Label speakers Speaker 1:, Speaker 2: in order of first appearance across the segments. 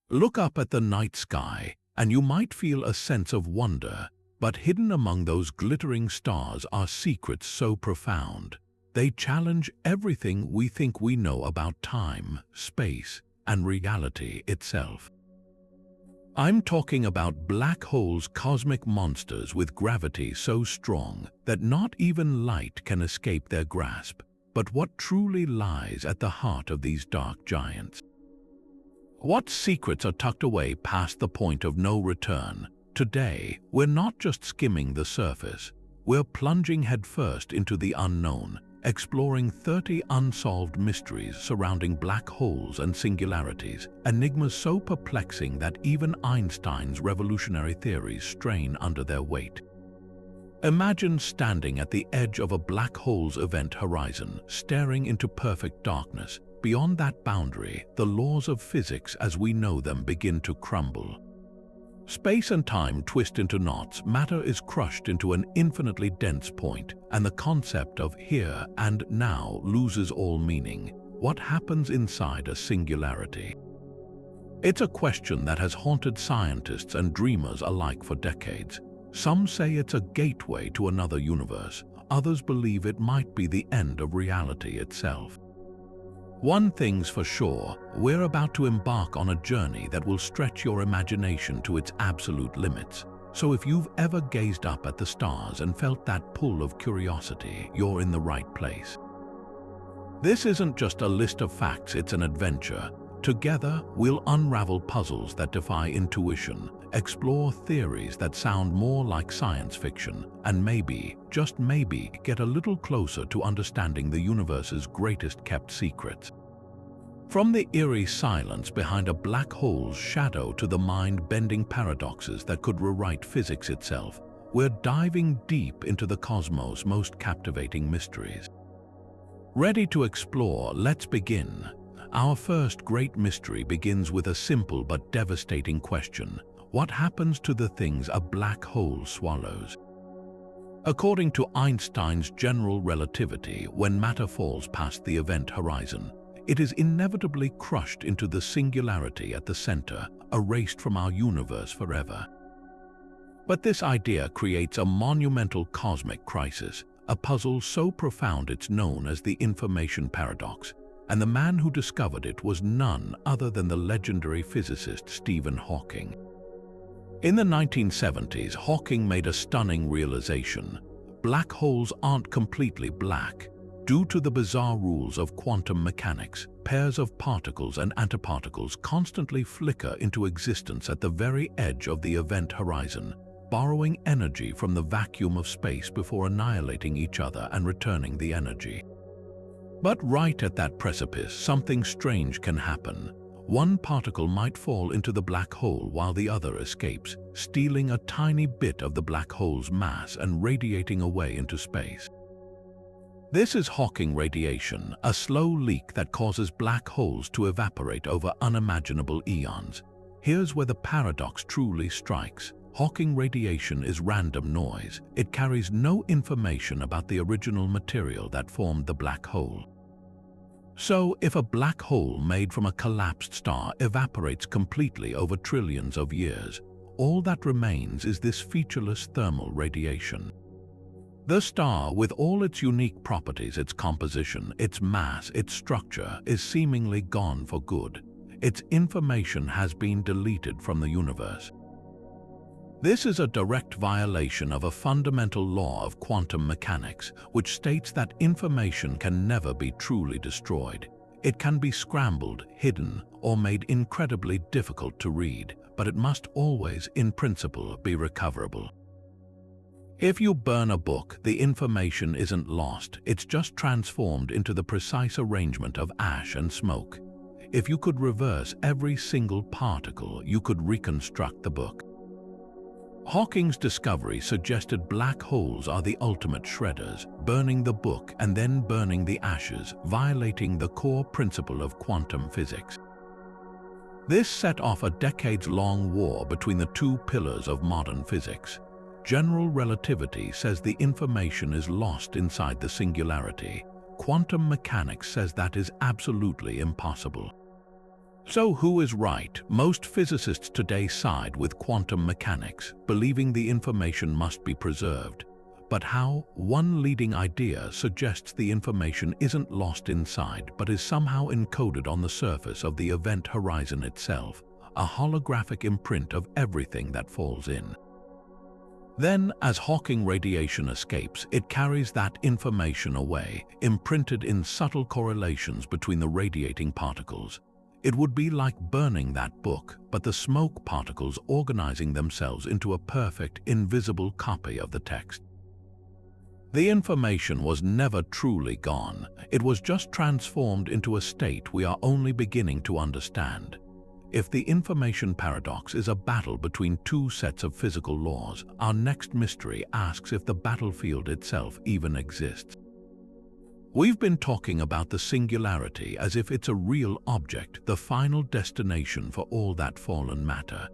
Speaker 1: Look up at the night sky, and you might feel a sense of wonder, but hidden among those glittering stars are secrets so profound. They challenge everything we think we know about time, space, and reality itself. I'm talking about black holes, cosmic monsters with gravity so strong that not even light can escape their grasp. But what truly lies at the heart of these dark giants? What secrets are tucked away past the point of no return? Today, we're not just skimming the surface. We're plunging headfirst into the unknown, exploring 30 unsolved mysteries surrounding black holes and singularities, enigmas so perplexing that even Einstein's revolutionary theories strain under their weight. Imagine standing at the edge of a black hole's event horizon, staring into perfect darkness. Beyond that boundary, the laws of physics as we know them begin to crumble. Space and time twist into knots, matter is crushed into an infinitely dense point, and the concept of here and now loses all meaning. What happens inside a singularity? It's a question that has haunted scientists and dreamers alike for decades. Some say it's a gateway to another universe. Others believe it might be the end of reality itself. One thing's for sure, we're about to embark on a journey that will stretch your imagination to its absolute limits. So if you've ever gazed up at the stars and felt that pull of curiosity, you're in the right place. This isn't just a list of facts, it's an adventure. Together, we'll unravel puzzles that defy intuition, explore theories that sound more like science fiction, and maybe, just maybe, get a little closer to understanding the universe's greatest kept secrets. From the eerie silence behind a black hole's shadow to the mind-bending paradoxes that could rewrite physics itself, we're diving deep into the cosmos' most captivating mysteries. Ready to explore? Let's begin. Our first great mystery begins with a simple but devastating question. What happens to the things a black hole swallows? According to Einstein's general relativity, when matter falls past the event horizon, it is inevitably crushed into the singularity at the center, erased from our universe forever. But this idea creates a monumental cosmic crisis, a puzzle so profound it's known as the information paradox. And the man who discovered it was none other than the legendary physicist Stephen Hawking. In the 1970s, Hawking made a stunning realization. Black holes aren't completely black. Due to the bizarre rules of quantum mechanics, pairs of particles and antiparticles constantly flicker into existence at the very edge of the event horizon, borrowing energy from the vacuum of space before annihilating each other and returning the energy. But right at that precipice, something strange can happen. One particle might fall into the black hole while the other escapes, stealing a tiny bit of the black hole's mass and radiating away into space. This is Hawking radiation, a slow leak that causes black holes to evaporate over unimaginable eons. Here's where the paradox truly strikes. Hawking radiation is random noise. It carries no information about the original material that formed the black hole. So, if a black hole made from a collapsed star evaporates completely over trillions of years, all that remains is this featureless thermal radiation. The star, with all its unique properties, its composition, its mass, its structure, is seemingly gone for good. Its information has been deleted from the universe. This is a direct violation of a fundamental law of quantum mechanics, which states that information can never be truly destroyed. It can be scrambled, hidden, or made incredibly difficult to read, but it must always, in principle, be recoverable. If you burn a book, the information isn't lost, it's just transformed into the precise arrangement of ash and smoke. If you could reverse every single particle, you could reconstruct the book. Hawking's discovery suggested black holes are the ultimate shredders, burning the book and then burning the ashes, violating the core principle of quantum physics. This set off a decades-long war between the two pillars of modern physics. General relativity says the information is lost inside the singularity. Quantum mechanics says that is absolutely impossible. So who is right? Most physicists today side with quantum mechanics, believing the information must be preserved. But how? One leading idea suggests the information isn't lost inside, but is somehow encoded on the surface of the event horizon itself, a holographic imprint of everything that falls in. Then, as Hawking radiation escapes, it carries that information away, imprinted in subtle correlations between the radiating particles. It would be like burning that book, but the smoke particles organizing themselves into a perfect, invisible copy of the text. The information was never truly gone. It was just transformed into a state we are only beginning to understand. If the information paradox is a battle between two sets of physical laws, our next mystery asks if the battlefield itself even exists. We've been talking about the singularity as if it's a real object, the final destination for all that fallen matter.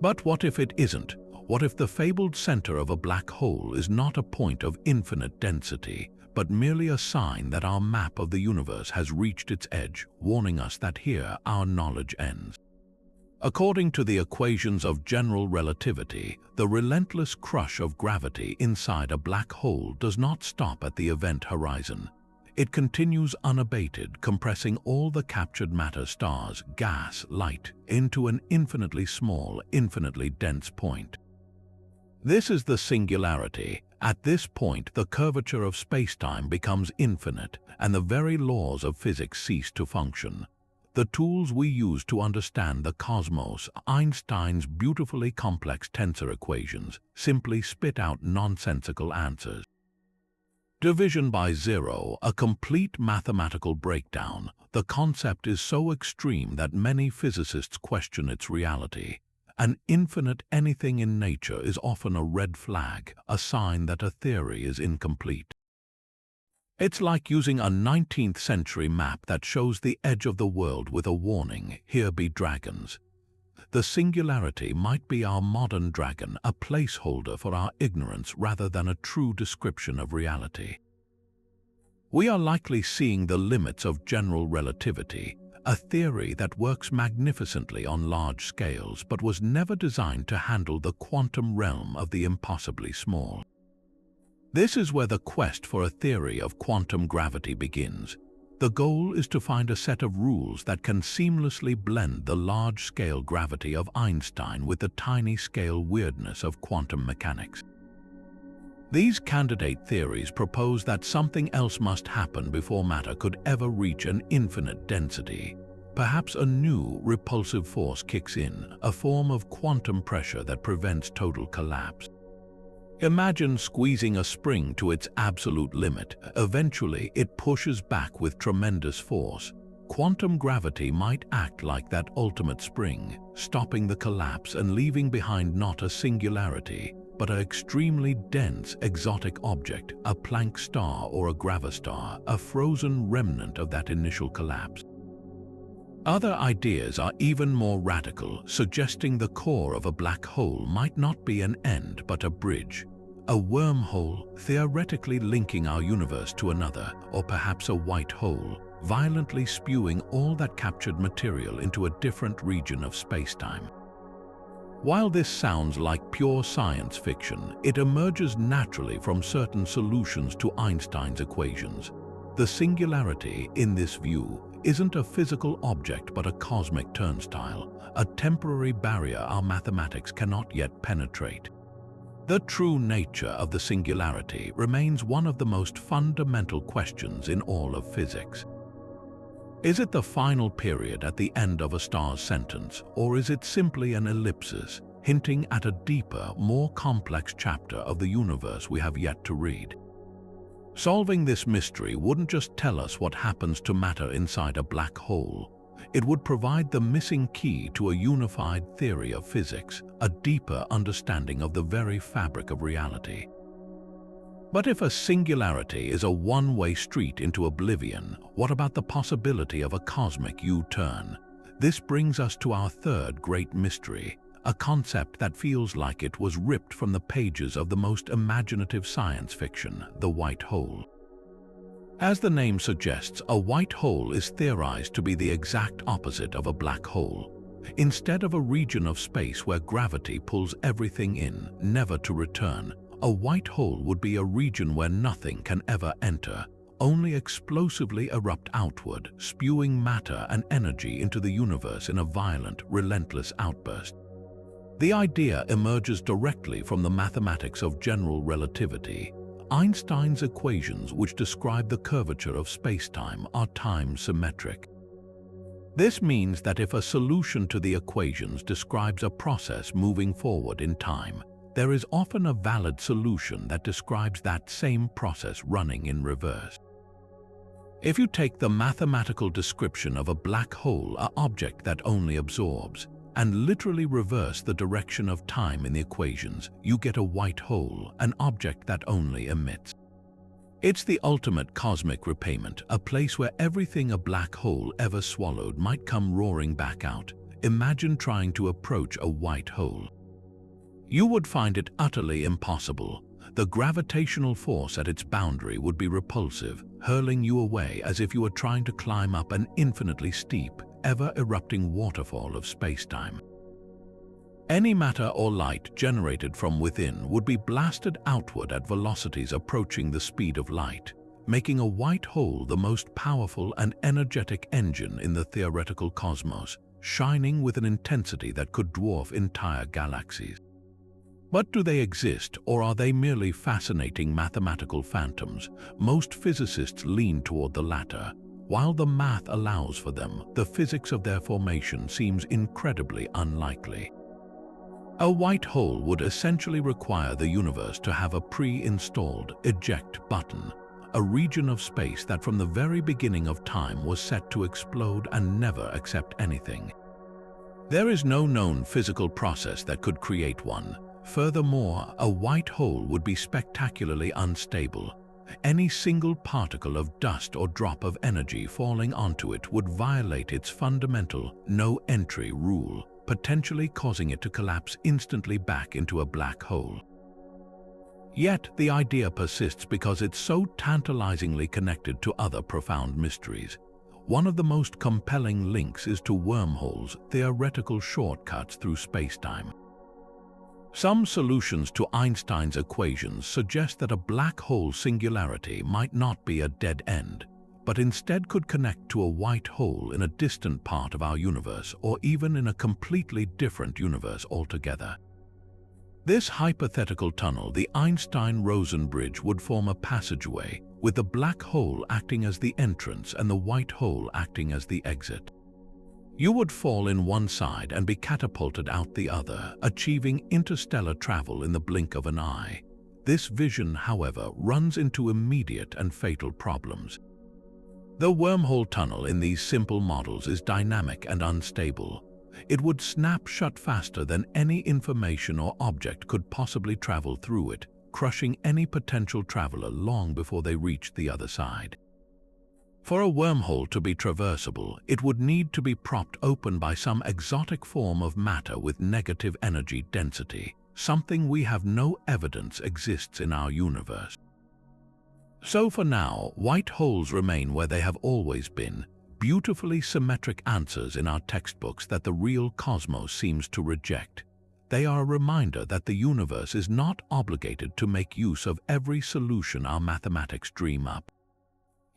Speaker 1: But what if it isn't? What if the fabled center of a black hole is not a point of infinite density, but merely a sign that our map of the universe has reached its edge, warning us that here our knowledge ends? According to the equations of general relativity, the relentless crush of gravity inside a black hole does not stop at the event horizon. It continues unabated, compressing all the captured matter, stars, gas, light, into an infinitely small, infinitely dense point. This is the singularity. At this point, the curvature of spacetime becomes infinite, and the very laws of physics cease to function. The tools we use to understand the cosmos, Einstein's beautifully complex tensor equations, simply spit out nonsensical answers. Division by zero, a complete mathematical breakdown. The concept is so extreme that many physicists question its reality. An infinite anything in nature is often a red flag, a sign that a theory is incomplete. It's like using a 19th century map that shows the edge of the world with a warning, "Here be dragons." The singularity might be our modern dragon, a placeholder for our ignorance rather than a true description of reality. We are likely seeing the limits of general relativity, a theory that works magnificently on large scales but was never designed to handle the quantum realm of the impossibly small. This is where the quest for a theory of quantum gravity begins. The goal is to find a set of rules that can seamlessly blend the large-scale gravity of Einstein with the tiny-scale weirdness of quantum mechanics. These candidate theories propose that something else must happen before matter could ever reach an infinite density. Perhaps a new repulsive force kicks in, a form of quantum pressure that prevents total collapse. Imagine squeezing a spring to its absolute limit. Eventually, it pushes back with tremendous force. Quantum gravity might act like that ultimate spring, stopping the collapse and leaving behind not a singularity, but an extremely dense, exotic object, a Planck star or a gravastar, a frozen remnant of that initial collapse. Other ideas are even more radical, suggesting the core of a black hole might not be an end but a bridge. A wormhole, theoretically linking our universe to another, or perhaps a white hole, violently spewing all that captured material into a different region of spacetime. While this sounds like pure science fiction, it emerges naturally from certain solutions to Einstein's equations. The singularity, in this view, isn't a physical object but a cosmic turnstile, a temporary barrier our mathematics cannot yet penetrate. The true nature of the singularity remains one of the most fundamental questions in all of physics. Is it the final period at the end of a star's sentence, or is it simply an ellipsis, hinting at a deeper, more complex chapter of the universe we have yet to read? Solving this mystery wouldn't just tell us what happens to matter inside a black hole. It would provide the missing key to a unified theory of physics, a deeper understanding of the very fabric of reality. But if a singularity is a one-way street into oblivion, what about the possibility of a cosmic U-turn? This brings us to our third great mystery, a concept that feels like it was ripped from the pages of the most imaginative science fiction, the white hole. As the name suggests, a white hole is theorized to be the exact opposite of a black hole. Instead of a region of space where gravity pulls everything in, never to return, a white hole would be a region where nothing can ever enter, only explosively erupt outward, spewing matter and energy into the universe in a violent, relentless outburst. The idea emerges directly from the mathematics of general relativity. Einstein's equations, which describe the curvature of spacetime, are time-symmetric. This means that if a solution to the equations describes a process moving forward in time, there is often a valid solution that describes that same process running in reverse. If you take the mathematical description of a black hole, an object that only absorbs, and literally reverse the direction of time in the equations, you get a white hole, an object that only emits. It's the ultimate cosmic repayment, a place where everything a black hole ever swallowed might come roaring back out. Imagine trying to approach a white hole. You would find it utterly impossible. The gravitational force at its boundary would be repulsive, hurling you away as if you were trying to climb up an infinitely steep, ever-erupting waterfall of spacetime. Any matter or light generated from within would be blasted outward at velocities approaching the speed of light, making a white hole the most powerful and energetic engine in the theoretical cosmos, shining with an intensity that could dwarf entire galaxies. But do they exist, or are they merely fascinating mathematical phantoms? Most physicists lean toward the latter. While the math allows for them, the physics of their formation seems incredibly unlikely. A white hole would essentially require the universe to have a pre-installed eject button, a region of space that from the very beginning of time was set to explode and never accept anything. There is no known physical process that could create one. Furthermore, a white hole would be spectacularly unstable. Any single particle of dust or drop of energy falling onto it would violate its fundamental no-entry rule, potentially causing it to collapse instantly back into a black hole. Yet the idea persists because it's so tantalizingly connected to other profound mysteries. One of the most compelling links is to wormholes, theoretical shortcuts through spacetime. Some solutions to Einstein's equations suggest that a black hole singularity might not be a dead end, but instead could connect to a white hole in a distant part of our universe, or even in a completely different universe altogether. This hypothetical tunnel, the Einstein-Rosen bridge, would form a passageway, with the black hole acting as the entrance and the white hole acting as the exit. You would fall in one side and be catapulted out the other, achieving interstellar travel in the blink of an eye. This vision, however, runs into immediate and fatal problems. The wormhole tunnel in these simple models is dynamic and unstable. It would snap shut faster than any information or object could possibly travel through it, crushing any potential traveler long before they reached the other side. For a wormhole to be traversable, it would need to be propped open by some exotic form of matter with negative energy density, something we have no evidence exists in our universe. So for now, white holes remain where they have always been, beautifully symmetric answers in our textbooks that the real cosmos seems to reject. They are a reminder that the universe is not obligated to make use of every solution our mathematics dream up.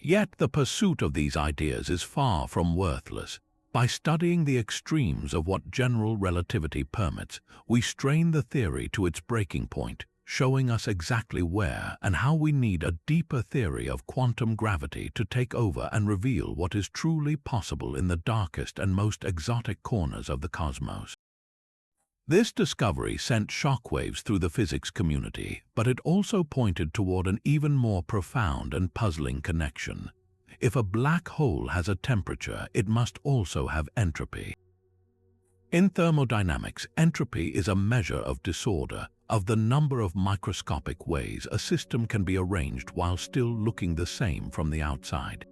Speaker 1: Yet the pursuit of these ideas is far from worthless. By studying the extremes of what general relativity permits, we strain the theory to its breaking point, showing us exactly where and how we need a deeper theory of quantum gravity to take over and reveal what is truly possible in the darkest and most exotic corners of the cosmos. This discovery sent shockwaves through the physics community, but it also pointed toward an even more profound and puzzling connection. If a black hole has a temperature, it must also have entropy. In thermodynamics, entropy is a measure of disorder, of the number of microscopic ways a system can be arranged while still looking the same from the outside.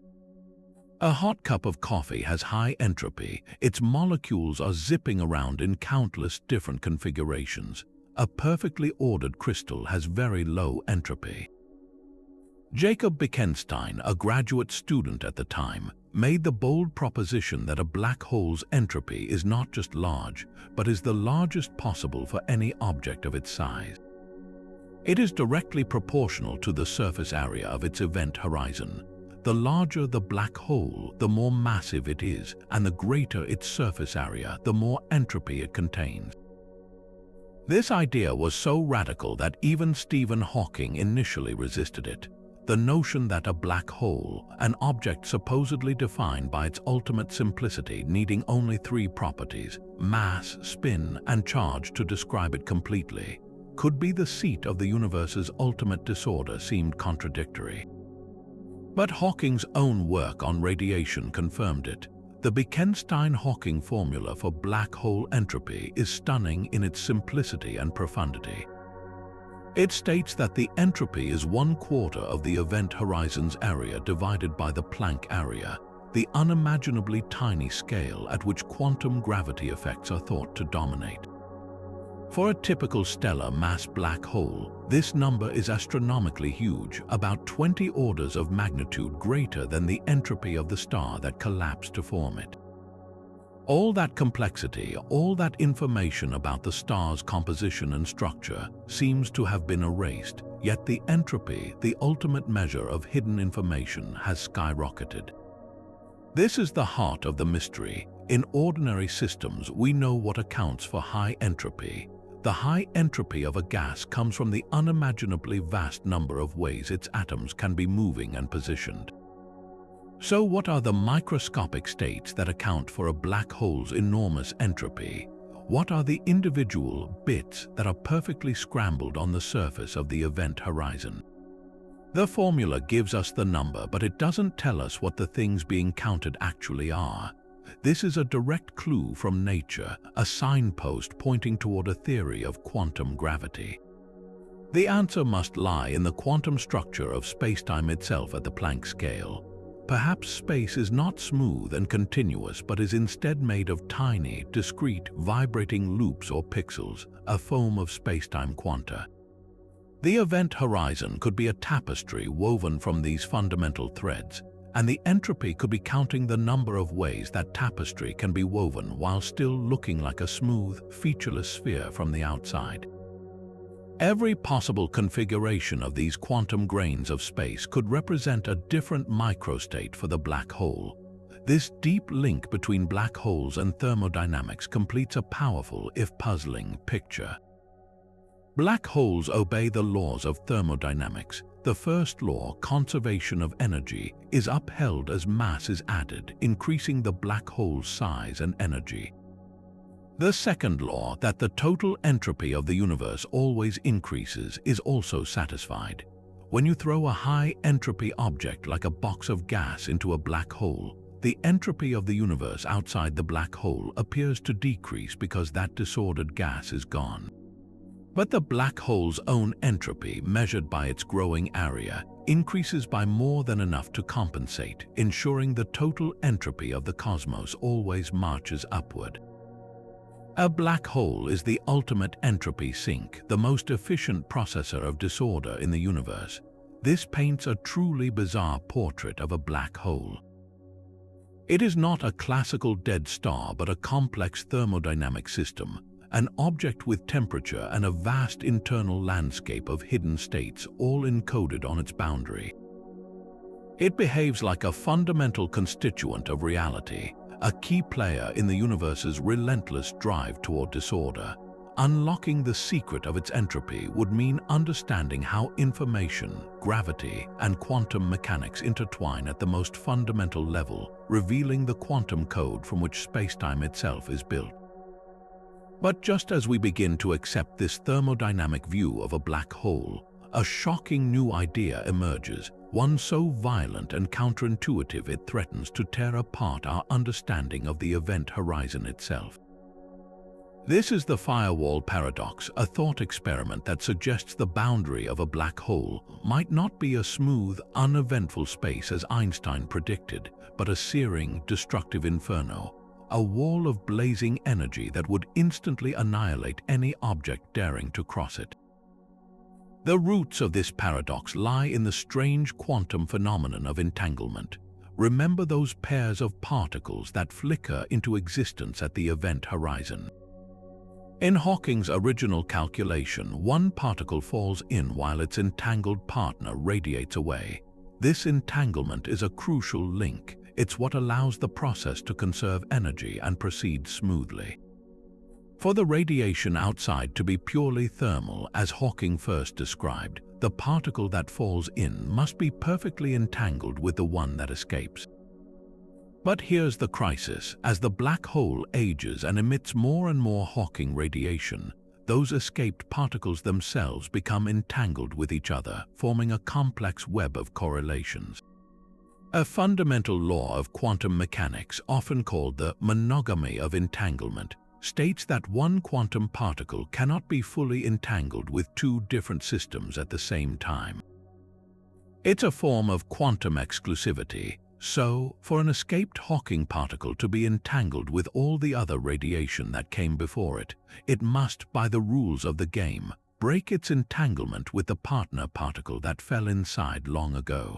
Speaker 1: A hot cup of coffee has high entropy. Its molecules are zipping around in countless different configurations. A perfectly ordered crystal has very low entropy. Jacob Bekenstein, a graduate student at the time, made the bold proposition that a black hole's entropy is not just large, but is the largest possible for any object of its size. It is directly proportional to the surface area of its event horizon. The larger the black hole, the more massive it is, and the greater its surface area, the more entropy it contains. This idea was so radical that even Stephen Hawking initially resisted it. The notion that a black hole, an object supposedly defined by its ultimate simplicity, needing only three properties, mass, spin, and charge to describe it completely, could be the seat of the universe's ultimate disorder seemed contradictory. But Hawking's own work on radiation confirmed it. The Bekenstein-Hawking formula for black hole entropy is stunning in its simplicity and profundity. It states that the entropy is 1/4 of the event horizon's area divided by the Planck area, the unimaginably tiny scale at which quantum gravity effects are thought to dominate. For a typical stellar mass black hole, this number is astronomically huge, about 20 orders of magnitude greater than the entropy of the star that collapsed to form it. All that complexity, all that information about the star's composition and structure seems to have been erased, yet the entropy, the ultimate measure of hidden information, has skyrocketed. This is the heart of the mystery. In ordinary systems, we know what accounts for high entropy. The high entropy of a gas comes from the unimaginably vast number of ways its atoms can be moving and positioned. So what are the microscopic states that account for a black hole's enormous entropy? What are the individual bits that are perfectly scrambled on the surface of the event horizon? The formula gives us the number, but it doesn't tell us what the things being counted actually are. This is a direct clue from nature, a signpost pointing toward a theory of quantum gravity. The answer must lie in the quantum structure of spacetime itself at the Planck scale. Perhaps space is not smooth and continuous, but is instead made of tiny, discrete, vibrating loops or pixels, a foam of spacetime quanta. The event horizon could be a tapestry woven from these fundamental threads, and the entropy could be counting the number of ways that tapestry can be woven while still looking like a smooth, featureless sphere from the outside. Every possible configuration of these quantum grains of space could represent a different microstate for the black hole. This deep link between black holes and thermodynamics completes a powerful, if puzzling, picture. Black holes obey the laws of thermodynamics. The first law, conservation of energy, is upheld as mass is added, increasing the black hole's size and energy. The second law, that the total entropy of the universe always increases, is also satisfied. When you throw a high entropy object like a box of gas into a black hole, the entropy of the universe outside the black hole appears to decrease because that disordered gas is gone. But the black hole's own entropy, measured by its growing area, increases by more than enough to compensate, ensuring the total entropy of the cosmos always marches upward. A black hole is the ultimate entropy sink, the most efficient processor of disorder in the universe. This paints a truly bizarre portrait of a black hole. It is not a classical dead star, but a complex thermodynamic system, an object with temperature and a vast internal landscape of hidden states, all encoded on its boundary. It behaves like a fundamental constituent of reality, a key player in the universe's relentless drive toward disorder. Unlocking the secret of its entropy would mean understanding how information, gravity, and quantum mechanics intertwine at the most fundamental level, revealing the quantum code from which spacetime itself is built. But just as we begin to accept this thermodynamic view of a black hole, a shocking new idea emerges, one so violent and counterintuitive it threatens to tear apart our understanding of the event horizon itself. This is the firewall paradox, a thought experiment that suggests the boundary of a black hole might not be a smooth, uneventful space as Einstein predicted, but a searing, destructive inferno, a wall of blazing energy that would instantly annihilate any object daring to cross it. The roots of this paradox lie in the strange quantum phenomenon of entanglement. Remember those pairs of particles that flicker into existence at the event horizon. In Hawking's original calculation, one particle falls in while its entangled partner radiates away. This entanglement is a crucial link. It's what allows the process to conserve energy and proceed smoothly. For the radiation outside to be purely thermal, as Hawking first described, the particle that falls in must be perfectly entangled with the one that escapes. But here's the crisis. As the black hole ages and emits more and more Hawking radiation, those escaped particles themselves become entangled with each other, forming a complex web of correlations. A fundamental law of quantum mechanics, often called the monogamy of entanglement, states that one quantum particle cannot be fully entangled with two different systems at the same time. It's a form of quantum exclusivity. So, for an escaped Hawking particle to be entangled with all the other radiation that came before it, it must, by the rules of the game, break its entanglement with the partner particle that fell inside long ago.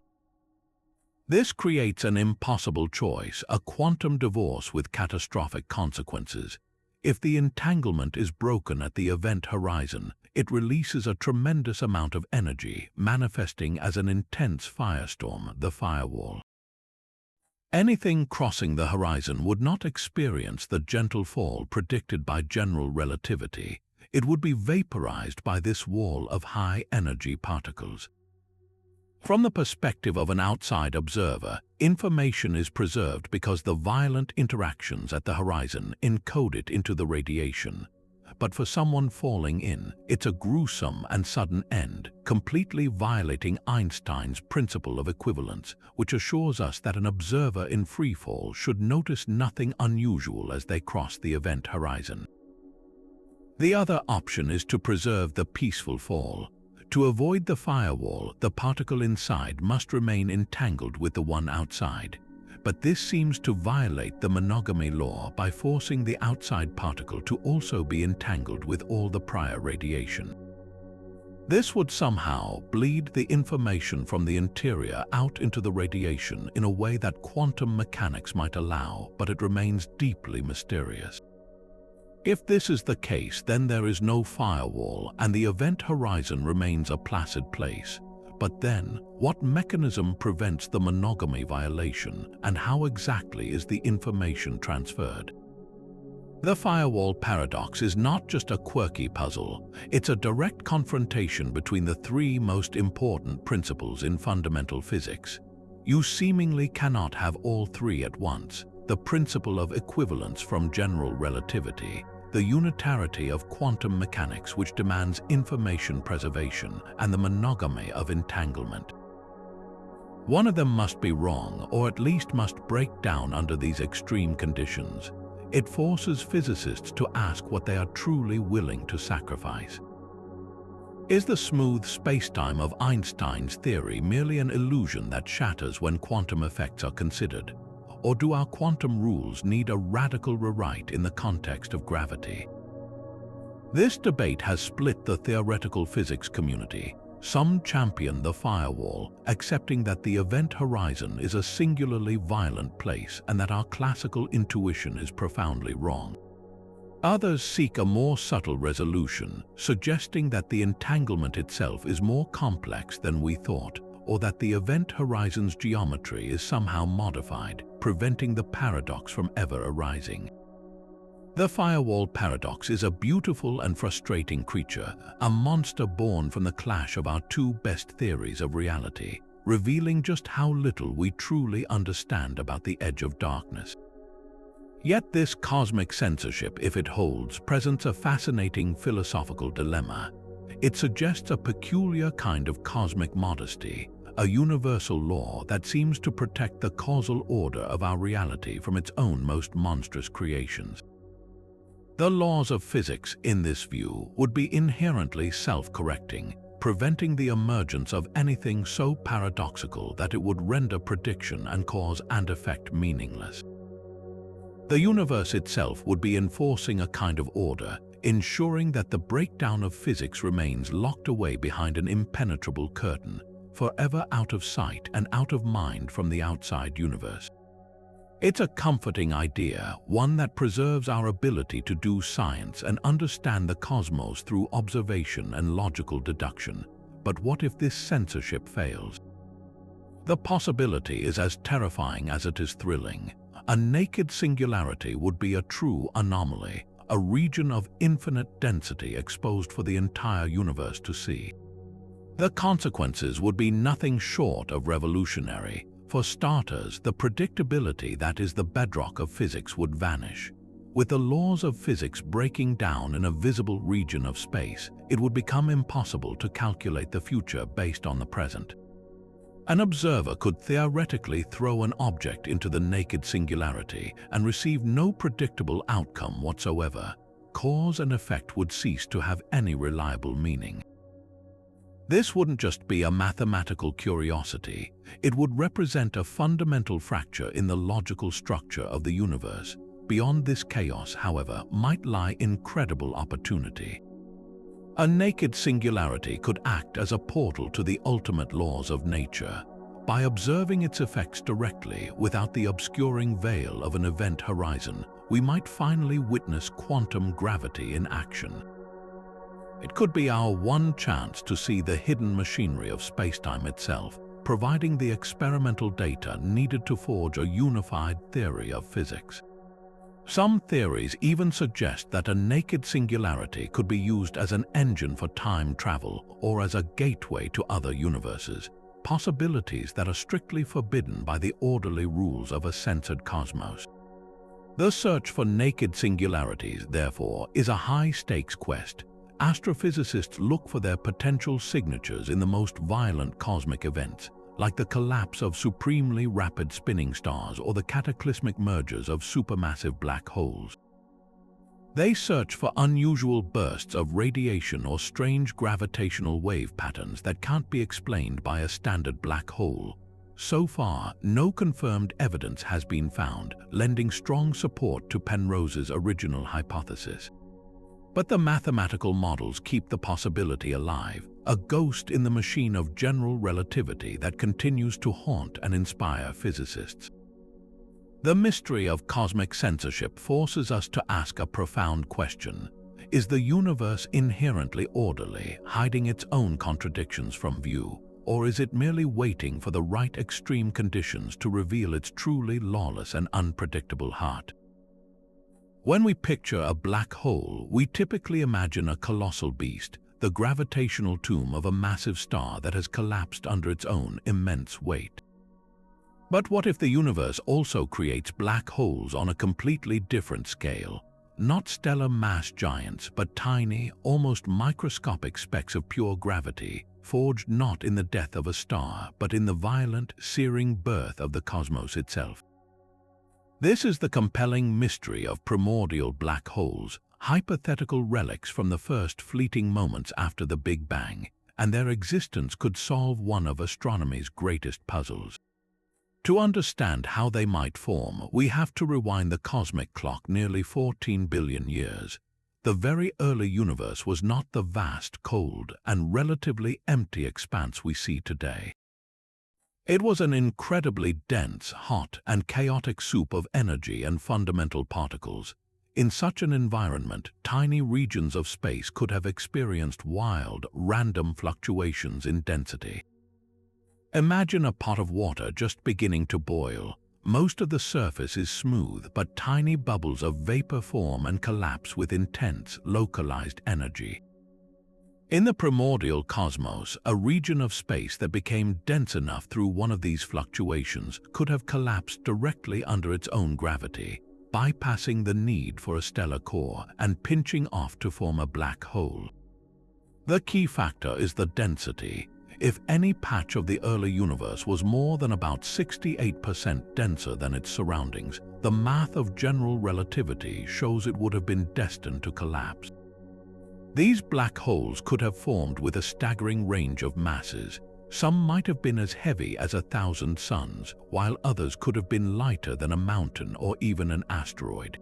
Speaker 1: This creates an impossible choice, a quantum divorce with catastrophic consequences. If the entanglement is broken at the event horizon, it releases a tremendous amount of energy, manifesting as an intense firestorm, the firewall. Anything crossing the horizon would not experience the gentle fall predicted by general relativity. It would be vaporized by this wall of high-energy particles. From the perspective of an outside observer, information is preserved because the violent interactions at the horizon encode it into the radiation. But for someone falling in, it's a gruesome and sudden end, completely violating Einstein's principle of equivalence, which assures us that an observer in freefall should notice nothing unusual as they cross the event horizon. The other option is to preserve the peaceful fall. To avoid the firewall, the particle inside must remain entangled with the one outside. But this seems to violate the monogamy law by forcing the outside particle to also be entangled with all the prior radiation. This would somehow bleed the information from the interior out into the radiation in a way that quantum mechanics might allow, but it remains deeply mysterious. If this is the case, then there is no firewall and the event horizon remains a placid place. But then, what mechanism prevents the monogamy violation, and how exactly is the information transferred? The firewall paradox is not just a quirky puzzle, it's a direct confrontation between the three most important principles in fundamental physics. You seemingly cannot have all three at once: the principle of equivalence from general relativity, the unitarity of quantum mechanics which demands information preservation, and the monogamy of entanglement. One of them must be wrong, or at least must break down under these extreme conditions. It forces physicists to ask what they are truly willing to sacrifice. Is the smooth spacetime of Einstein's theory merely an illusion that shatters when quantum effects are considered? Or do our quantum rules need a radical rewrite in the context of gravity? This debate has split the theoretical physics community. Some champion the firewall, accepting that the event horizon is a singularly violent place and that our classical intuition is profoundly wrong. Others seek a more subtle resolution, suggesting that the entanglement itself is more complex than we thought, or that the event horizon's geometry is somehow modified, preventing the paradox from ever arising. The firewall paradox is a beautiful and frustrating creature, a monster born from the clash of our two best theories of reality, revealing just how little we truly understand about the edge of darkness. Yet this cosmic censorship, if it holds, presents a fascinating philosophical dilemma. It suggests a peculiar kind of cosmic modesty, a universal law that seems to protect the causal order of our reality from its own most monstrous creations. The laws of physics, in this view, would be inherently self-correcting, preventing the emergence of anything so paradoxical that it would render prediction and cause and effect meaningless. The universe itself would be enforcing a kind of order, ensuring that the breakdown of physics remains locked away behind an impenetrable curtain, forever out of sight and out of mind from the outside universe. It's a comforting idea, one that preserves our ability to do science and understand the cosmos through observation and logical deduction. But what if this censorship fails? The possibility is as terrifying as it is thrilling. A naked singularity would be a true anomaly, a region of infinite density exposed for the entire universe to see. The consequences would be nothing short of revolutionary. For starters, the predictability that is the bedrock of physics would vanish. With the laws of physics breaking down in a visible region of space, it would become impossible to calculate the future based on the present. An observer could theoretically throw an object into the naked singularity and receive no predictable outcome whatsoever. Cause and effect would cease to have any reliable meaning. This wouldn't just be a mathematical curiosity, it would represent a fundamental fracture in the logical structure of the universe. Beyond this chaos, however, might lie incredible opportunity. A naked singularity could act as a portal to the ultimate laws of nature. By observing its effects directly, without the obscuring veil of an event horizon, we might finally witness quantum gravity in action. It could be our one chance to see the hidden machinery of spacetime itself, providing the experimental data needed to forge a unified theory of physics. Some theories even suggest that a naked singularity could be used as an engine for time travel or as a gateway to other universes, possibilities that are strictly forbidden by the orderly rules of a censored cosmos. The search for naked singularities, therefore, is a high-stakes quest. Astrophysicists look for their potential signatures in the most violent cosmic events, like the collapse of supremely rapid spinning stars or the cataclysmic mergers of supermassive black holes. They search for unusual bursts of radiation or strange gravitational wave patterns that can't be explained by a standard black hole. So far, no confirmed evidence has been found, lending strong support to Penrose's original hypothesis. But the mathematical models keep the possibility alive, a ghost in the machine of general relativity that continues to haunt and inspire physicists. The mystery of cosmic censorship forces us to ask a profound question. Is the universe inherently orderly, hiding its own contradictions from view, or is it merely waiting for the right extreme conditions to reveal its truly lawless and unpredictable heart? When we picture a black hole, we typically imagine a colossal beast, the gravitational tomb of a massive star that has collapsed under its own immense weight. But what if the universe also creates black holes on a completely different scale? Not stellar mass giants, but tiny, almost microscopic specks of pure gravity, forged not in the death of a star, but in the violent, searing birth of the cosmos itself. This is the compelling mystery of primordial black holes, hypothetical relics from the first fleeting moments after the Big Bang, and their existence could solve one of astronomy's greatest puzzles. To understand how they might form, we have to rewind the cosmic clock nearly 14 billion years. The very early universe was not the vast, cold, and relatively empty expanse we see today. It was an incredibly dense, hot, and chaotic soup of energy and fundamental particles. In such an environment, tiny regions of space could have experienced wild, random fluctuations in density. Imagine a pot of water just beginning to boil. Most of the surface is smooth, but tiny bubbles of vapor form and collapse with intense, localized energy. In the primordial cosmos, a region of space that became dense enough through one of these fluctuations could have collapsed directly under its own gravity, bypassing the need for a stellar core and pinching off to form a black hole. The key factor is the density. If any patch of the early universe was more than about 68% denser than its surroundings, the math of general relativity shows it would have been destined to collapse. These black holes could have formed with a staggering range of masses. Some might have been as heavy as 1,000 suns, while others could have been lighter than a mountain or even an asteroid.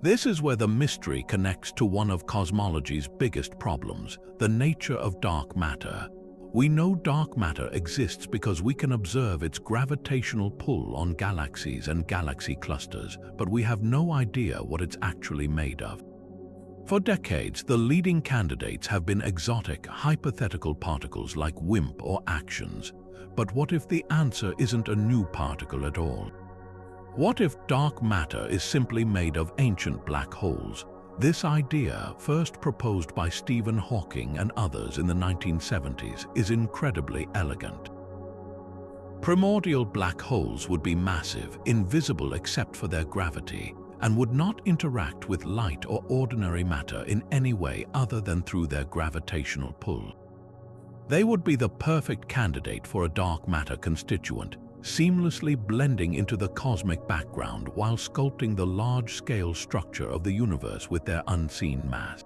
Speaker 1: This is where the mystery connects to one of cosmology's biggest problems, the nature of dark matter. We know dark matter exists because we can observe its gravitational pull on galaxies and galaxy clusters, but we have no idea what it's actually made of. For decades, the leading candidates have been exotic, hypothetical particles like WIMP or actions. But what if the answer isn't a new particle at all? What if dark matter is simply made of ancient black holes? This idea, first proposed by Stephen Hawking and others in the 1970s, is incredibly elegant. Primordial black holes would be massive, invisible except for their gravity, and would not interact with light or ordinary matter in any way other than through their gravitational pull. They would be the perfect candidate for a dark matter constituent, seamlessly blending into the cosmic background while sculpting the large-scale structure of the universe with their unseen mass.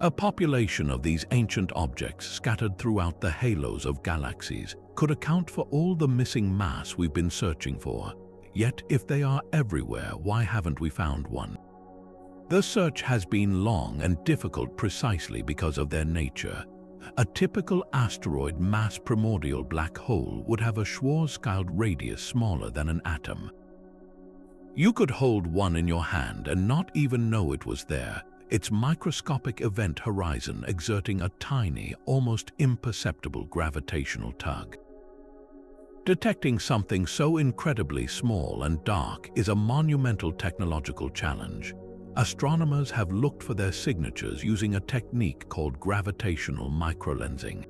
Speaker 1: A population of these ancient objects scattered throughout the halos of galaxies could account for all the missing mass we've been searching for. Yet, if they are everywhere, why haven't we found one? The search has been long and difficult precisely because of their nature. A typical asteroid mass primordial black hole would have a Schwarzschild radius smaller than an atom. You could hold one in your hand and not even know it was there, its microscopic event horizon exerting a tiny, almost imperceptible gravitational tug. Detecting something so incredibly small and dark is a monumental technological challenge. Astronomers have looked for their signatures using a technique called gravitational microlensing.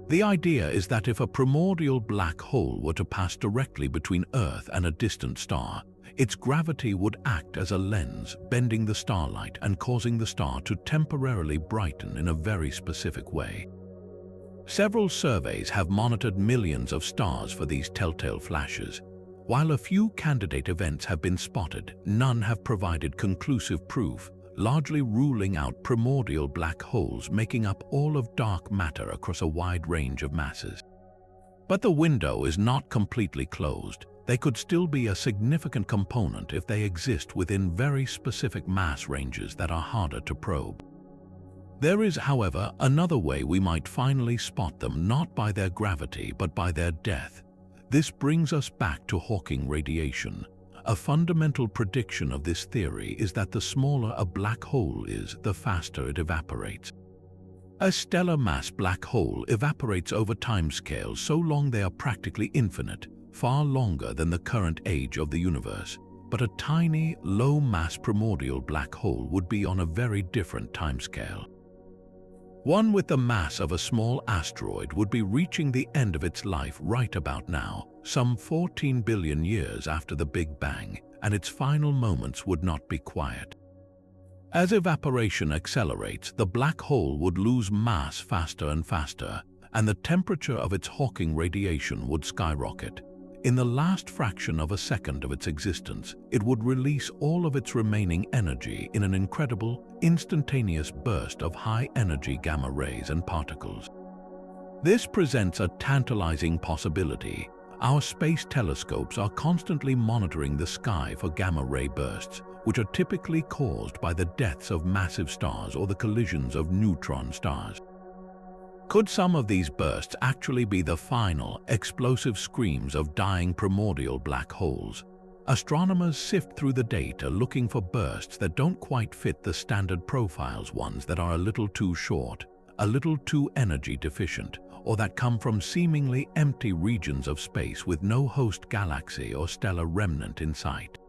Speaker 1: The idea is that if a primordial black hole were to pass directly between Earth and a distant star, its gravity would act as a lens, bending the starlight and causing the star to temporarily brighten in a very specific way. Several surveys have monitored millions of stars for these telltale flashes. While a few candidate events have been spotted, none have provided conclusive proof, largely ruling out primordial black holes making up all of dark matter across a wide range of masses. But the window is not completely closed. They could still be a significant component if they exist within very specific mass ranges that are harder to probe. There is, however, another way we might finally spot them, not by their gravity but by their death. This brings us back to Hawking radiation. A fundamental prediction of this theory is that the smaller a black hole is, the faster it evaporates. A stellar mass black hole evaporates over timescales so long they are practically infinite, far longer than the current age of the universe. But a tiny, low-mass primordial black hole would be on a very different timescale. One with the mass of a small asteroid would be reaching the end of its life right about now, some 14 billion years after the Big Bang, and its final moments would not be quiet. As evaporation accelerates, the black hole would lose mass faster and faster, and the temperature of its Hawking radiation would skyrocket. In the last fraction of a second of its existence, it would release all of its remaining energy in an incredible, instantaneous burst of high-energy gamma rays and particles. This presents a tantalizing possibility. Our space telescopes are constantly monitoring the sky for gamma ray bursts, which are typically caused by the deaths of massive stars or the collisions of neutron stars. Could some of these bursts actually be the final, explosive screams of dying primordial black holes? Astronomers sift through the data looking for bursts that don't quite fit the standard profiles, ones that are a little too short, a little too energy deficient, or that come from seemingly empty regions of space with no host galaxy or stellar remnant in sight.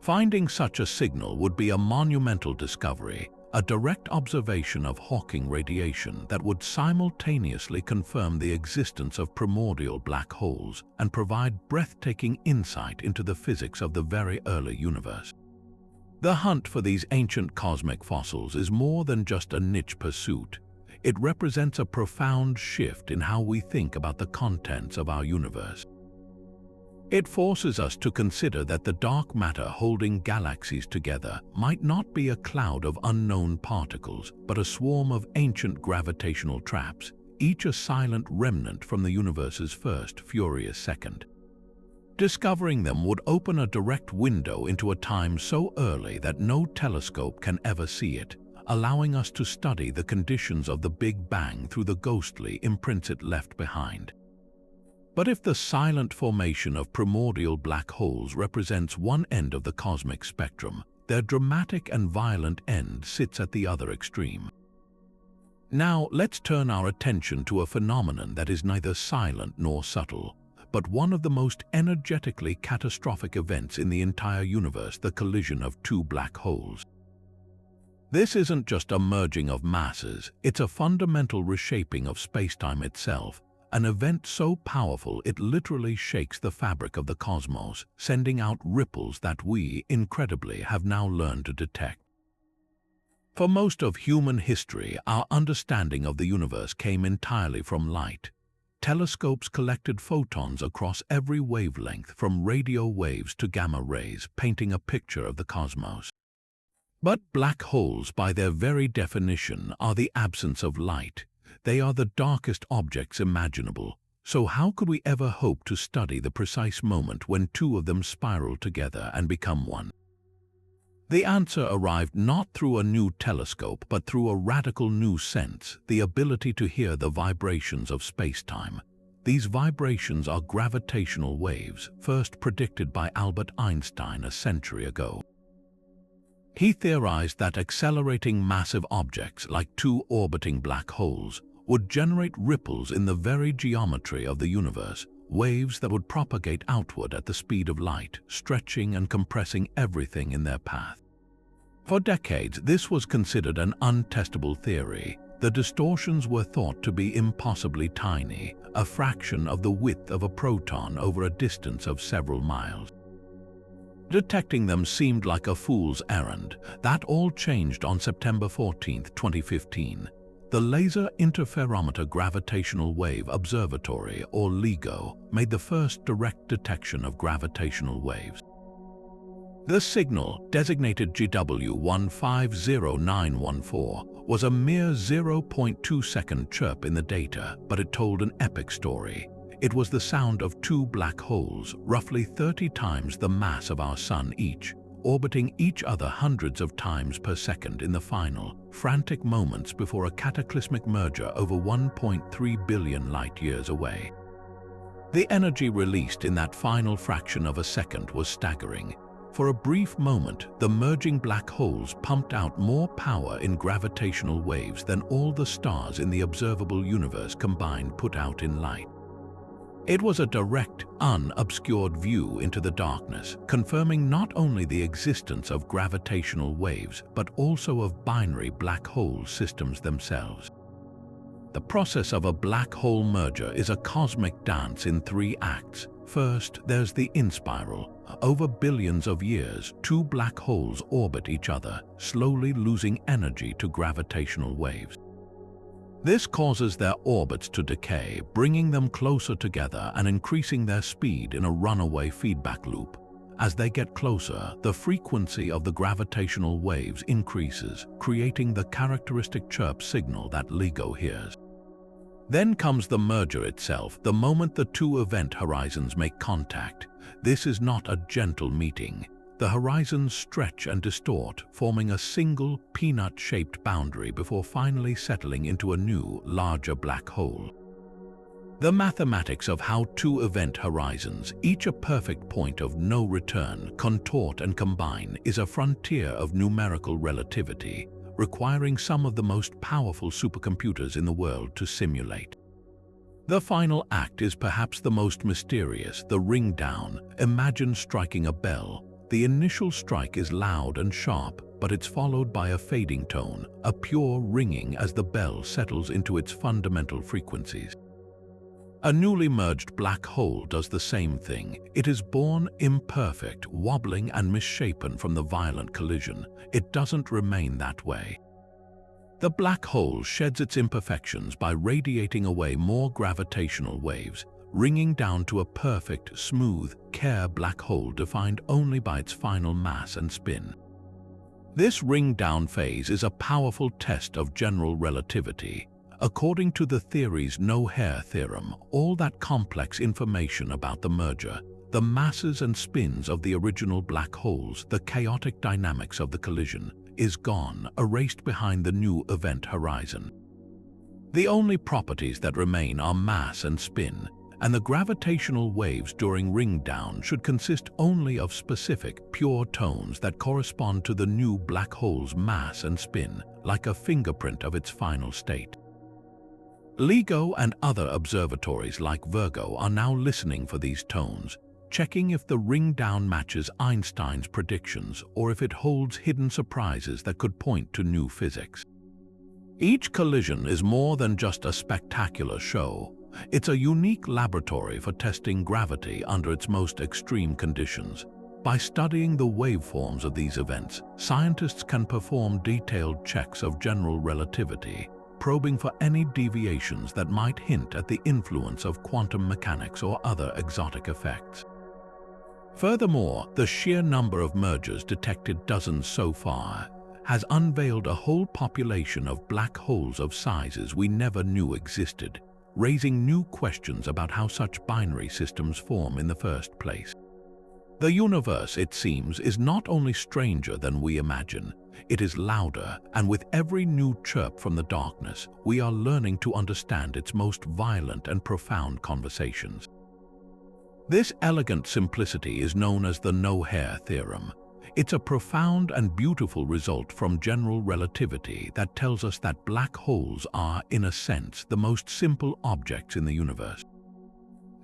Speaker 1: Finding such a signal would be a monumental discovery, a direct observation of Hawking radiation that would simultaneously confirm the existence of primordial black holes and provide breathtaking insight into the physics of the very early universe. The hunt for these ancient cosmic fossils is more than just a niche pursuit. It represents a profound shift in how we think about the contents of our universe. It forces us to consider that the dark matter holding galaxies together might not be a cloud of unknown particles, but a swarm of ancient gravitational traps, each a silent remnant from the universe's first furious second. Discovering them would open a direct window into a time so early that no telescope can ever see it, allowing us to study the conditions of the Big Bang through the ghostly imprints it left behind. But if the silent formation of primordial black holes represents one end of the cosmic spectrum, their dramatic and violent end sits at the other extreme. Now, let's turn our attention to a phenomenon that is neither silent nor subtle, but one of the most energetically catastrophic events in the entire universe: the collision of two black holes. This isn't just a merging of masses, it's a fundamental reshaping of spacetime itself, an event so powerful it literally shakes the fabric of the cosmos, sending out ripples that we, incredibly, have now learned to detect. For most of human history, our understanding of the universe came entirely from light. Telescopes collected photons across every wavelength, from radio waves to gamma rays, painting a picture of the cosmos. But black holes, by their very definition, are the absence of light. They are the darkest objects imaginable. So how could we ever hope to study the precise moment when two of them spiral together and become one? The answer arrived not through a new telescope, but through a radical new sense: the ability to hear the vibrations of space-time. These vibrations are gravitational waves, first predicted by Albert Einstein a century ago. He theorized that accelerating massive objects, like two orbiting black holes, would generate ripples in the very geometry of the universe, waves that would propagate outward at the speed of light, stretching and compressing everything in their path. For decades, this was considered an untestable theory. The distortions were thought to be impossibly tiny, a fraction of the width of a proton over a distance of several miles. Detecting them seemed like a fool's errand. That all changed on September 14, 2015. The Laser Interferometer Gravitational Wave Observatory, or LIGO, made the first direct detection of gravitational waves. The signal, designated GW150914, was a mere 0.2-second chirp in the data, but it told an epic story. It was the sound of two black holes, roughly 30 times the mass of our Sun each, orbiting each other hundreds of times per second in the final, frantic moments before a cataclysmic merger over 1.3 billion light-years away. The energy released in that final fraction of a second was staggering. For a brief moment, the merging black holes pumped out more power in gravitational waves than all the stars in the observable universe combined put out in light. It was a direct, unobscured view into the darkness, confirming not only the existence of gravitational waves, but also of binary black hole systems themselves. The process of a black hole merger is a cosmic dance in 3 acts. First, there's the inspiral. Over billions of years, two black holes orbit each other, slowly losing energy to gravitational waves. This causes their orbits to decay, bringing them closer together and increasing their speed in a runaway feedback loop. As they get closer, the frequency of the gravitational waves increases, creating the characteristic chirp signal that LIGO hears. Then comes the merger itself, the moment the two event horizons make contact. This is not a gentle meeting. The horizons stretch and distort, forming a single peanut-shaped boundary before finally settling into a new, larger black hole. The mathematics of how two event horizons, each a perfect point of no return, contort and combine is a frontier of numerical relativity, requiring some of the most powerful supercomputers in the world to simulate. The final act is perhaps the most mysterious, the ring down. Imagine striking a bell. The initial strike is loud and sharp, but it's followed by a fading tone, a pure ringing as the bell settles into its fundamental frequencies. A newly merged black hole does the same thing. It is born imperfect, wobbling and misshapen from the violent collision. It doesn't remain that way. The black hole sheds its imperfections by radiating away more gravitational waves, ringing down to a perfect, smooth, Kerr black hole defined only by its final mass and spin. This ring-down phase is a powerful test of general relativity. According to the theory's no-hair theorem, all that complex information about the merger, the masses and spins of the original black holes, the chaotic dynamics of the collision, is gone, erased behind the new event horizon. The only properties that remain are mass and spin, and the gravitational waves during ring-down should consist only of specific, pure tones that correspond to the new black hole's mass and spin, like a fingerprint of its final state. LIGO and other observatories like Virgo are now listening for these tones, checking if the ring-down matches Einstein's predictions or if it holds hidden surprises that could point to new physics. Each collision is more than just a spectacular show. It's a unique laboratory for testing gravity under its most extreme conditions. By studying the waveforms of these events, scientists can perform detailed checks of general relativity, probing for any deviations that might hint at the influence of quantum mechanics or other exotic effects. Furthermore, the sheer number of mergers detected, dozens so far, has unveiled a whole population of black holes of sizes we never knew existed, raising new questions about how such binary systems form in the first place. The universe, it seems, is not only stranger than we imagine, it is louder, and with every new chirp from the darkness, we are learning to understand its most violent and profound conversations. This elegant simplicity is known as the no-hair theorem. It's a profound and beautiful result from general relativity that tells us that black holes are, in a sense, the most simple objects in the universe.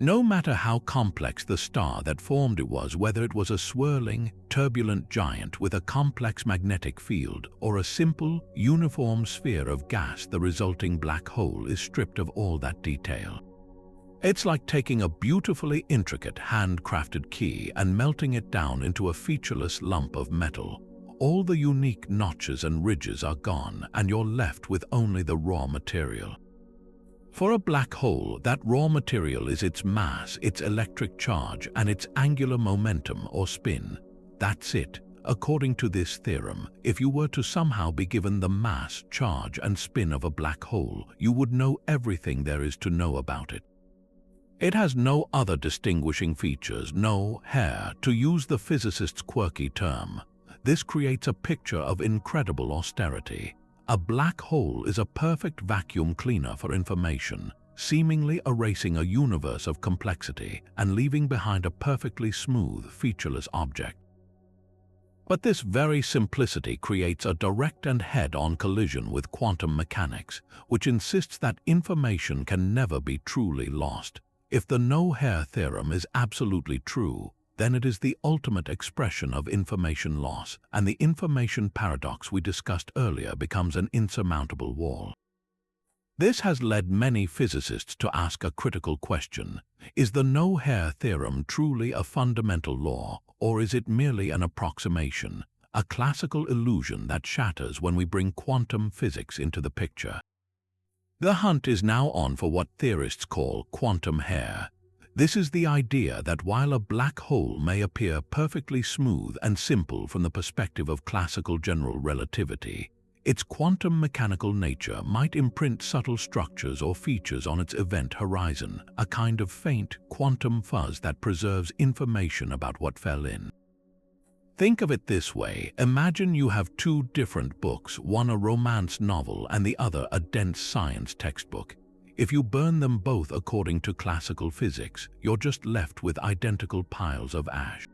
Speaker 1: No matter how complex the star that formed it was, whether it was a swirling, turbulent giant with a complex magnetic field or a simple, uniform sphere of gas, the resulting black hole is stripped of all that detail. It's like taking a beautifully intricate, handcrafted key and melting it down into a featureless lump of metal. All the unique notches and ridges are gone, and you're left with only the raw material. For a black hole, that raw material is its mass, its electric charge, and its angular momentum or spin. That's it. According to this theorem, if you were to somehow be given the mass, charge, and spin of a black hole, you would know everything there is to know about it. It has no other distinguishing features, no hair, to use the physicist's quirky term. This creates a picture of incredible austerity. A black hole is a perfect vacuum cleaner for information, seemingly erasing a universe of complexity and leaving behind a perfectly smooth, featureless object. But this very simplicity creates a direct and head-on collision with quantum mechanics, which insists that information can never be truly lost. If the no-hair theorem is absolutely true, then it is the ultimate expression of information loss, and the information paradox we discussed earlier becomes an insurmountable wall. This has led many physicists to ask a critical question: is the no-hair theorem truly a fundamental law, or is it merely an approximation, a classical illusion that shatters when we bring quantum physics into the picture? The hunt is now on for what theorists call quantum hair. This is the idea that while a black hole may appear perfectly smooth and simple from the perspective of classical general relativity, its quantum mechanical nature might imprint subtle structures or features on its event horizon, a kind of faint quantum fuzz that preserves information about what fell in. Think of it this way: imagine you have two different books, one a romance novel and the other a dense science textbook. If you burn them both according to classical physics, you're just left with identical piles of ash.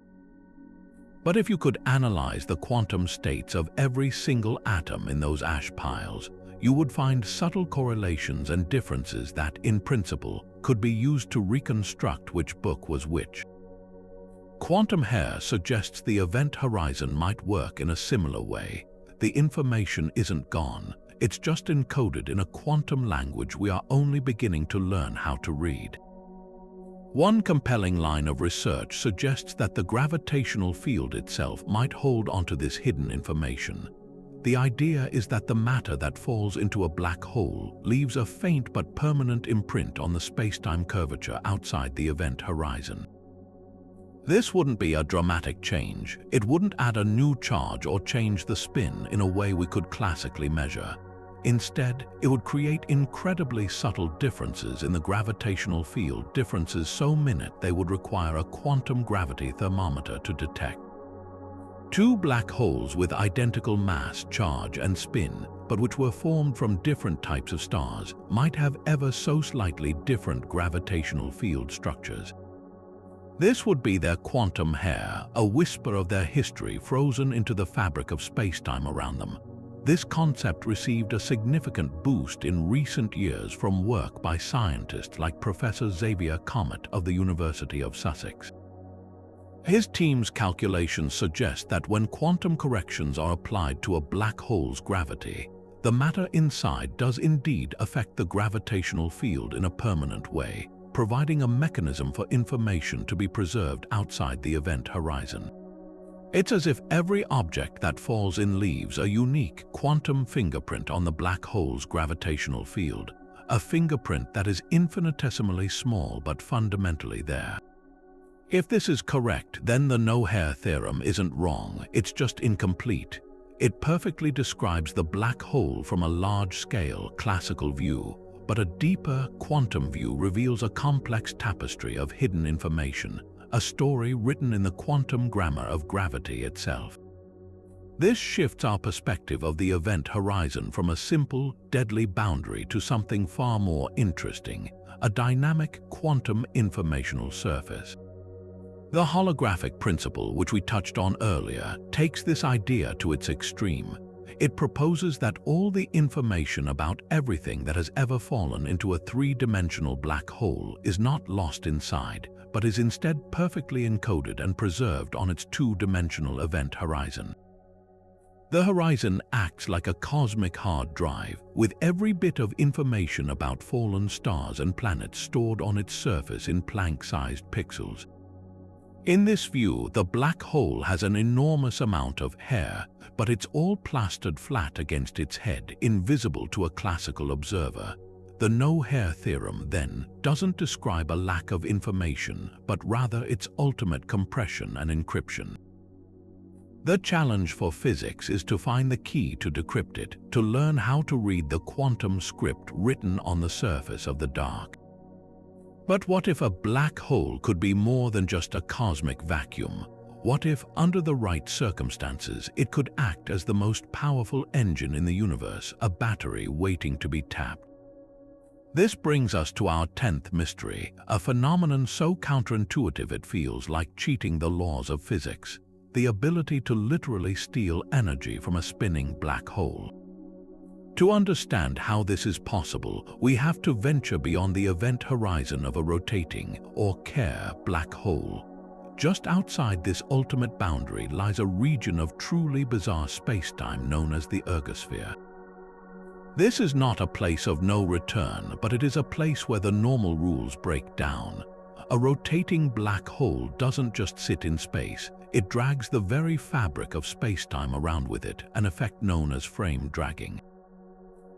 Speaker 1: But if you could analyze the quantum states of every single atom in those ash piles, you would find subtle correlations and differences that, in principle, could be used to reconstruct which book was which. Quantum hair suggests the event horizon might work in a similar way. The information isn't gone, it's just encoded in a quantum language we are only beginning to learn how to read. One compelling line of research suggests that the gravitational field itself might hold onto this hidden information. The idea is that the matter that falls into a black hole leaves a faint but permanent imprint on the space-time curvature outside the event horizon. This wouldn't be a dramatic change. It wouldn't add a new charge or change the spin in a way we could classically measure. Instead, it would create incredibly subtle differences in the gravitational field, differences so minute they would require a quantum gravity thermometer to detect. Two black holes with identical mass, charge, and spin, but which were formed from different types of stars, might have ever so slightly different gravitational field structures. This would be their quantum hair, a whisper of their history frozen into the fabric of space-time around them. This concept received a significant boost in recent years from work by scientists like Professor Xavier Comet of the University of Sussex. His team's calculations suggest that when quantum corrections are applied to a black hole's gravity, the matter inside does indeed affect the gravitational field in a permanent way, providing a mechanism for information to be preserved outside the event horizon. It's as if every object that falls in leaves a unique quantum fingerprint on the black hole's gravitational field, a fingerprint that is infinitesimally small but fundamentally there. If this is correct, then the no-hair theorem isn't wrong, it's just incomplete. It perfectly describes the black hole from a large-scale classical view, but a deeper quantum view reveals a complex tapestry of hidden information, a story written in the quantum grammar of gravity itself. This shifts our perspective of the event horizon from a simple, deadly boundary to something far more interesting, a dynamic quantum informational surface. The holographic principle, which we touched on earlier, takes this idea to its extreme. It proposes that all the information about everything that has ever fallen into a three-dimensional black hole is not lost inside, but is instead perfectly encoded and preserved on its two-dimensional event horizon. The horizon acts like a cosmic hard drive, with every bit of information about fallen stars and planets stored on its surface in Planck-sized pixels. In this view, the black hole has an enormous amount of hair, but it's all plastered flat against its head, invisible to a classical observer. The no-hair theorem, then, doesn't describe a lack of information, but rather its ultimate compression and encryption. The challenge for physics is to find the key to decrypt it, to learn how to read the quantum script written on the surface of the dark. But what if a black hole could be more than just a cosmic vacuum? What if, under the right circumstances, it could act as the most powerful engine in the universe, a battery waiting to be tapped? This brings us to our 10th mystery, a phenomenon so counterintuitive it feels like cheating the laws of physics, the ability to literally steal energy from a spinning black hole. To understand how this is possible, we have to venture beyond the event horizon of a rotating, or care, black hole. Just outside this ultimate boundary lies a region of truly bizarre spacetime known as the ergosphere. This is not a place of no return, but it is a place where the normal rules break down. A rotating black hole doesn't just sit in space, it drags the very fabric of spacetime around with it, an effect known as frame dragging.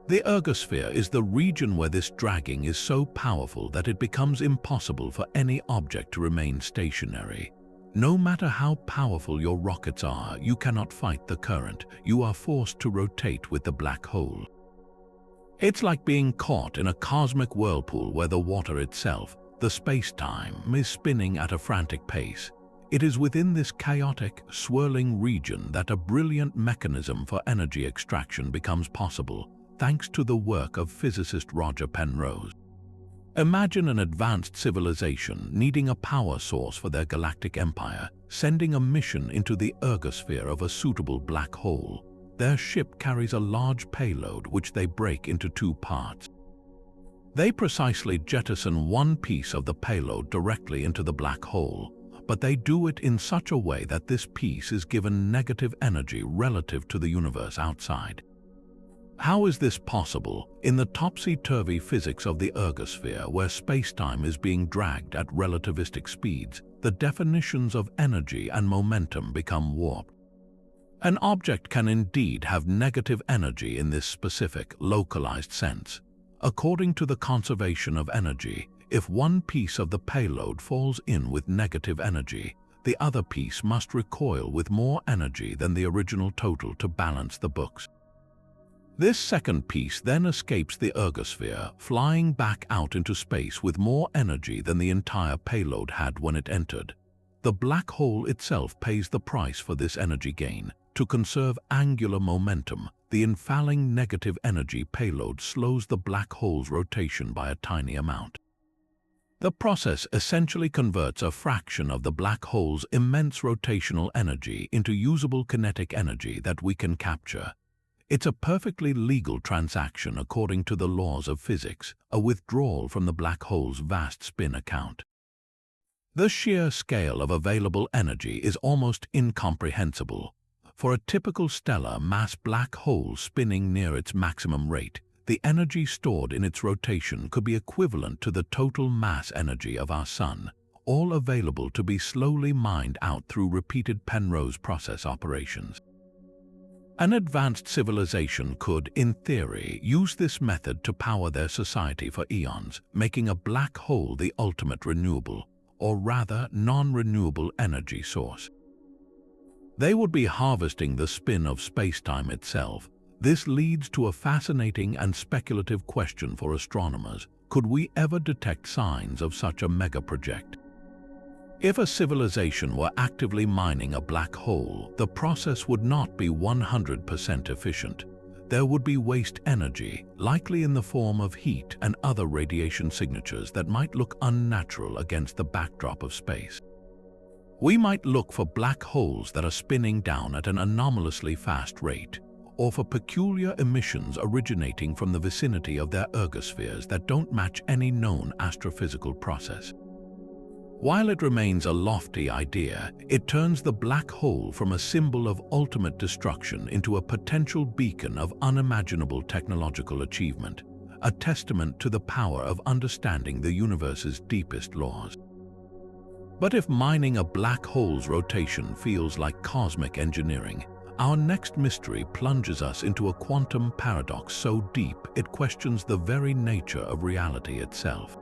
Speaker 1: The ergosphere is the region where this dragging is so powerful that it becomes impossible for any object to remain stationary. No matter how powerful your rockets are, you cannot fight the current. You are forced to rotate with the black hole. It's like being caught in a cosmic whirlpool where the water itself, the space-time, is spinning at a frantic pace. It is within this chaotic, swirling region that a brilliant mechanism for energy extraction becomes possible, thanks to the work of physicist Roger Penrose. Imagine an advanced civilization needing a power source for their galactic empire, sending a mission into the ergosphere of a suitable black hole. Their ship carries a large payload which they break into two parts. They precisely jettison one piece of the payload directly into the black hole, but they do it in such a way that this piece is given negative energy relative to the universe outside. How is this possible in the topsy-turvy physics of the ergosphere, where spacetime is being dragged at relativistic speeds? The definitions of energy and momentum become warped. An object can indeed have negative energy in this specific, localized sense. According to the conservation of energy, if one piece of the payload falls in with negative energy, the other piece must recoil with more energy than the original total to balance the books. This second piece then escapes the ergosphere, flying back out into space with more energy than the entire payload had when it entered. The black hole itself pays the price for this energy gain. To conserve angular momentum, the infalling negative energy payload slows the black hole's rotation by a tiny amount. The process essentially converts a fraction of the black hole's immense rotational energy into usable kinetic energy that we can capture. It's a perfectly legal transaction according to the laws of physics, a withdrawal from the black hole's vast spin account. The sheer scale of available energy is almost incomprehensible. For a typical stellar mass black hole spinning near its maximum rate, the energy stored in its rotation could be equivalent to the total mass energy of our Sun, all available to be slowly mined out through repeated Penrose process operations. An advanced civilization could, in theory, use this method to power their society for eons, making a black hole the ultimate renewable, or rather non-renewable energy source. They would be harvesting the spin of space-time itself. This leads to a fascinating and speculative question for astronomers. Could we ever detect signs of such a megaproject? If a civilization were actively mining a black hole, the process would not be 100% efficient. There would be waste energy, likely in the form of heat and other radiation signatures that might look unnatural against the backdrop of space. We might look for black holes that are spinning down at an anomalously fast rate, or for peculiar emissions originating from the vicinity of their ergospheres that don't match any known astrophysical process. While it remains a lofty idea, it turns the black hole from a symbol of ultimate destruction into a potential beacon of unimaginable technological achievement, a testament to the power of understanding the universe's deepest laws. But if mining a black hole's rotation feels like cosmic engineering, our next mystery plunges us into a quantum paradox so deep it questions the very nature of reality itself.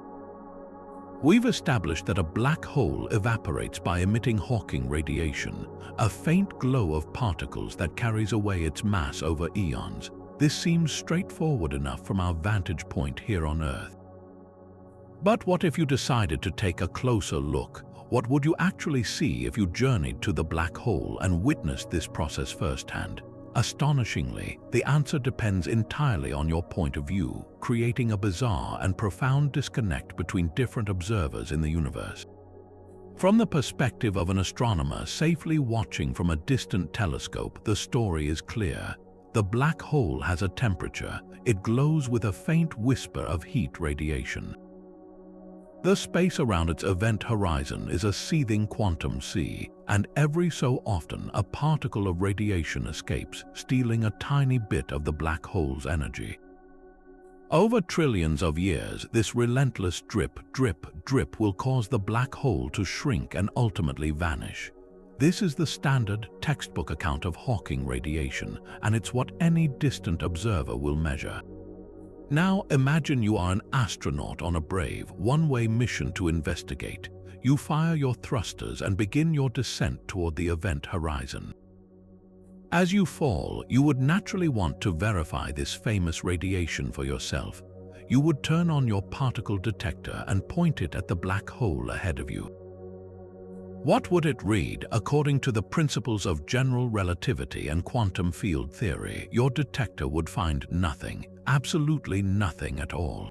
Speaker 1: We've established that a black hole evaporates by emitting Hawking radiation, a faint glow of particles that carries away its mass over eons. This seems straightforward enough from our vantage point here on Earth. But what if you decided to take a closer look? What would you actually see if you journeyed to the black hole and witnessed this process firsthand? Astonishingly, the answer depends entirely on your point of view, creating a bizarre and profound disconnect between different observers in the universe. From the perspective of an astronomer safely watching from a distant telescope, the story is clear. The black hole has a temperature. It glows with a faint whisper of heat radiation. The space around its event horizon is a seething quantum sea, and every so often a particle of radiation escapes, stealing a tiny bit of the black hole's energy. Over trillions of years, this relentless drip, drip, drip will cause the black hole to shrink and ultimately vanish. This is the standard textbook account of Hawking radiation, and it's what any distant observer will measure. Now imagine you are an astronaut on a brave, one-way mission to investigate. You fire your thrusters and begin your descent toward the event horizon. As you fall, you would naturally want to verify this famous radiation for yourself. You would turn on your particle detector and point it at the black hole ahead of you. What would it read? According to the principles of general relativity and quantum field theory, your detector would find nothing, absolutely nothing at all.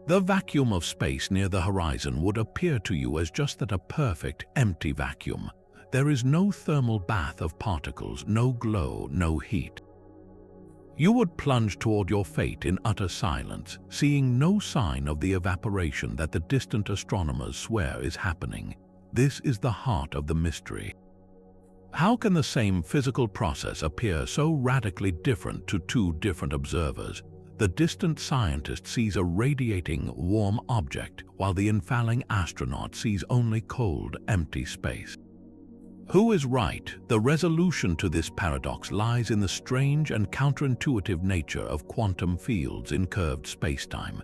Speaker 1: The vacuum of space near the horizon would appear to you as just that, a perfect, empty vacuum. There is no thermal bath of particles, no glow, no heat. You would plunge toward your fate in utter silence, seeing no sign of the evaporation that the distant astronomers swear is happening. This is the heart of the mystery. How can the same physical process appear so radically different to two different observers? The distant scientist sees a radiating, warm object, while the infalling astronaut sees only cold, empty space. Who is right? The resolution to this paradox lies in the strange and counterintuitive nature of quantum fields in curved spacetime.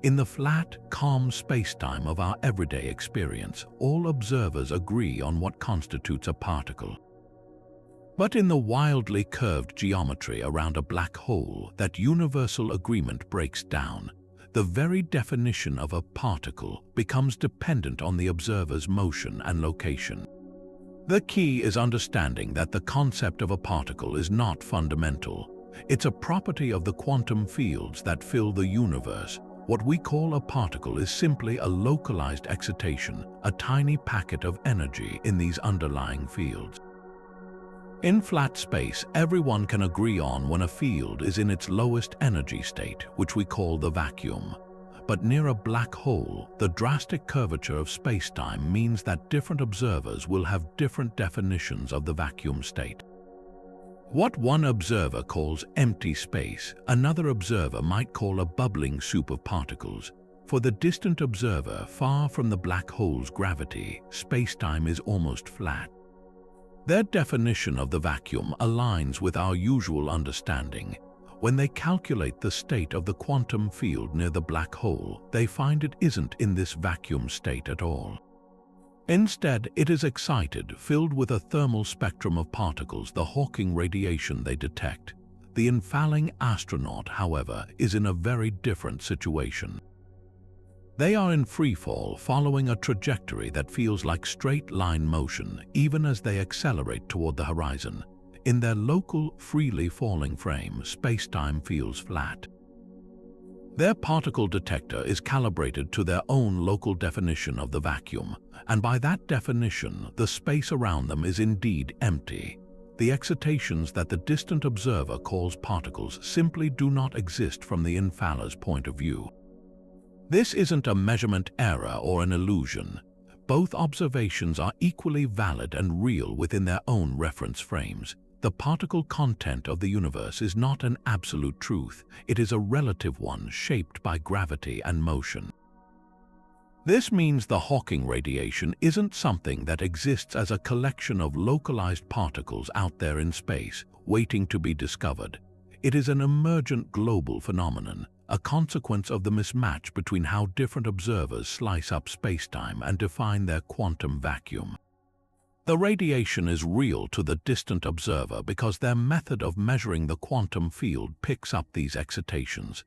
Speaker 1: In the flat, calm spacetime of our everyday experience, all observers agree on what constitutes a particle. But in the wildly curved geometry around a black hole, that universal agreement breaks down. The very definition of a particle becomes dependent on the observer's motion and location. The key is understanding that the concept of a particle is not fundamental. It's a property of the quantum fields that fill the universe. What we call a particle is simply a localized excitation, a tiny packet of energy in these underlying fields. In flat space, everyone can agree on when a field is in its lowest energy state, which we call the vacuum. But near a black hole, the drastic curvature of spacetime means that different observers will have different definitions of the vacuum state. What one observer calls empty space, another observer might call a bubbling soup of particles. For the distant observer, far from the black hole's gravity, spacetime is almost flat. Their definition of the vacuum aligns with our usual understanding. When they calculate the state of the quantum field near the black hole, they find it isn't in this vacuum state at all. Instead, it is excited, filled with a thermal spectrum of particles, the Hawking radiation they detect. The infalling astronaut, however, is in a very different situation. They are in freefall, following a trajectory that feels like straight-line motion, even as they accelerate toward the horizon. In their local, freely falling frame, spacetime feels flat. Their particle detector is calibrated to their own local definition of the vacuum, and by that definition, the space around them is indeed empty. The excitations that the distant observer calls particles simply do not exist from the infaller's point of view. This isn't a measurement error or an illusion. Both observations are equally valid and real within their own reference frames. The particle content of the universe is not an absolute truth. It is a relative one shaped by gravity and motion. This means the Hawking radiation isn't something that exists as a collection of localized particles out there in space, waiting to be discovered. It is an emergent global phenomenon, a consequence of the mismatch between how different observers slice up spacetime and define their quantum vacuum. The radiation is real to the distant observer because their method of measuring the quantum field picks up these excitations.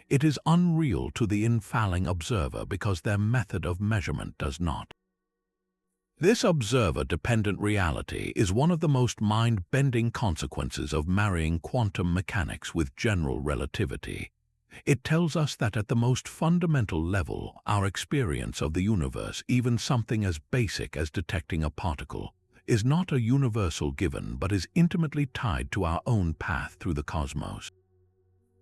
Speaker 1: It is unreal to the infalling observer because their method of measurement does not. This observer-dependent reality is one of the most mind-bending consequences of marrying quantum mechanics with general relativity. It tells us that at the most fundamental level, our experience of the universe, even something as basic as detecting a particle, is not a universal given but is intimately tied to our own path through the cosmos.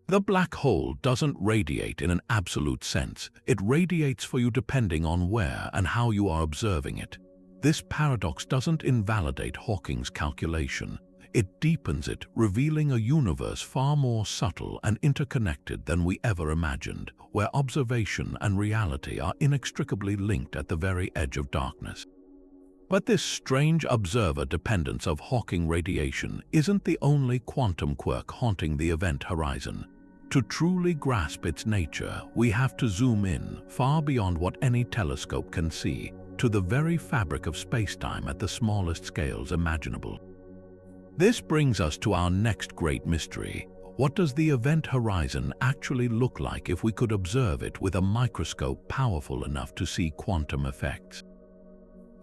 Speaker 1: The black hole doesn't radiate in an absolute sense. It radiates for you depending on where and how you are observing it. This paradox doesn't invalidate Hawking's calculation. It deepens it, revealing a universe far more subtle and interconnected than we ever imagined, where observation and reality are inextricably linked at the very edge of darkness. But this strange observer dependence of Hawking radiation isn't the only quantum quirk haunting the event horizon. To truly grasp its nature, we have to zoom in, far beyond what any telescope can see, to the very fabric of spacetime at the smallest scales imaginable. This brings us to our next great mystery. What does the event horizon actually look like if we could observe it with a microscope powerful enough to see quantum effects?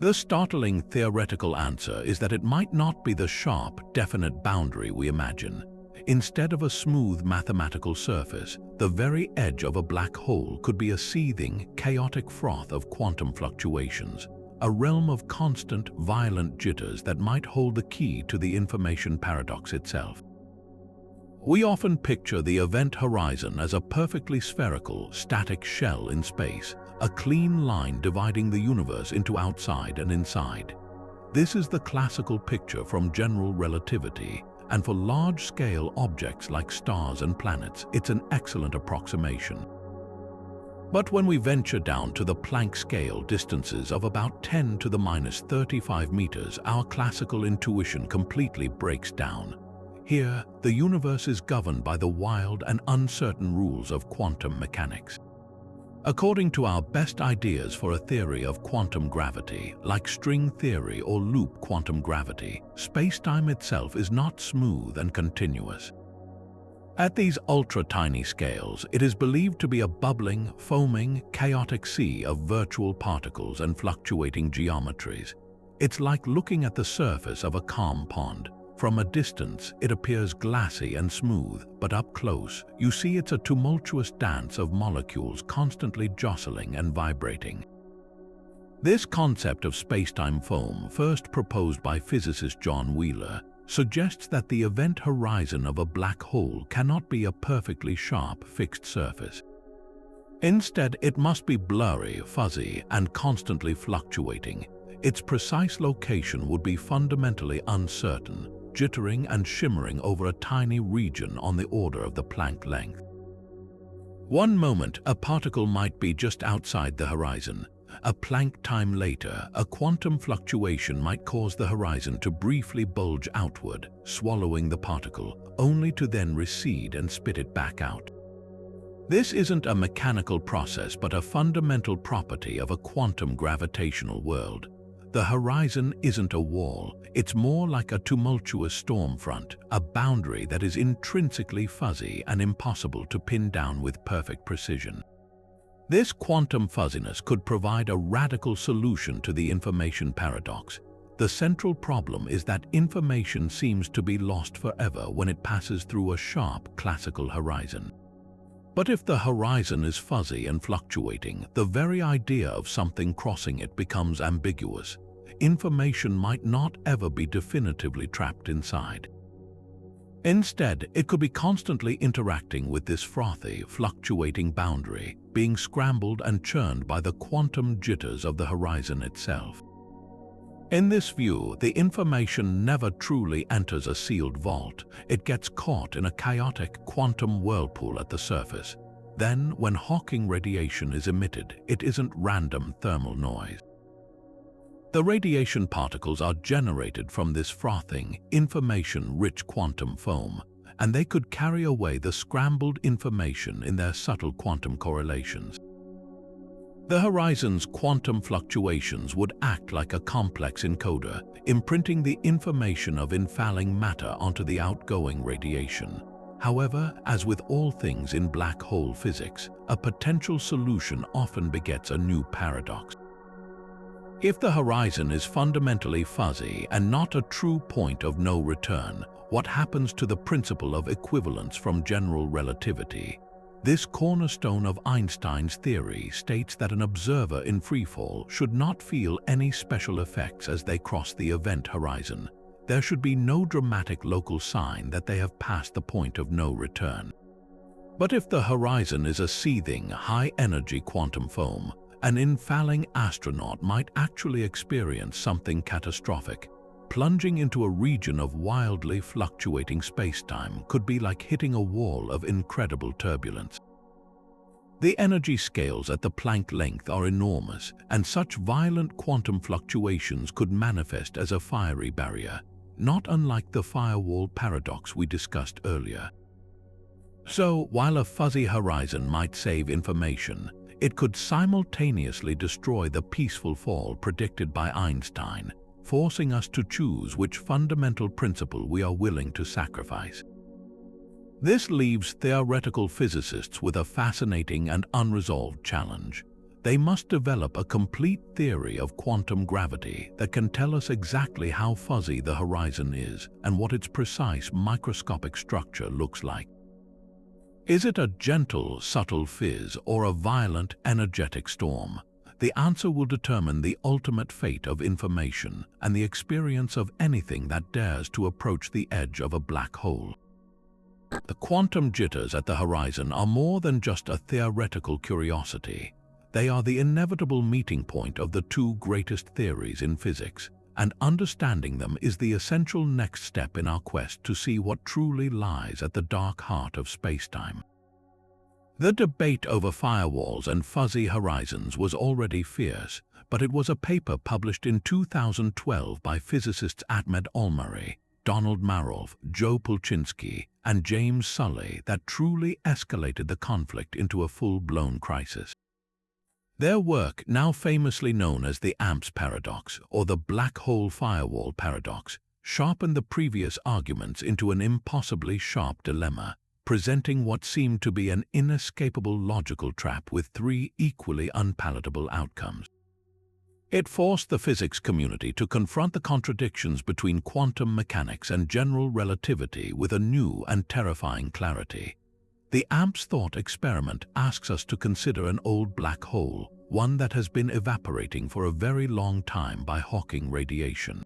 Speaker 1: The startling theoretical answer is that it might not be the sharp, definite boundary we imagine. Instead of a smooth mathematical surface, the very edge of a black hole could be a seething, chaotic froth of quantum fluctuations, a realm of constant, violent jitters that might hold the key to the information paradox itself. We often picture the event horizon as a perfectly spherical, static shell in space, a clean line dividing the universe into outside and inside. This is the classical picture from general relativity, and for large-scale objects like stars and planets, it's an excellent approximation. But when we venture down to the Planck scale distances of about 10 to the minus 35 meters, our classical intuition completely breaks down. Here, the universe is governed by the wild and uncertain rules of quantum mechanics. According to our best ideas for a theory of quantum gravity, like string theory or loop quantum gravity, space-time itself is not smooth and continuous. At these ultra-tiny scales, it is believed to be a bubbling, foaming, chaotic sea of virtual particles and fluctuating geometries. It's like looking at the surface of a calm pond. From a distance, it appears glassy and smooth, but up close, you see it's a tumultuous dance of molecules constantly jostling and vibrating. This concept of space-time foam, first proposed by physicist John Wheeler, suggests that the event horizon of a black hole cannot be a perfectly sharp, fixed surface. Instead, it must be blurry, fuzzy, and constantly fluctuating. Its precise location would be fundamentally uncertain, jittering and shimmering over a tiny region on the order of the Planck length. One moment, a particle might be just outside the horizon. A Planck time later, a quantum fluctuation might cause the horizon to briefly bulge outward, swallowing the particle, only to then recede and spit it back out. This isn't a mechanical process, but a fundamental property of a quantum gravitational world. The horizon isn't a wall, it's more like a tumultuous storm front, a boundary that is intrinsically fuzzy and impossible to pin down with perfect precision. This quantum fuzziness could provide a radical solution to the information paradox. The central problem is that information seems to be lost forever when it passes through a sharp classical horizon. But if the horizon is fuzzy and fluctuating, the very idea of something crossing it becomes ambiguous. Information might not ever be definitively trapped inside. Instead, it could be constantly interacting with this frothy, fluctuating boundary, being scrambled and churned by the quantum jitters of the horizon itself. In this view, the information never truly enters a sealed vault. It gets caught in a chaotic quantum whirlpool at the surface. Then, when Hawking radiation is emitted, it isn't random thermal noise. The radiation particles are generated from this frothing, information-rich quantum foam, and they could carry away the scrambled information in their subtle quantum correlations. The horizon's quantum fluctuations would act like a complex encoder, imprinting the information of infalling matter onto the outgoing radiation. However, as with all things in black hole physics, a potential solution often begets a new paradox. If the horizon is fundamentally fuzzy and not a true point of no return, what happens to the principle of equivalence from general relativity? This cornerstone of Einstein's theory states that an observer in freefall should not feel any special effects as they cross the event horizon. There should be no dramatic local sign that they have passed the point of no return. But if the horizon is a seething, high-energy quantum foam, an infalling astronaut might actually experience something catastrophic. Plunging into a region of wildly fluctuating space-time could be like hitting a wall of incredible turbulence. The energy scales at the Planck length are enormous, and such violent quantum fluctuations could manifest as a fiery barrier, not unlike the firewall paradox we discussed earlier. So, while a fuzzy horizon might save information, it could simultaneously destroy the peaceful fall predicted by Einstein, forcing us to choose which fundamental principle we are willing to sacrifice. This leaves theoretical physicists with a fascinating and unresolved challenge. They must develop a complete theory of quantum gravity that can tell us exactly how fuzzy the horizon is and what its precise microscopic structure looks like. Is it a gentle, subtle fizz or a violent, energetic storm? The answer will determine the ultimate fate of information and the experience of anything that dares to approach the edge of a black hole. The quantum jitters at the horizon are more than just a theoretical curiosity. They are the inevitable meeting point of the two greatest theories in physics, and understanding them is the essential next step in our quest to see what truly lies at the dark heart of spacetime. The debate over firewalls and fuzzy horizons was already fierce, but it was a paper published in 2012 by physicists Ahmed Almary, Donald Maroff, Joe Pulczynski, and James Sully that truly escalated the conflict into a full-blown crisis. Their work, now famously known as the AMPS paradox or the black hole firewall paradox, sharpened the previous arguments into an impossibly sharp dilemma, presenting what seemed to be an inescapable logical trap with three equally unpalatable outcomes. It forced the physics community to confront the contradictions between quantum mechanics and general relativity with a new and terrifying clarity. The AMPS thought experiment asks us to consider an old black hole, one that has been evaporating for a very long time by Hawking radiation.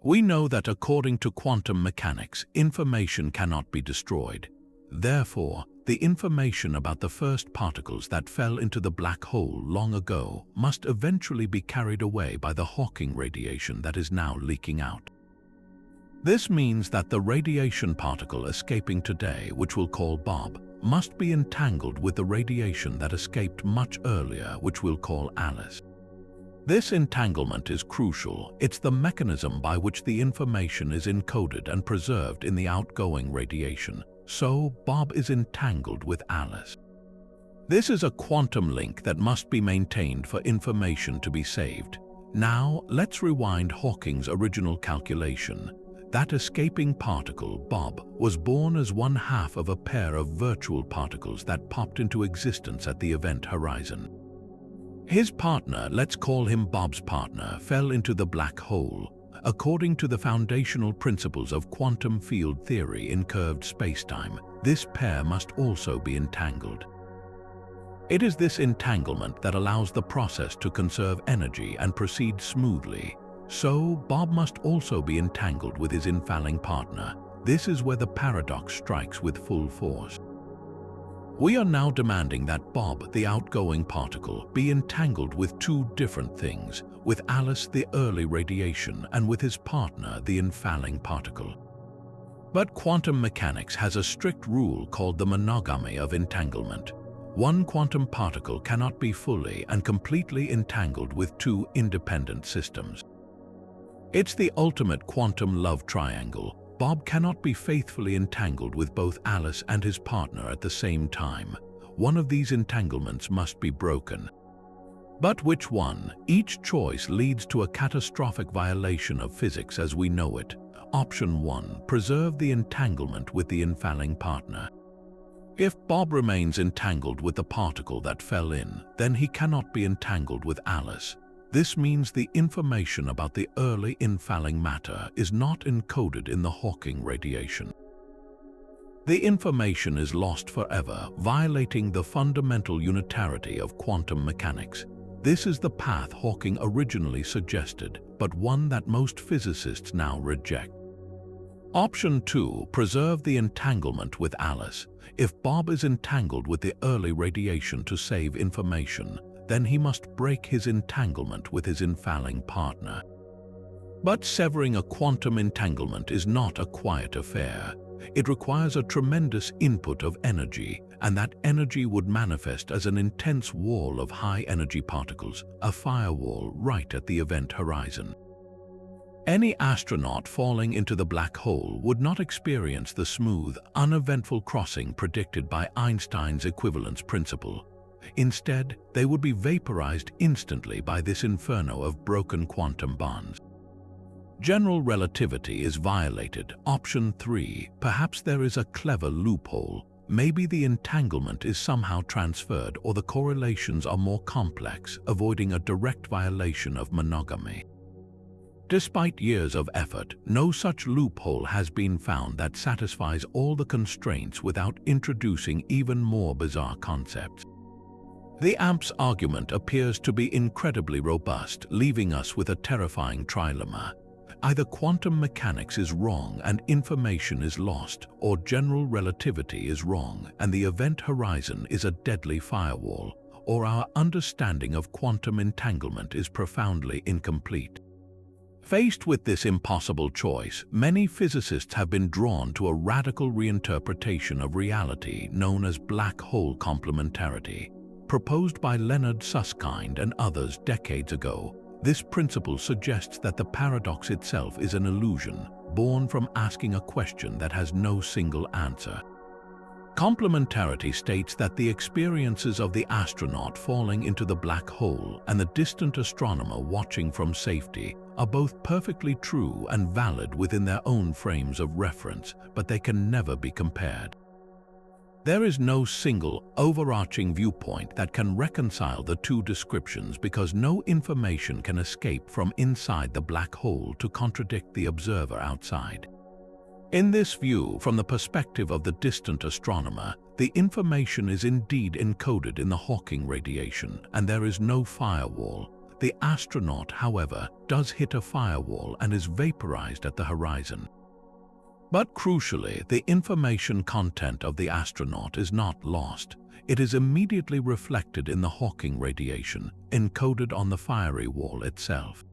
Speaker 1: We know that according to quantum mechanics, information cannot be destroyed. Therefore, the information about the first particles that fell into the black hole long ago must eventually be carried away by the Hawking radiation that is now leaking out. This means that the radiation particle escaping today, which we'll call Bob, must be entangled with the radiation that escaped much earlier, which we'll call Alice. This entanglement is crucial. It's the mechanism by which the information is encoded and preserved in the outgoing radiation. So, Bob is entangled with Alice. This is a quantum link that must be maintained for information to be saved. Now, let's rewind Hawking's original calculation. That escaping particle, Bob, was born as one half of a pair of virtual particles that popped into existence at the event horizon. His partner, let's call him Bob's partner, fell into the black hole. According to the foundational principles of quantum field theory in curved spacetime, this pair must also be entangled. It is this entanglement that allows the process to conserve energy and proceed smoothly. So, Bob must also be entangled with his infalling partner. This is where the paradox strikes with full force. We are now demanding that Bob, the outgoing particle, be entangled with two different things, with Alice, the early radiation, and with his partner, the infalling particle. But quantum mechanics has a strict rule called the monogamy of entanglement. One quantum particle cannot be fully and completely entangled with two independent systems. It's the ultimate quantum love triangle. Bob cannot be faithfully entangled with both Alice and his partner at the same time. One of these entanglements must be broken. But which one? Each choice leads to a catastrophic violation of physics as we know it. Option 1. Preserve the entanglement with the infalling partner. If Bob remains entangled with the particle that fell in, then he cannot be entangled with Alice. This means the information about the early infalling matter is not encoded in the Hawking radiation. The information is lost forever, violating the fundamental unitarity of quantum mechanics. This is the path Hawking originally suggested, but one that most physicists now reject. Option 2. Preserve the entanglement with Alice. If Bob is entangled with the early radiation to save information, then he must break his entanglement with his infalling partner. But severing a quantum entanglement is not a quiet affair. It requires a tremendous input of energy, and that energy would manifest as an intense wall of high-energy particles, a firewall right at the event horizon. Any astronaut falling into the black hole would not experience the smooth, uneventful crossing predicted by Einstein's equivalence principle. Instead, they would be vaporized instantly by this inferno of broken quantum bonds. General relativity is violated. Option 3. Perhaps there is a clever loophole. Maybe the entanglement is somehow transferred or the correlations are more complex, avoiding a direct violation of monogamy. Despite years of effort, no such loophole has been found that satisfies all the constraints without introducing even more bizarre concepts. The AMPS argument appears to be incredibly robust, leaving us with a terrifying trilemma. Either quantum mechanics is wrong and information is lost, or general relativity is wrong and the event horizon is a deadly firewall, or our understanding of quantum entanglement is profoundly incomplete. Faced with this impossible choice, many physicists have been drawn to a radical reinterpretation of reality known as black hole complementarity. Proposed by Leonard Susskind and others decades ago, this principle suggests that the paradox itself is an illusion, born from asking a question that has no single answer. Complementarity states that the experiences of the astronaut falling into the black hole and the distant astronomer watching from safety are both perfectly true and valid within their own frames of reference, but they can never be compared. There is no single, overarching viewpoint that can reconcile the two descriptions because no information can escape from inside the black hole to contradict the observer outside. In this view, from the perspective of the distant astronomer, the information is indeed encoded in the Hawking radiation, and there is no firewall. The astronaut, however, does hit a firewall and is vaporized at the horizon. But crucially, the information content of the astronaut is not lost. It is immediately reflected in the Hawking radiation, encoded on the fiery wall itself.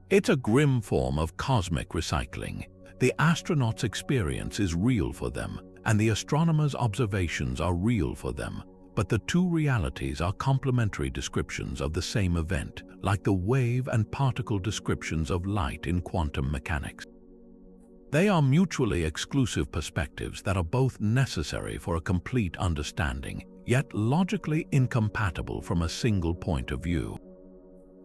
Speaker 1: It's a grim form of cosmic recycling. The astronaut's experience is real for them, and the astronomer's observations are real for them, but the two realities are complementary descriptions of the same event, like the wave and particle descriptions of light in quantum mechanics. They are mutually exclusive perspectives that are both necessary for a complete understanding, yet logically incompatible from a single point of view.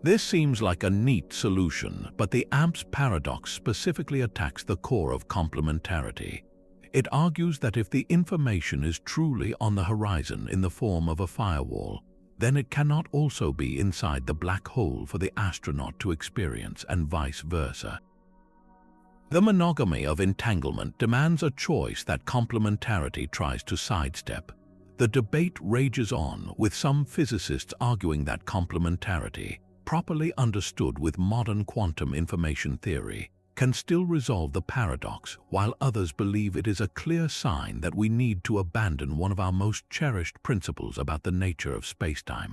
Speaker 1: This seems like a neat solution, but the AMP's paradox specifically attacks the core of complementarity. It argues that if the information is truly on the horizon in the form of a firewall, then it cannot also be inside the black hole for the astronaut to experience, and vice versa. The monogamy of entanglement demands a choice that complementarity tries to sidestep. The debate rages on, with some physicists arguing that complementarity, properly understood with modern quantum information theory, can still resolve the paradox, while others believe it is a clear sign that we need to abandon one of our most cherished principles about the nature of spacetime.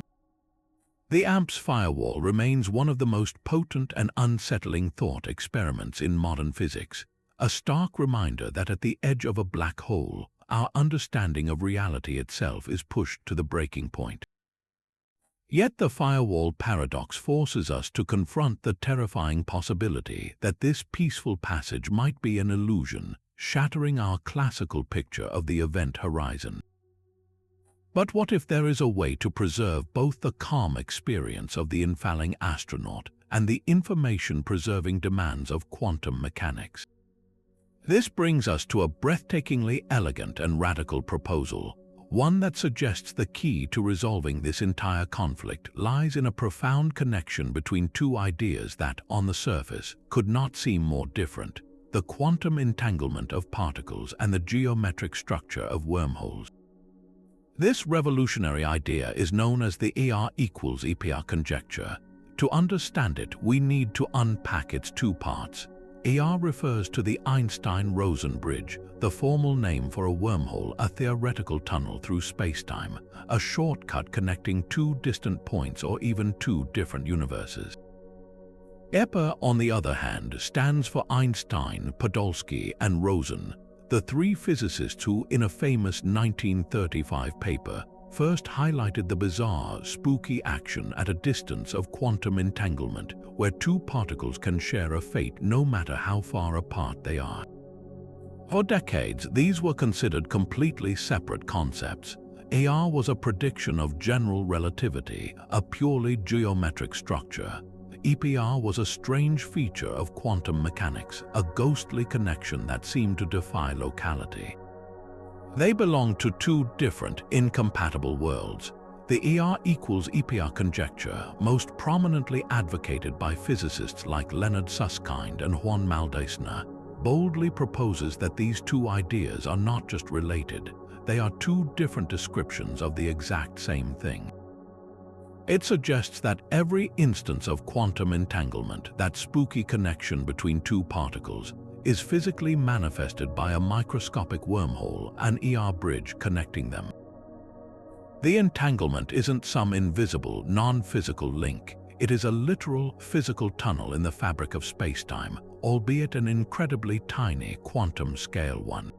Speaker 1: The AMP's firewall remains one of the most potent and unsettling thought experiments in modern physics, a stark reminder that at the edge of a black hole, our understanding of reality itself is pushed to the breaking point. Yet the firewall paradox forces us to confront the terrifying possibility that this peaceful passage might be an illusion, shattering our classical picture of the event horizon. But what if there is a way to preserve both the calm experience of the infalling astronaut and the information-preserving demands of quantum mechanics? This brings us to a breathtakingly elegant and radical proposal, one that suggests the key to resolving this entire conflict lies in a profound connection between two ideas that, on the surface, could not seem more different: the quantum entanglement of particles and the geometric structure of wormholes. This revolutionary idea is known as the ER equals EPR conjecture. To understand it, we need to unpack its two parts. ER refers to the Einstein-Rosen bridge, the formal name for a wormhole, a theoretical tunnel through spacetime, a shortcut connecting two distant points or even two different universes. EPR, on the other hand, stands for Einstein, Podolsky, and Rosen, the three physicists who, in a famous 1935 paper, first highlighted the bizarre, spooky action at a distance of quantum entanglement, where two particles can share a fate no matter how far apart they are. For decades, these were considered completely separate concepts. AR was a prediction of general relativity, a purely geometric structure. EPR was a strange feature of quantum mechanics, a ghostly connection that seemed to defy locality. They belonged to two different, incompatible worlds. The ER equals EPR conjecture, most prominently advocated by physicists like Leonard Susskind and Juan Maldacena, boldly proposes that these two ideas are not just related, they are two different descriptions of the exact same thing. It suggests that every instance of quantum entanglement, that spooky connection between two particles, is physically manifested by a microscopic wormhole, an ER bridge connecting them. The entanglement isn't some invisible, non-physical link. It is a literal, physical tunnel in the fabric of spacetime, albeit an incredibly tiny quantum-scale one.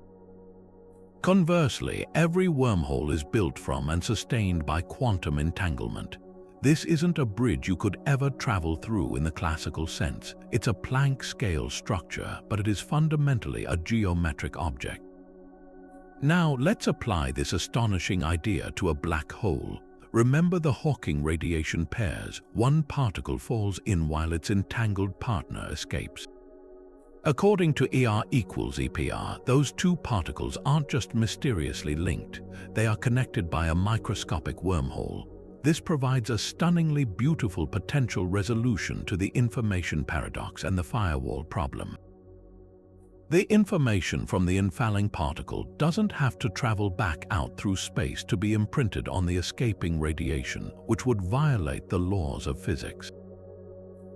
Speaker 1: Conversely, every wormhole is built from and sustained by quantum entanglement. This isn't a bridge you could ever travel through in the classical sense. It's a Planck-scale structure, but it is fundamentally a geometric object. Now let's apply this astonishing idea to a black hole. Remember the Hawking radiation pairs. One particle falls in while its entangled partner escapes. According to ER equals EPR, those two particles aren't just mysteriously linked, they are connected by a microscopic wormhole. This provides a stunningly beautiful potential resolution to the information paradox and the firewall problem. The information from the infalling particle doesn't have to travel back out through space to be imprinted on the escaping radiation, which would violate the laws of physics.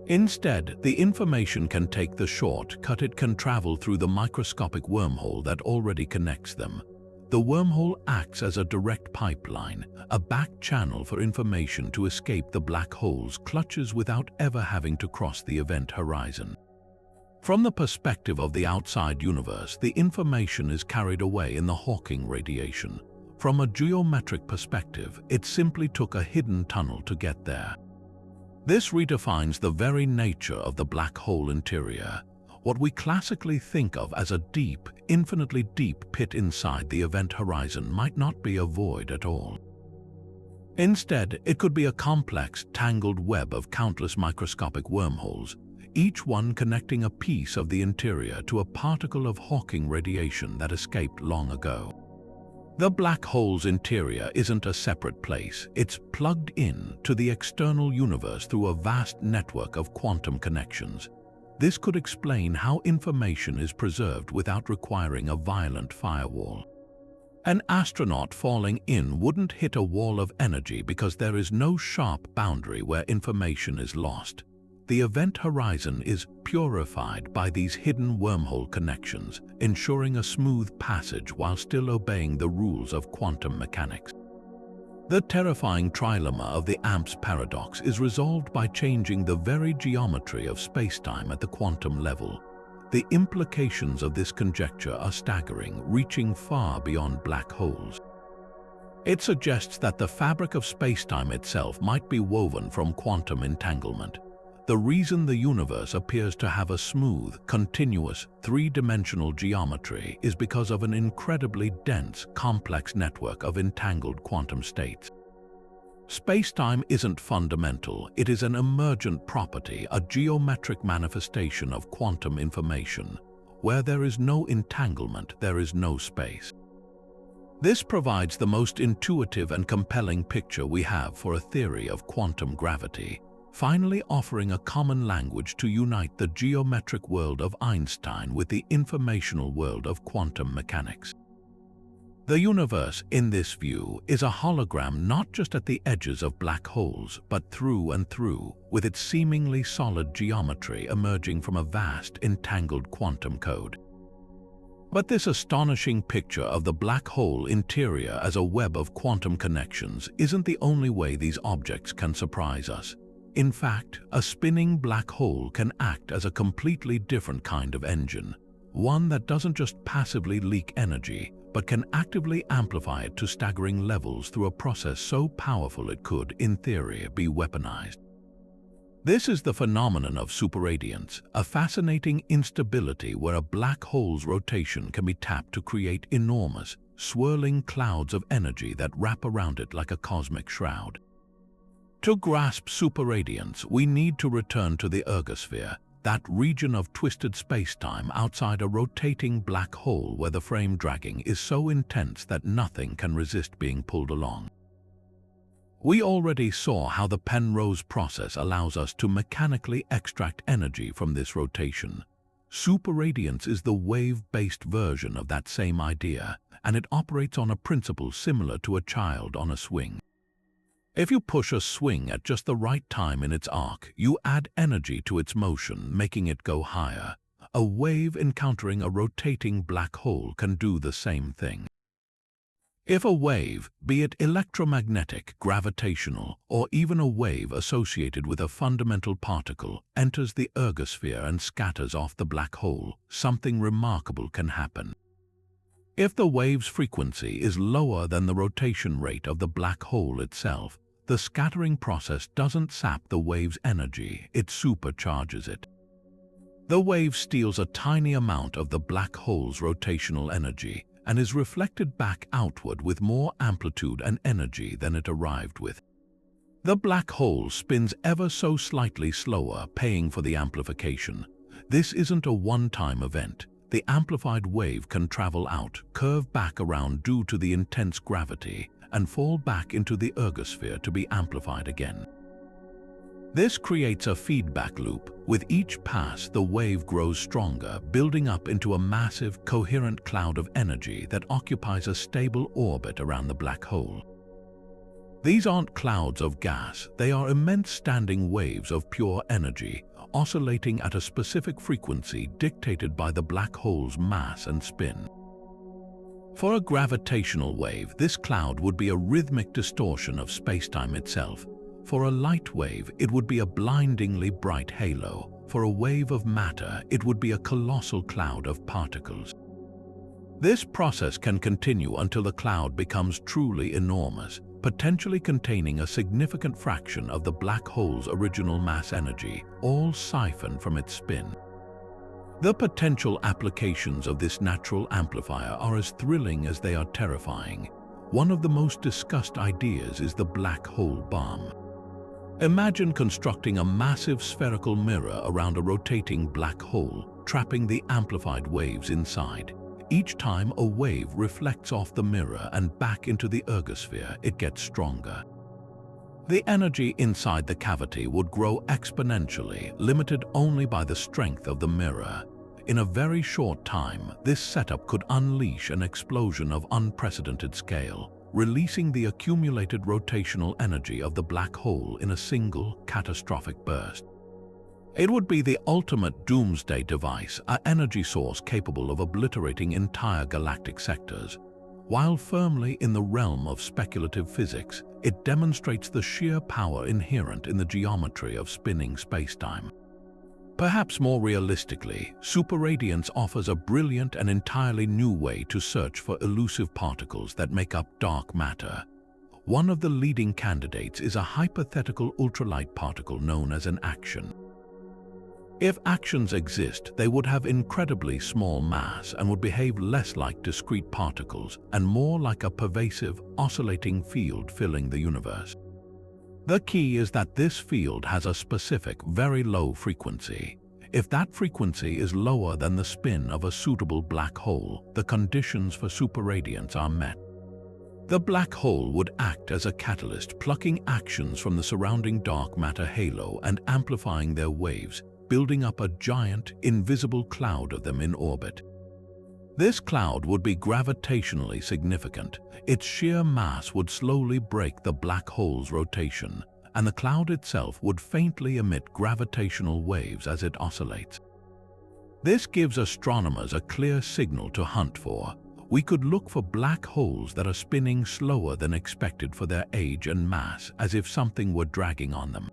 Speaker 1: Instead, the information can take the shortcut. It can travel through the microscopic wormhole that already connects them. The wormhole acts as a direct pipeline, a back channel for information to escape the black hole's clutches without ever having to cross the event horizon. From the perspective of the outside universe, the information is carried away in the Hawking radiation. From a geometric perspective, it simply took a hidden tunnel to get there. This redefines the very nature of the black hole interior. What we classically think of as a deep, infinitely deep pit inside the event horizon might not be a void at all. Instead, it could be a complex, tangled web of countless microscopic wormholes, each one connecting a piece of the interior to a particle of Hawking radiation that escaped long ago. The black hole's interior isn't a separate place, it's plugged in to the external universe through a vast network of quantum connections. This could explain how information is preserved without requiring a violent firewall. An astronaut falling in wouldn't hit a wall of energy because there is no sharp boundary where information is lost. The event horizon is purified by these hidden wormhole connections, ensuring a smooth passage while still obeying the rules of quantum mechanics. The terrifying trilemma of the AMPS paradox is resolved by changing the very geometry of spacetime at the quantum level. The implications of this conjecture are staggering, reaching far beyond black holes. It suggests that the fabric of spacetime itself might be woven from quantum entanglement. The reason the universe appears to have a smooth, continuous, three-dimensional geometry is because of an incredibly dense, complex network of entangled quantum states. Spacetime isn't fundamental, it is an emergent property, a geometric manifestation of quantum information. Where there is no entanglement, there is no space. This provides the most intuitive and compelling picture we have for a theory of quantum gravity, finally offering a common language to unite the geometric world of Einstein with the informational world of quantum mechanics. The universe, in this view, is a hologram not just at the edges of black holes, but through and through, with its seemingly solid geometry emerging from a vast, entangled quantum code. But this astonishing picture of the black hole interior as a web of quantum connections isn't the only way these objects can surprise us. In fact, a spinning black hole can act as a completely different kind of engine, one that doesn't just passively leak energy, but can actively amplify it to staggering levels through a process so powerful it could, in theory, be weaponized. This is the phenomenon of superradiance, a fascinating instability where a black hole's rotation can be tapped to create enormous, swirling clouds of energy that wrap around it like a cosmic shroud. To grasp superradiance, we need to return to the ergosphere, that region of twisted spacetime outside a rotating black hole where the frame dragging is so intense that nothing can resist being pulled along. We already saw how the Penrose process allows us to mechanically extract energy from this rotation. Superradiance is the wave-based version of that same idea, and it operates on a principle similar to a child on a swing. If you push a swing at just the right time in its arc, you add energy to its motion, making it go higher. A wave encountering a rotating black hole can do the same thing. If a wave, be it electromagnetic, gravitational, or even a wave associated with a fundamental particle, enters the ergosphere and scatters off the black hole, something remarkable can happen. If the wave's frequency is lower than the rotation rate of the black hole itself, the scattering process doesn't sap the wave's energy, it supercharges it. The wave steals a tiny amount of the black hole's rotational energy, and is reflected back outward with more amplitude and energy than it arrived with. The black hole spins ever so slightly slower, paying for the amplification. This isn't a one-time event. The amplified wave can travel out, curve back around due to the intense gravity, and fall back into the ergosphere to be amplified again. This creates a feedback loop. With each pass, the wave grows stronger, building up into a massive, coherent cloud of energy that occupies a stable orbit around the black hole. These aren't clouds of gas, they are immense standing waves of pure energy, oscillating at a specific frequency dictated by the black hole's mass and spin. For a gravitational wave, this cloud would be a rhythmic distortion of spacetime itself. For a light wave, it would be a blindingly bright halo. For a wave of matter, it would be a colossal cloud of particles. This process can continue until the cloud becomes truly enormous, potentially containing a significant fraction of the black hole's original mass energy, all siphoned from its spin. The potential applications of this natural amplifier are as thrilling as they are terrifying. One of the most discussed ideas is the black hole bomb. Imagine constructing a massive spherical mirror around a rotating black hole, trapping the amplified waves inside. Each time a wave reflects off the mirror and back into the ergosphere, it gets stronger. The energy inside the cavity would grow exponentially, limited only by the strength of the mirror. In a very short time, this setup could unleash an explosion of unprecedented scale, releasing the accumulated rotational energy of the black hole in a single, catastrophic burst. It would be the ultimate doomsday device, an energy source capable of obliterating entire galactic sectors. While firmly in the realm of speculative physics, it demonstrates the sheer power inherent in the geometry of spinning spacetime. Perhaps more realistically, superradiance offers a brilliant and entirely new way to search for elusive particles that make up dark matter. One of the leading candidates is a hypothetical ultralight particle known as an action. If actions exist, they would have incredibly small mass and would behave less like discrete particles and more like a pervasive, oscillating field filling the universe. The key is that this field has a specific, very low frequency. If that frequency is lower than the spin of a suitable black hole, the conditions for superradiance are met. The black hole would act as a catalyst, plucking actions from the surrounding dark matter halo and amplifying their waves, building up a giant, invisible cloud of them in orbit. This cloud would be gravitationally significant. Its sheer mass would slowly break the black hole's rotation, and the cloud itself would faintly emit gravitational waves as it oscillates. This gives astronomers a clear signal to hunt for. We could look for black holes that are spinning slower than expected for their age and mass, as if something were dragging on them.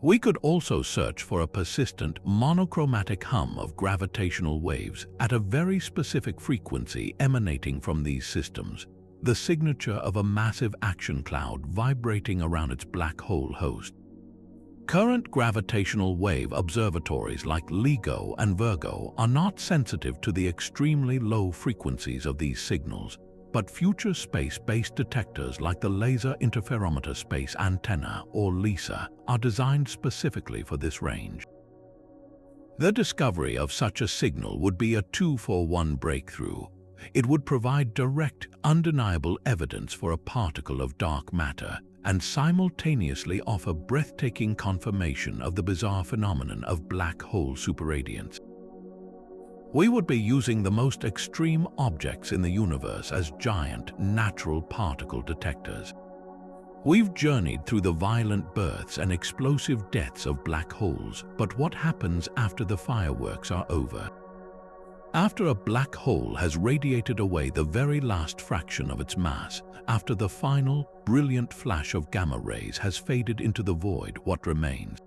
Speaker 1: We could also search for a persistent, monochromatic hum of gravitational waves at a very specific frequency emanating from these systems, the signature of a massive action cloud vibrating around its black hole host. Current gravitational wave observatories like LIGO and Virgo are not sensitive to the extremely low frequencies of these signals, but future space-based detectors like the Laser Interferometer Space Antenna, or LISA, are designed specifically for this range. The discovery of such a signal would be a 2-for-1 breakthrough. It would provide direct, undeniable evidence for a particle of dark matter and simultaneously offer breathtaking confirmation of the bizarre phenomenon of black hole superradiance. We would be using the most extreme objects in the universe as giant, natural particle detectors. We've journeyed through the violent births and explosive deaths of black holes, but what happens after the fireworks are over? After a black hole has radiated away the very last fraction of its mass, after the final, brilliant flash of gamma rays has faded into the void, what remains?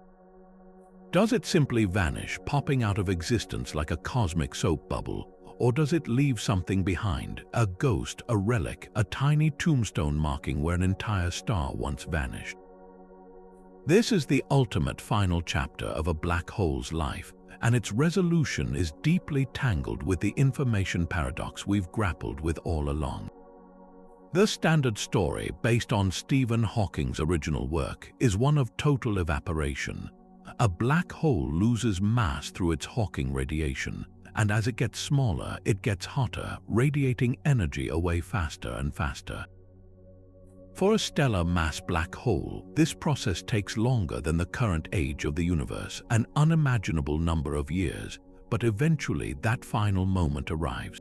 Speaker 1: Does it simply vanish, popping out of existence like a cosmic soap bubble, or does it leave something behind, a ghost, a relic, a tiny tombstone marking where an entire star once vanished? This is the ultimate final chapter of a black hole's life, and its resolution is deeply tangled with the information paradox we've grappled with all along. The standard story, based on Stephen Hawking's original work, is one of total evaporation. A black hole loses mass through its Hawking radiation, and as it gets smaller, it gets hotter, radiating energy away faster and faster. For a stellar mass black hole, this process takes longer than the current age of the universe, an unimaginable number of years, but eventually that final moment arrives.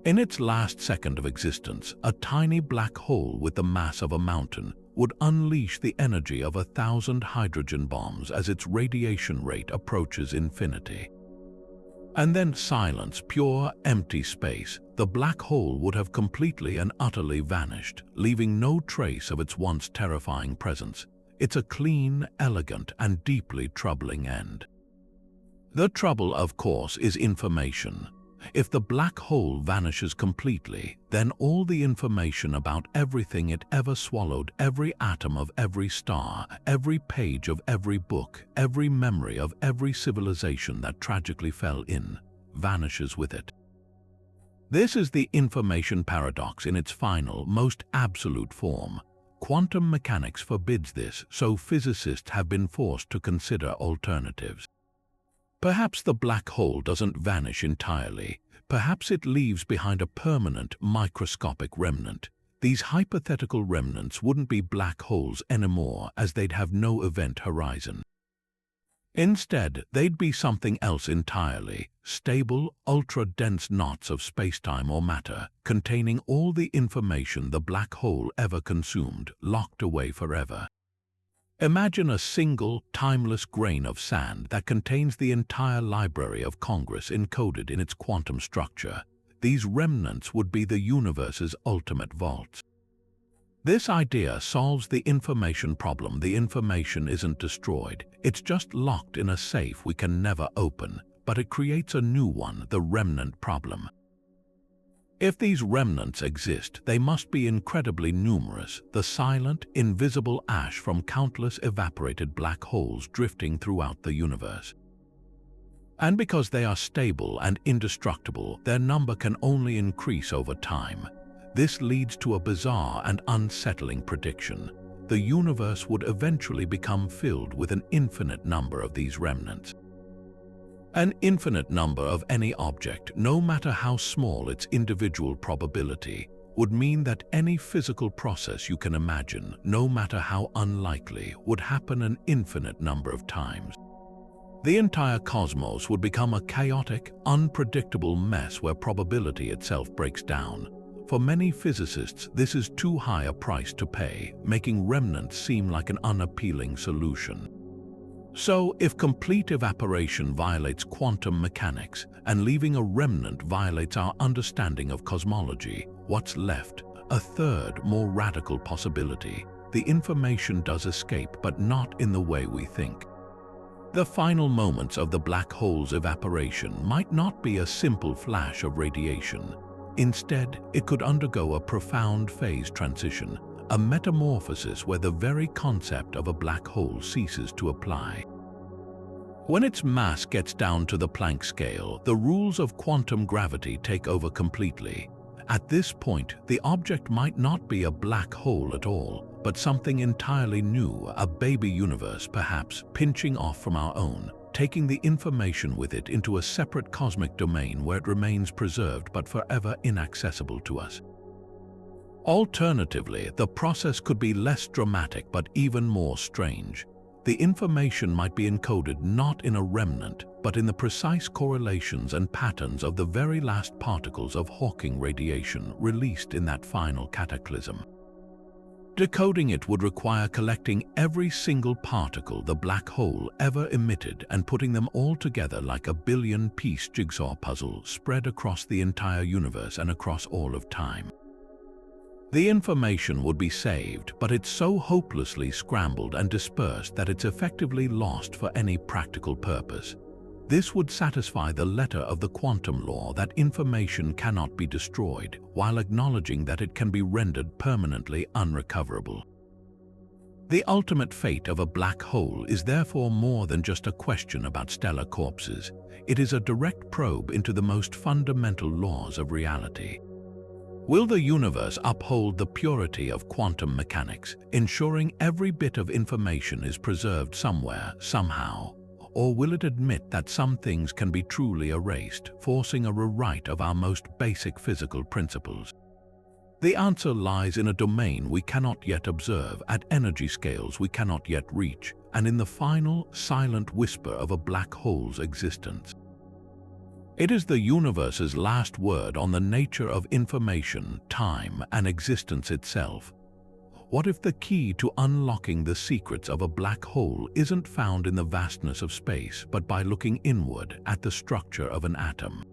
Speaker 1: In its last second of existence, a tiny black hole with the mass of a mountain would unleash the energy of 1,000 hydrogen bombs as its radiation rate approaches infinity. And then silence, pure, empty space. The black hole would have completely and utterly vanished, leaving no trace of its once terrifying presence. It's a clean, elegant, and deeply troubling end. The trouble, of course, is information. If the black hole vanishes completely, then all the information about everything it ever swallowed, every atom of every star, every page of every book, every memory of every civilization that tragically fell in, vanishes with it. This is the information paradox in its final, most absolute form. Quantum mechanics forbids this, so physicists have been forced to consider alternatives. Perhaps the black hole doesn't vanish entirely. Perhaps it leaves behind a permanent, microscopic remnant. These hypothetical remnants wouldn't be black holes anymore, as they'd have no event horizon. Instead, they'd be something else entirely, stable, ultra-dense knots of spacetime or matter, containing all the information the black hole ever consumed, locked away forever. Imagine a single, timeless grain of sand that contains the entire Library of Congress encoded in its quantum structure. These remnants would be the universe's ultimate vaults. This idea solves the information problem. The information isn't destroyed, it's just locked in a safe we can never open, but it creates a new one, the remnant problem. If these remnants exist, they must be incredibly numerous, the silent, invisible ash from countless evaporated black holes drifting throughout the universe. And because they are stable and indestructible, their number can only increase over time. This leads to a bizarre and unsettling prediction. The universe would eventually become filled with an infinite number of these remnants. An infinite number of any object, no matter how small its individual probability, would mean that any physical process you can imagine, no matter how unlikely, would happen an infinite number of times. The entire cosmos would become a chaotic, unpredictable mess where probability itself breaks down. For many physicists, this is too high a price to pay, making remnants seem like an unappealing solution. So, if complete evaporation violates quantum mechanics and leaving a remnant violates our understanding of cosmology, what's left? A third, more radical possibility. The information does escape, but not in the way we think. The final moments of the black hole's evaporation might not be a simple flash of radiation. Instead, it could undergo a profound phase transition, a metamorphosis where the very concept of a black hole ceases to apply. When its mass gets down to the Planck scale, the rules of quantum gravity take over completely. At this point, the object might not be a black hole at all, but something entirely new, a baby universe perhaps, pinching off from our own, taking the information with it into a separate cosmic domain where it remains preserved but forever inaccessible to us. Alternatively, the process could be less dramatic but even more strange. The information might be encoded not in a remnant, but in the precise correlations and patterns of the very last particles of Hawking radiation released in that final cataclysm. Decoding it would require collecting every single particle the black hole ever emitted and putting them all together like a billion-piece jigsaw puzzle spread across the entire universe and across all of time. The information would be saved, but it's so hopelessly scrambled and dispersed that it's effectively lost for any practical purpose. This would satisfy the letter of the quantum law that information cannot be destroyed, while acknowledging that it can be rendered permanently unrecoverable. The ultimate fate of a black hole is therefore more than just a question about stellar corpses. It is a direct probe into the most fundamental laws of reality. Will the universe uphold the purity of quantum mechanics, ensuring every bit of information is preserved somewhere, somehow? Or will it admit that some things can be truly erased, forcing a rewrite of our most basic physical principles? The answer lies in a domain we cannot yet observe, at energy scales we cannot yet reach, and in the final, silent whisper of a black hole's existence. It is the universe's last word on the nature of information, time, and existence itself. What if the key to unlocking the secrets of a black hole isn't found in the vastness of space, but by looking inward at the structure of an atom?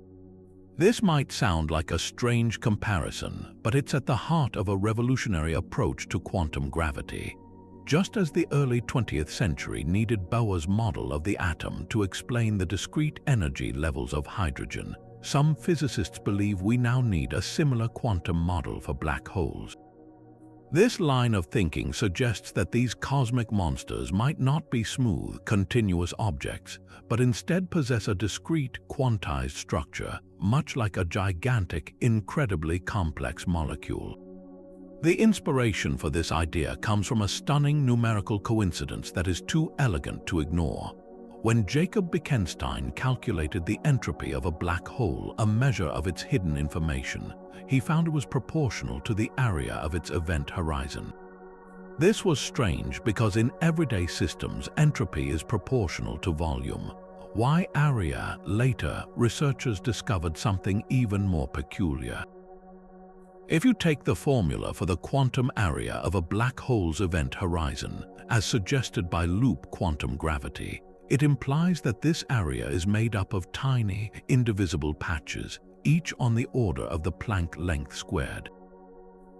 Speaker 1: This might sound like a strange comparison, but it's at the heart of a revolutionary approach to quantum gravity. Just as the early 20th century needed Bohr's model of the atom to explain the discrete energy levels of hydrogen, some physicists believe we now need a similar quantum model for black holes. This line of thinking suggests that these cosmic monsters might not be smooth, continuous objects, but instead possess a discrete, quantized structure, much like a gigantic, incredibly complex molecule. The inspiration for this idea comes from a stunning numerical coincidence that is too elegant to ignore. When Jacob Bekenstein calculated the entropy of a black hole, a measure of its hidden information, he found it was proportional to the area of its event horizon. This was strange because in everyday systems, entropy is proportional to volume. Why area? Later, researchers discovered something even more peculiar. If you take the formula for the quantum area of a black hole's event horizon, as suggested by loop quantum gravity, it implies that this area is made up of tiny, indivisible patches, each on the order of the Planck length squared.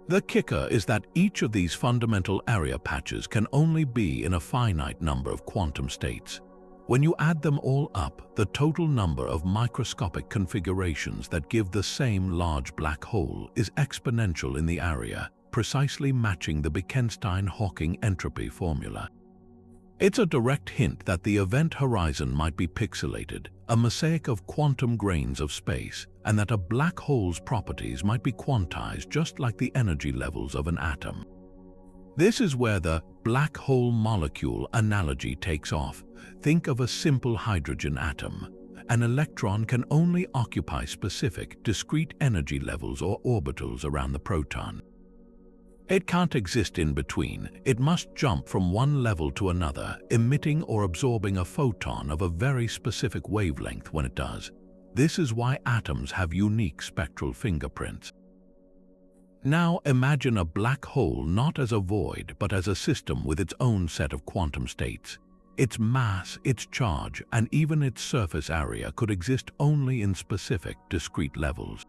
Speaker 1: The kicker is that each of these fundamental area patches can only be in a finite number of quantum states. When you add them all up, the total number of microscopic configurations that give the same large black hole is exponential in the area, precisely matching the Bekenstein-Hawking entropy formula. It's a direct hint that the event horizon might be pixelated, a mosaic of quantum grains of space, and that a black hole's properties might be quantized just like the energy levels of an atom. This is where the black hole molecule analogy takes off. Think of a simple hydrogen atom. An electron can only occupy specific, discrete energy levels or orbitals around the proton. It can't exist in between. It must jump from one level to another, emitting or absorbing a photon of a very specific wavelength when it does. This is why atoms have unique spectral fingerprints. Now imagine a black hole not as a void, but as a system with its own set of quantum states. Its mass, its charge, and even its surface area could exist only in specific, discrete levels.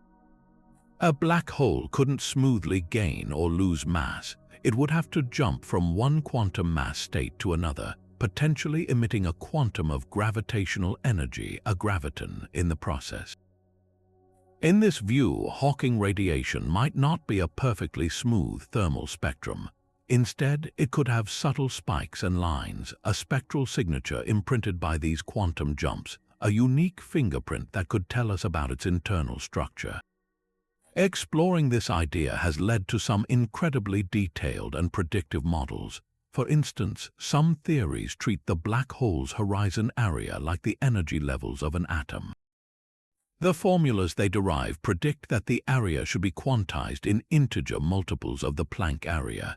Speaker 1: A black hole couldn't smoothly gain or lose mass. It would have to jump from one quantum mass state to another, potentially emitting a quantum of gravitational energy, a graviton, in the process. In this view, Hawking radiation might not be a perfectly smooth thermal spectrum. Instead, it could have subtle spikes and lines, a spectral signature imprinted by these quantum jumps, a unique fingerprint that could tell us about its internal structure. Exploring this idea has led to some incredibly detailed and predictive models. For instance, some theories treat the black hole's horizon area like the energy levels of an atom. The formulas they derive predict that the area should be quantized in integer multiples of the Planck area.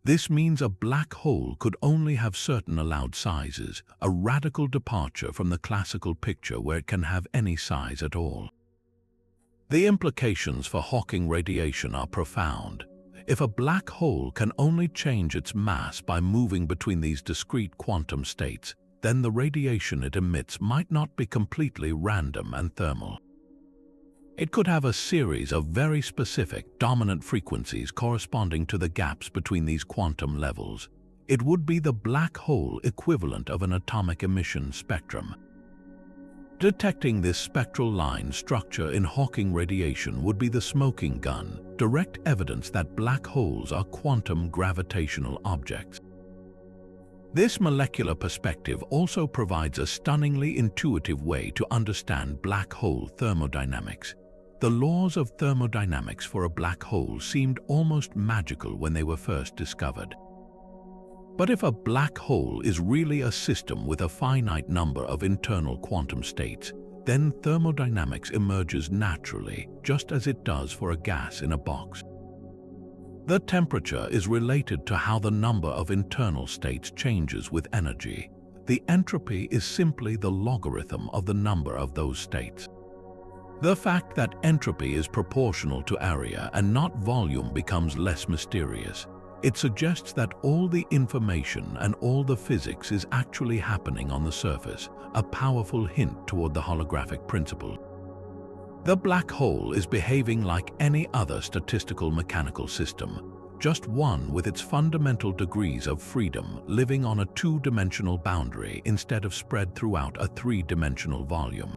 Speaker 1: This means a black hole could only have certain allowed sizes, a radical departure from the classical picture where it can have any size at all. The implications for Hawking radiation are profound. If a black hole can only change its mass by moving between these discrete quantum states, then the radiation it emits might not be completely random and thermal. It could have a series of very specific, dominant frequencies corresponding to the gaps between these quantum levels. It would be the black hole equivalent of an atomic emission spectrum. Detecting this spectral line structure in Hawking radiation would be the smoking gun, direct evidence that black holes are quantum gravitational objects. This molecular perspective also provides a stunningly intuitive way to understand black hole thermodynamics. The laws of thermodynamics for a black hole seemed almost magical when they were first discovered. But if a black hole is really a system with a finite number of internal quantum states, then thermodynamics emerges naturally, just as it does for a gas in a box. The temperature is related to how the number of internal states changes with energy. The entropy is simply the logarithm of the number of those states. The fact that entropy is proportional to area and not volume becomes less mysterious. It suggests that all the information and all the physics is actually happening on the surface, a powerful hint toward the holographic principle. The black hole is behaving like any other statistical mechanical system, just one with its fundamental degrees of freedom living on a two-dimensional boundary instead of spread throughout a three-dimensional volume.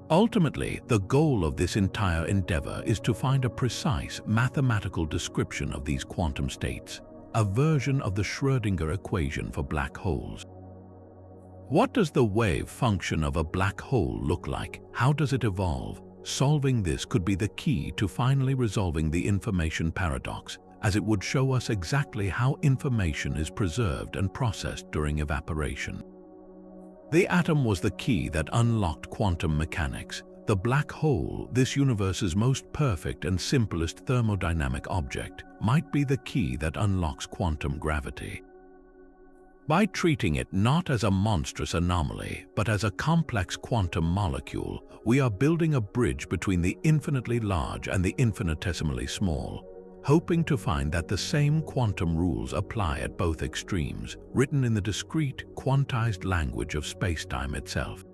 Speaker 1: Ultimately, the goal of this entire endeavor is to find a precise mathematical description of these quantum states, a version of the Schrödinger equation for black holes. What does the wave function of a black hole look like? How does it evolve? Solving this could be the key to finally resolving the information paradox, as it would show us exactly how information is preserved and processed during evaporation. The atom was the key that unlocked quantum mechanics. The black hole, this universe's most perfect and simplest thermodynamic object, might be the key that unlocks quantum gravity. By treating it not as a monstrous anomaly, but as a complex quantum molecule, we are building a bridge between the infinitely large and the infinitesimally small, hoping to find that the same quantum rules apply at both extremes, written in the discrete, quantized language of spacetime itself.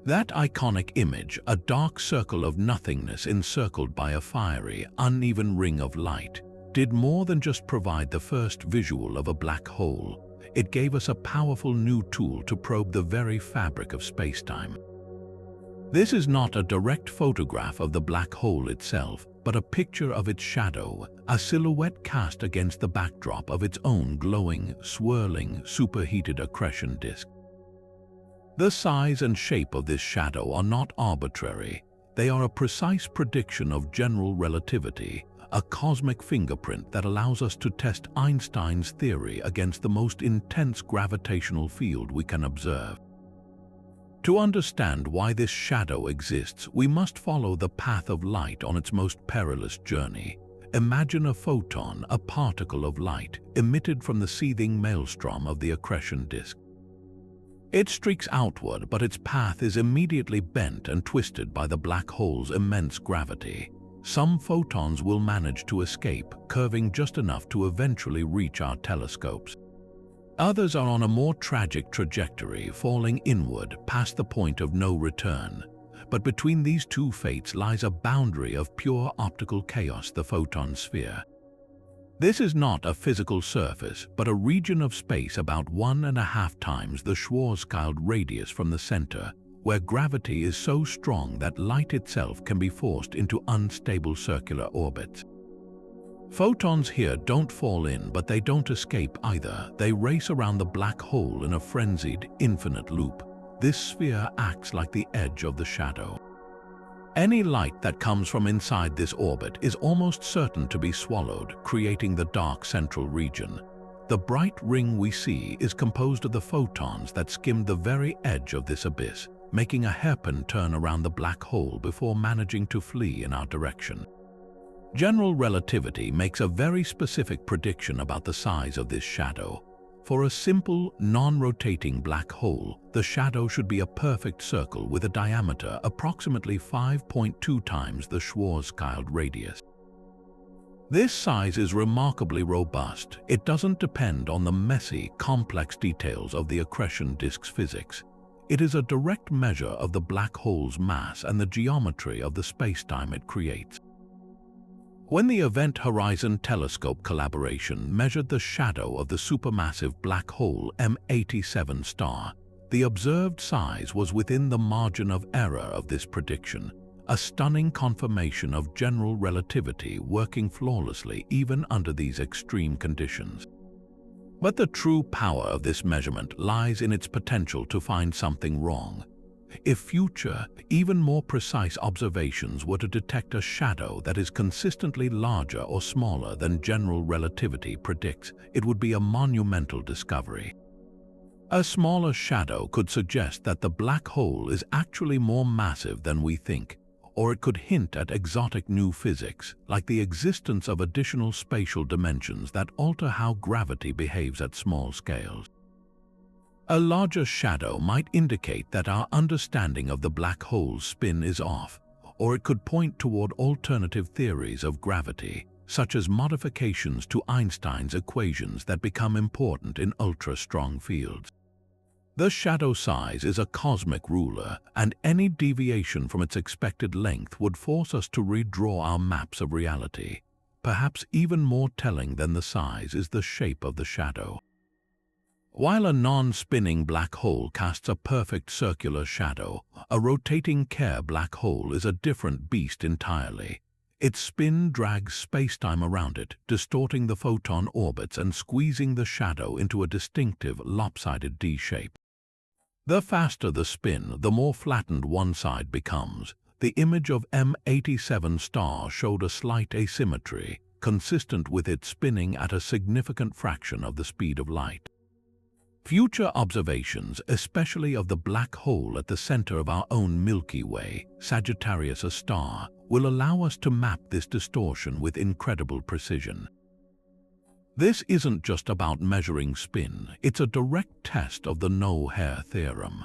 Speaker 1: That iconic image, a dark circle of nothingness encircled by a fiery, uneven ring of light, did more than just provide the first visual of a black hole. It gave us a powerful new tool to probe the very fabric of spacetime. This is not a direct photograph of the black hole itself, but a picture of its shadow, a silhouette cast against the backdrop of its own glowing, swirling, superheated accretion disk. The size and shape of this shadow are not arbitrary. They are a precise prediction of general relativity, a cosmic fingerprint that allows us to test Einstein's theory against the most intense gravitational field we can observe. To understand why this shadow exists, we must follow the path of light on its most perilous journey. Imagine a photon, a particle of light, emitted from the seething maelstrom of the accretion disk. It streaks outward, but its path is immediately bent and twisted by the black hole's immense gravity. Some photons will manage to escape, curving just enough to eventually reach our telescopes. Others are on a more tragic trajectory, falling inward past the point of no return. But between these two fates lies a boundary of pure optical chaos, the photon sphere. This is not a physical surface, but a region of space about 1.5 times the Schwarzschild radius from the center, where gravity is so strong that light itself can be forced into unstable circular orbits. Photons here don't fall in, but they don't escape either. They race around the black hole in a frenzied, infinite loop. This sphere acts like the edge of the shadow. Any light that comes from inside this orbit is almost certain to be swallowed, creating the dark central region. The bright ring we see is composed of the photons that skimmed the very edge of this abyss, making a hairpin turn around the black hole before managing to flee in our direction. General relativity makes a very specific prediction about the size of this shadow. For a simple, non-rotating black hole, the shadow should be a perfect circle with a diameter approximately 5.2 times the Schwarzschild radius. This size is remarkably robust. It doesn't depend on the messy, complex details of the accretion disk's physics. It is a direct measure of the black hole's mass and the geometry of the spacetime it creates. When the Event Horizon Telescope collaboration measured the shadow of the supermassive black hole M87 star, the observed size was within the margin of error of this prediction, a stunning confirmation of general relativity working flawlessly even under these extreme conditions. But the true power of this measurement lies in its potential to find something wrong. If future, even more precise observations were to detect a shadow that is consistently larger or smaller than general relativity predicts, it would be a monumental discovery. A smaller shadow could suggest that the black hole is actually more massive than we think, or it could hint at exotic new physics, like the existence of additional spatial dimensions that alter how gravity behaves at small scales. A larger shadow might indicate that our understanding of the black hole's spin is off, or it could point toward alternative theories of gravity, such as modifications to Einstein's equations that become important in ultra-strong fields. The shadow size is a cosmic ruler, and any deviation from its expected length would force us to redraw our maps of reality. Perhaps even more telling than the size is the shape of the shadow. While a non-spinning black hole casts a perfect circular shadow, a rotating Kerr black hole is a different beast entirely. Its spin drags space-time around it, distorting the photon orbits and squeezing the shadow into a distinctive, lopsided D shape. The faster the spin, the more flattened one side becomes. The image of M87 star showed a slight asymmetry, consistent with it spinning at a significant fraction of the speed of light. Future observations, especially of the black hole at the center of our own Milky Way, Sagittarius A star, will allow us to map this distortion with incredible precision. This isn't just about measuring spin, it's a direct test of the no-hair theorem.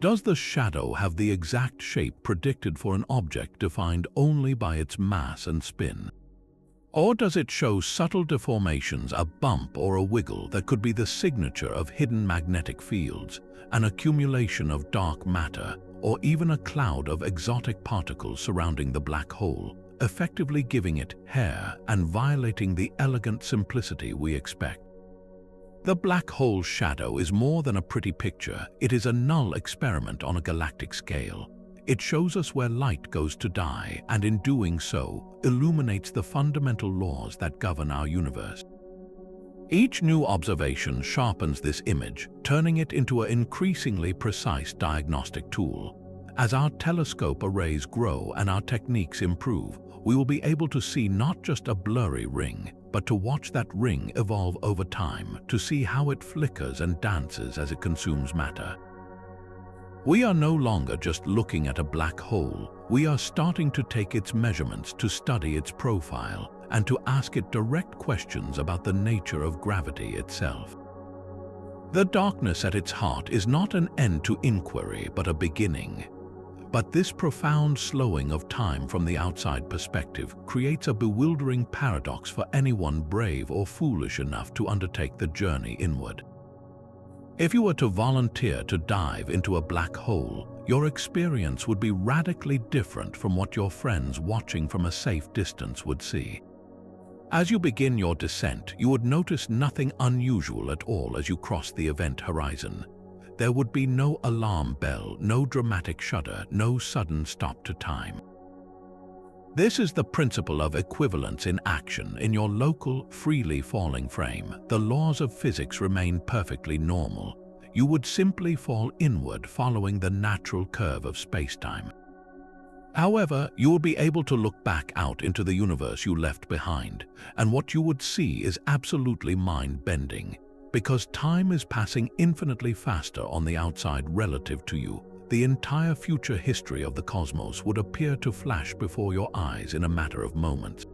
Speaker 1: Does the shadow have the exact shape predicted for an object defined only by its mass and spin? Or does it show subtle deformations, a bump or a wiggle that could be the signature of hidden magnetic fields, an accumulation of dark matter, or even a cloud of exotic particles surrounding the black hole, effectively giving it hair and violating the elegant simplicity we expect? The black hole shadow is more than a pretty picture, it is a null experiment on a galactic scale. It shows us where light goes to die, and in doing so, illuminates the fundamental laws that govern our universe. Each new observation sharpens this image, turning it into an increasingly precise diagnostic tool. As our telescope arrays grow and our techniques improve, we will be able to see not just a blurry ring, but to watch that ring evolve over time, to see how it flickers and dances as it consumes matter. We are no longer just looking at a black hole, we are starting to take its measurements, to study its profile, and to ask it direct questions about the nature of gravity itself. The darkness at its heart is not an end to inquiry, but a beginning. But this profound slowing of time from the outside perspective creates a bewildering paradox for anyone brave or foolish enough to undertake the journey inward. If you were to volunteer to dive into a black hole, your experience would be radically different from what your friends watching from a safe distance would see. As you begin your descent, you would notice nothing unusual at all as you cross the event horizon. There would be no alarm bell, no dramatic shudder, no sudden stop to time. This is the principle of equivalence in action. In your local, freely falling frame, the laws of physics remain perfectly normal. You would simply fall inward following the natural curve of space-time. However, you will be able to look back out into the universe you left behind, and what you would see is absolutely mind-bending. Because time is passing infinitely faster on the outside relative to you, the entire future history of the cosmos would appear to flash before your eyes in a matter of moments.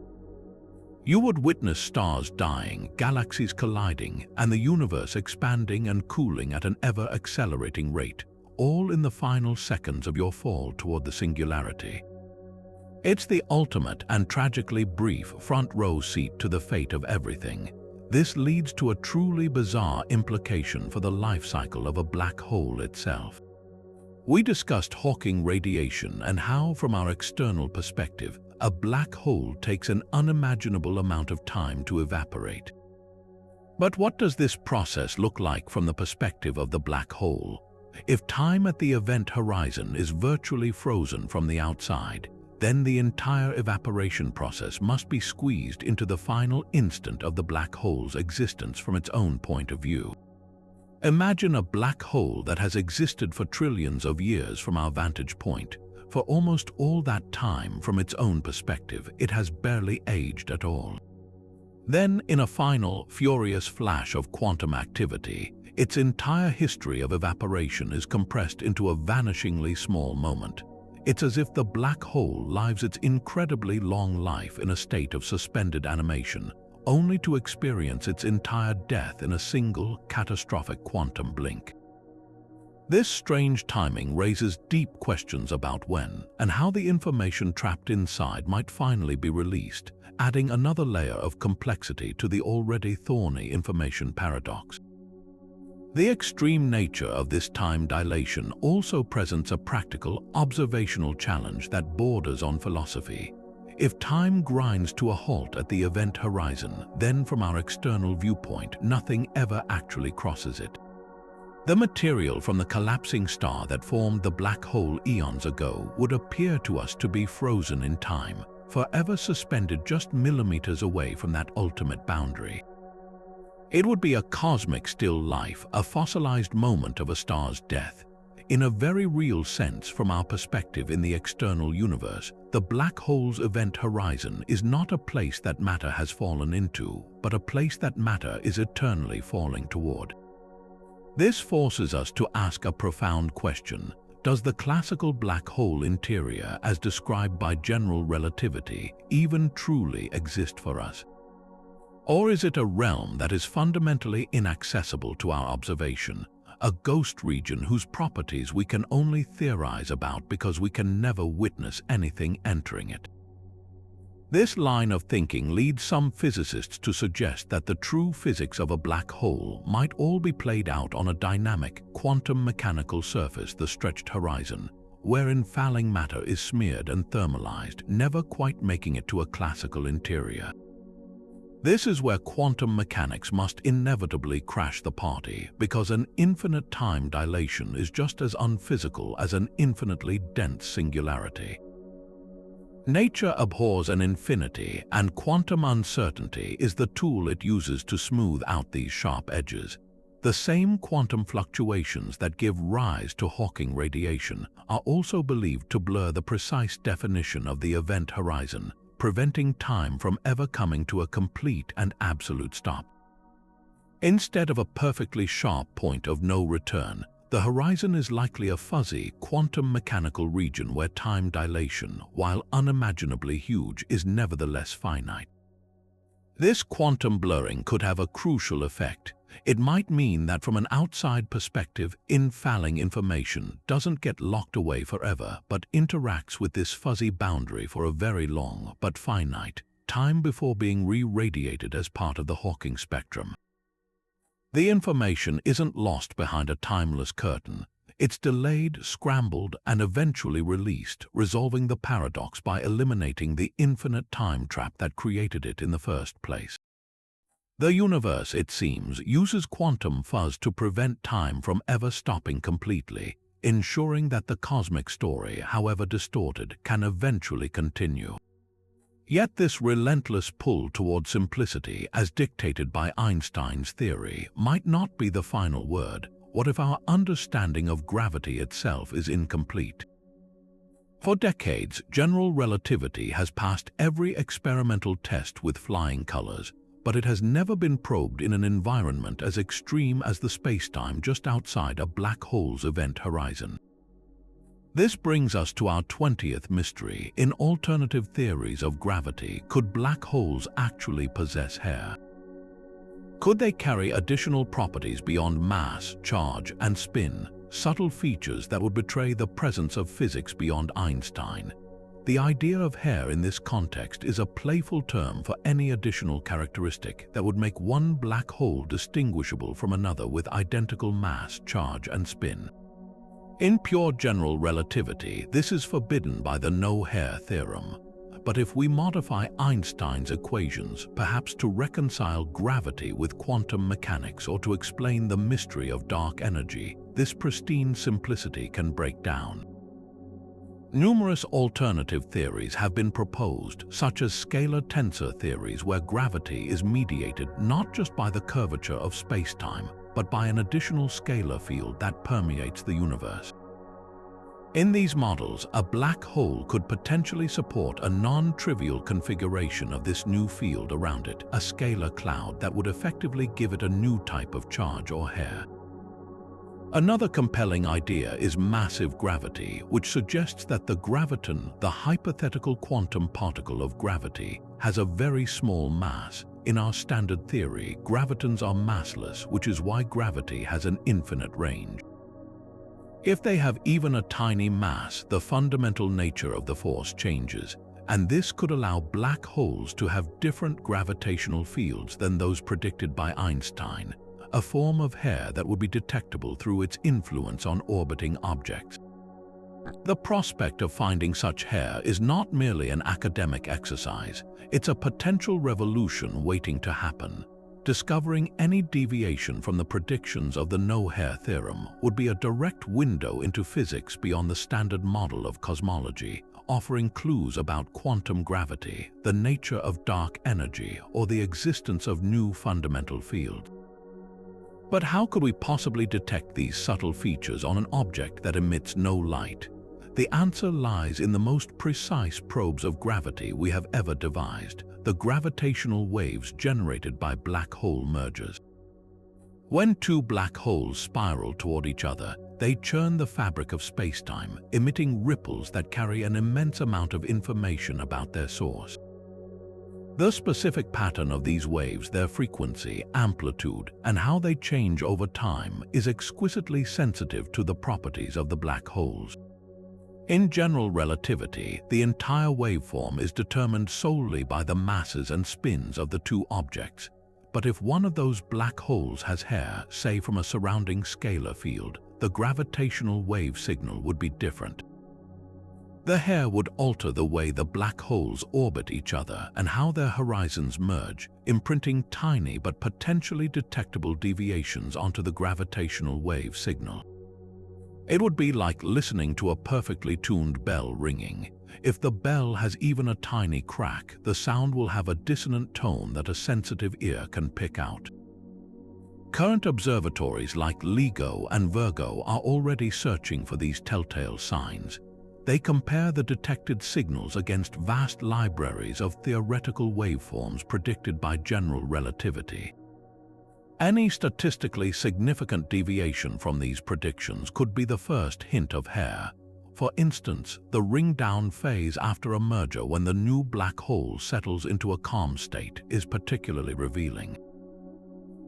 Speaker 1: You would witness stars dying, galaxies colliding, and the universe expanding and cooling at an ever-accelerating rate, all in the final seconds of your fall toward the singularity. It's the ultimate and tragically brief front-row seat to the fate of everything. This leads to a truly bizarre implication for the life cycle of a black hole itself. We discussed Hawking radiation and how, from our external perspective, a black hole takes an unimaginable amount of time to evaporate. But what does this process look like from the perspective of the black hole? If time at the event horizon is virtually frozen from the outside, then the entire evaporation process must be squeezed into the final instant of the black hole's existence from its own point of view. Imagine a black hole that has existed for trillions of years from our vantage point. For almost all that time, from its own perspective, it has barely aged at all. Then, in a final, furious flash of quantum activity, its entire history of evaporation is compressed into a vanishingly small moment. It's as if the black hole lives its incredibly long life in a state of suspended animation, only to experience its entire death in a single, catastrophic quantum blink. This strange timing raises deep questions about when and how the information trapped inside might finally be released, adding another layer of complexity to the already thorny information paradox. The extreme nature of this time dilation also presents a practical, observational challenge that borders on philosophy. If time grinds to a halt at the event horizon, then from our external viewpoint, nothing ever actually crosses it. The material from the collapsing star that formed the black hole eons ago would appear to us to be frozen in time, forever suspended just millimeters away from that ultimate boundary. It would be a cosmic still life, a fossilized moment of a star's death. In a very real sense, from our perspective in the external universe, the black hole's event horizon is not a place that matter has fallen into, but a place that matter is eternally falling toward. This forces us to ask a profound question. Does the classical black hole interior, as described by general relativity, even truly exist for us? Or is it a realm that is fundamentally inaccessible to our observation, a ghost region whose properties we can only theorize about because we can never witness anything entering it? This line of thinking leads some physicists to suggest that the true physics of a black hole might all be played out on a dynamic, quantum mechanical surface, the stretched horizon, wherein falling matter is smeared and thermalized, never quite making it to a classical interior. This is where quantum mechanics must inevitably crash the party, because an infinite time dilation is just as unphysical as an infinitely dense singularity. Nature abhors an infinity, and quantum uncertainty is the tool it uses to smooth out these sharp edges. The same quantum fluctuations that give rise to Hawking radiation are also believed to blur the precise definition of the event horizon, preventing time from ever coming to a complete and absolute stop. Instead of a perfectly sharp point of no return, the horizon is likely a fuzzy, quantum mechanical region where time dilation, while unimaginably huge, is nevertheless finite. This quantum blurring could have a crucial effect. It might mean that from an outside perspective, infalling information doesn't get locked away forever, but interacts with this fuzzy boundary for a very long, but finite, time before being re-radiated as part of the Hawking spectrum. The information isn't lost behind a timeless curtain. It's delayed, scrambled, and eventually released, resolving the paradox by eliminating the infinite time trap that created it in the first place. The universe, it seems, uses quantum fuzz to prevent time from ever stopping completely, ensuring that the cosmic story, however distorted, can eventually continue. Yet this relentless pull toward simplicity, as dictated by Einstein's theory, might not be the final word. What if our understanding of gravity itself is incomplete? For decades, general relativity has passed every experimental test with flying colors, but it has never been probed in an environment as extreme as the spacetime just outside a black hole's event horizon. This brings us to our 20th mystery. In alternative theories of gravity, could black holes actually possess hair? Could they carry additional properties beyond mass, charge, and spin, subtle features that would betray the presence of physics beyond Einstein? The idea of hair in this context is a playful term for any additional characteristic that would make one black hole distinguishable from another with identical mass, charge, and spin. In pure general relativity, this is forbidden by the no-hair theorem. But if we modify Einstein's equations, perhaps to reconcile gravity with quantum mechanics or to explain the mystery of dark energy, this pristine simplicity can break down. Numerous alternative theories have been proposed, such as scalar tensor theories, where gravity is mediated not just by the curvature of space-time, but by an additional scalar field that permeates the universe. In these models, a black hole could potentially support a non-trivial configuration of this new field around it, a scalar cloud that would effectively give it a new type of charge or hair. Another compelling idea is massive gravity, which suggests that the graviton, the hypothetical quantum particle of gravity, has a very small mass. In our standard theory, gravitons are massless, which is why gravity has an infinite range. If they have even a tiny mass, the fundamental nature of the force changes, and this could allow black holes to have different gravitational fields than those predicted by Einstein, a form of hair that would be detectable through its influence on orbiting objects. The prospect of finding such hair is not merely an academic exercise, it's a potential revolution waiting to happen. Discovering any deviation from the predictions of the no-hair theorem would be a direct window into physics beyond the standard model of cosmology, offering clues about quantum gravity, the nature of dark energy, or the existence of new fundamental fields. But how could we possibly detect these subtle features on an object that emits no light? The answer lies in the most precise probes of gravity we have ever devised, the gravitational waves generated by black hole mergers. When two black holes spiral toward each other, they churn the fabric of spacetime, emitting ripples that carry an immense amount of information about their source. The specific pattern of these waves, their frequency, amplitude, and how they change over time is exquisitely sensitive to the properties of the black holes. In general relativity, the entire waveform is determined solely by the masses and spins of the two objects. But if one of those black holes has hair, say from a surrounding scalar field, the gravitational wave signal would be different. The hair would alter the way the black holes orbit each other and how their horizons merge, imprinting tiny but potentially detectable deviations onto the gravitational wave signal. It would be like listening to a perfectly tuned bell ringing. If the bell has even a tiny crack, the sound will have a dissonant tone that a sensitive ear can pick out. Current observatories like LIGO and Virgo are already searching for these telltale signs. They compare the detected signals against vast libraries of theoretical waveforms predicted by general relativity. Any statistically significant deviation from these predictions could be the first hint of hair. For instance, the ring-down phase after a merger, when the new black hole settles into a calm state, is particularly revealing.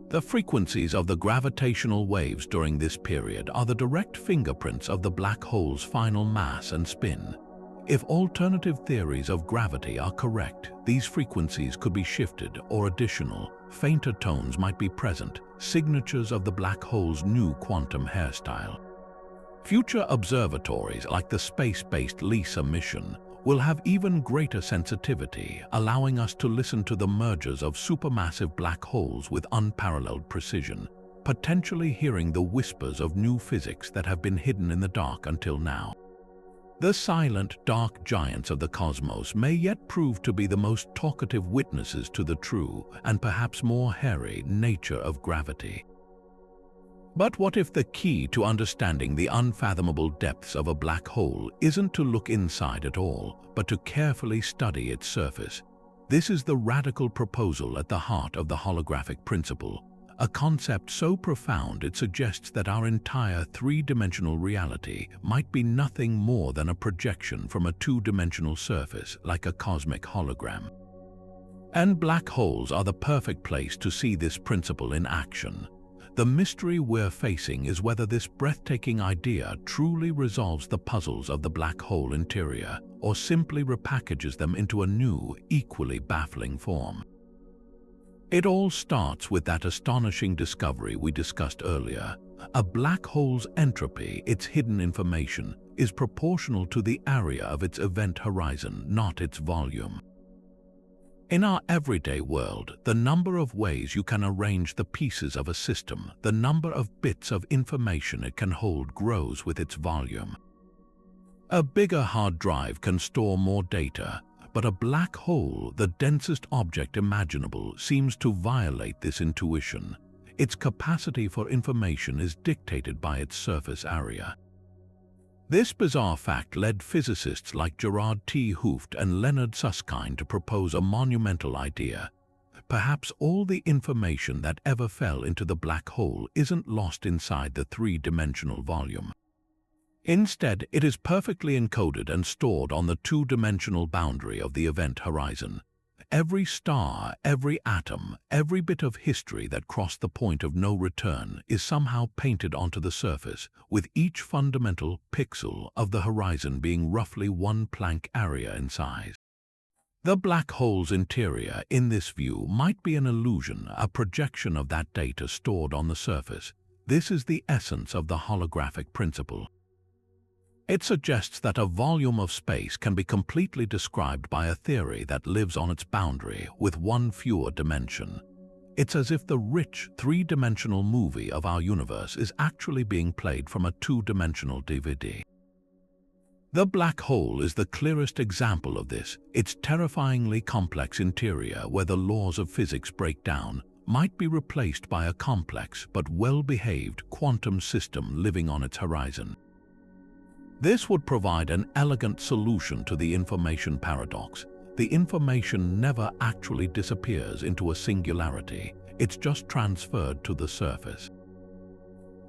Speaker 1: The frequencies of the gravitational waves during this period are the direct fingerprints of the black hole's final mass and spin. If alternative theories of gravity are correct, these frequencies could be shifted, or additional, fainter tones might be present, signatures of the black hole's new quantum hairstyle. Future observatories like the space-based LISA mission will have even greater sensitivity, allowing us to listen to the mergers of supermassive black holes with unparalleled precision, potentially hearing the whispers of new physics that have been hidden in the dark until now. The silent, dark giants of the cosmos may yet prove to be the most talkative witnesses to the true, and perhaps more hairy, nature of gravity. But what if the key to understanding the unfathomable depths of a black hole isn't to look inside at all, but to carefully study its surface? This is the radical proposal at the heart of the holographic principle, a concept so profound it suggests that our entire three-dimensional reality might be nothing more than a projection from a two-dimensional surface, like a cosmic hologram. And black holes are the perfect place to see this principle in action. The mystery we're facing is whether this breathtaking idea truly resolves the puzzles of the black hole interior, or simply repackages them into a new, equally baffling form. It all starts with that astonishing discovery we discussed earlier. A black hole's entropy, its hidden information, is proportional to the area of its event horizon, not its volume. In our everyday world, the number of ways you can arrange the pieces of a system, the number of bits of information it can hold, grows with its volume. A bigger hard drive can store more data, but a black hole, the densest object imaginable, seems to violate this intuition. Its capacity for information is dictated by its surface area. This bizarre fact led physicists like Gerard T. Hooft and Leonard Susskind to propose a monumental idea. Perhaps all the information that ever fell into the black hole isn't lost inside the three-dimensional volume. Instead, it is perfectly encoded and stored on the two-dimensional boundary of the event horizon. Every star, every atom, every bit of history that crossed the point of no return is somehow painted onto the surface, with each fundamental pixel of the horizon being roughly one Planck area in size. The black hole's interior, in this view, might be an illusion, a projection of that data stored on the surface. This is the essence of the holographic principle. It suggests that a volume of space can be completely described by a theory that lives on its boundary with one fewer dimension. It's as if the rich three-dimensional movie of our universe is actually being played from a two-dimensional DVD. The black hole is the clearest example of this. Its terrifyingly complex interior, where the laws of physics break down, might be replaced by a complex but well-behaved quantum system living on its horizon. This would provide an elegant solution to the information paradox. The information never actually disappears into a singularity, it's just transferred to the surface.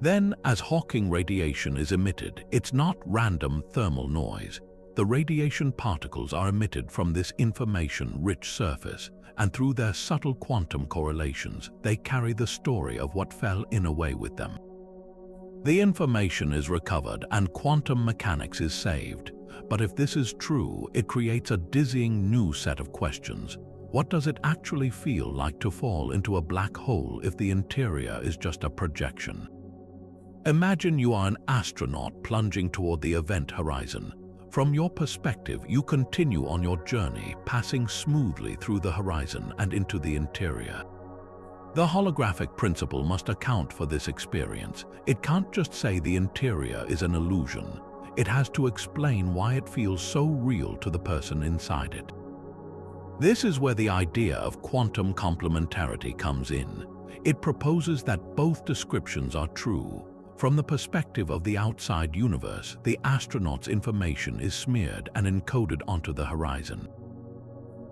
Speaker 1: Then, as Hawking radiation is emitted, it's not random thermal noise. The radiation particles are emitted from this information-rich surface, and through their subtle quantum correlations, they carry the story of what fell in away with them. The information is recovered and quantum mechanics is saved. But if this is true, it creates a dizzying new set of questions. What does it actually feel like to fall into a black hole if the interior is just a projection? Imagine you are an astronaut plunging toward the event horizon. From your perspective, you continue on your journey, passing smoothly through the horizon and into the interior. The holographic principle must account for this experience. It can't just say the interior is an illusion. It has to explain why it feels so real to the person inside it. This is where the idea of quantum complementarity comes in. It proposes that both descriptions are true. From the perspective of the outside universe, the astronaut's information is smeared and encoded onto the horizon.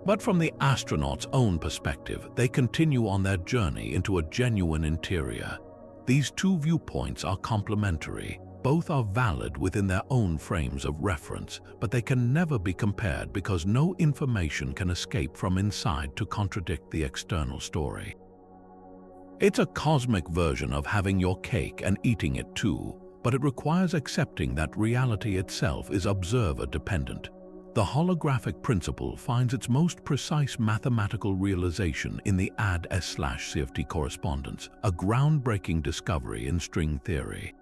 Speaker 1: But from the astronaut's own perspective, they continue on their journey into a genuine interior. These two viewpoints are complementary. Both are valid within their own frames of reference, but they can never be compared because no information can escape from inside to contradict the external story. It's a cosmic version of having your cake and eating it too, but it requires accepting that reality itself is observer-dependent. The holographic principle finds its most precise mathematical realization in the AD/CFT correspondence, a groundbreaking discovery in string theory.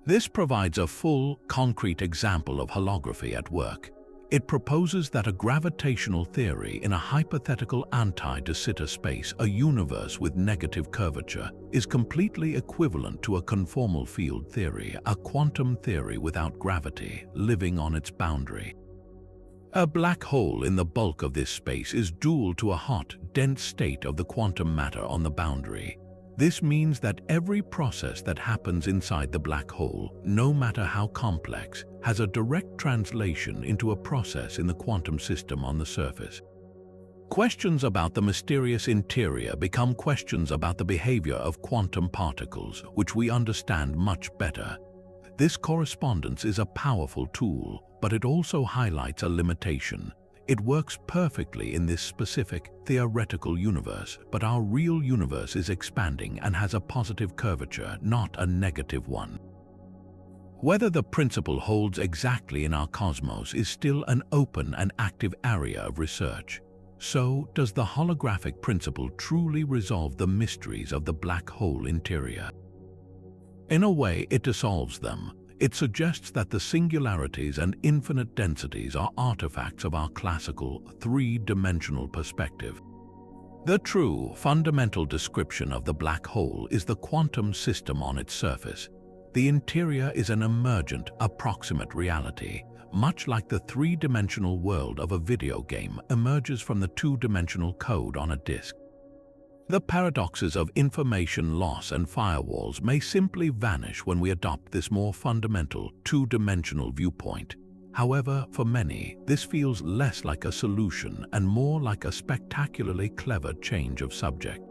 Speaker 1: This provides a full, concrete example of holography at work. It proposes that a gravitational theory in a hypothetical anti-de Sitter space, a universe with negative curvature, is completely equivalent to a conformal field theory, a quantum theory without gravity, living on its boundary. A black hole in the bulk of this space is dual to a hot, dense state of the quantum matter on the boundary. This means that every process that happens inside the black hole, no matter how complex, has a direct translation into a process in the quantum system on the surface. Questions about the mysterious interior become questions about the behavior of quantum particles, which we understand much better. This correspondence is a powerful tool, but it also highlights a limitation. It works perfectly in this specific, theoretical universe, but our real universe is expanding and has a positive curvature, not a negative one. Whether the principle holds exactly in our cosmos is still an open and active area of research. So, does the holographic principle truly resolve the mysteries of the black hole interior? In a way, it dissolves them. It suggests that the singularities and infinite densities are artifacts of our classical, three-dimensional perspective. The true, fundamental description of the black hole is the quantum system on its surface. The interior is an emergent, approximate reality, much like the three-dimensional world of a video game emerges from the two-dimensional code on a disk. The paradoxes of information loss and firewalls may simply vanish when we adopt this more fundamental, two-dimensional viewpoint. However, for many, this feels less like a solution and more like a spectacularly clever change of subject.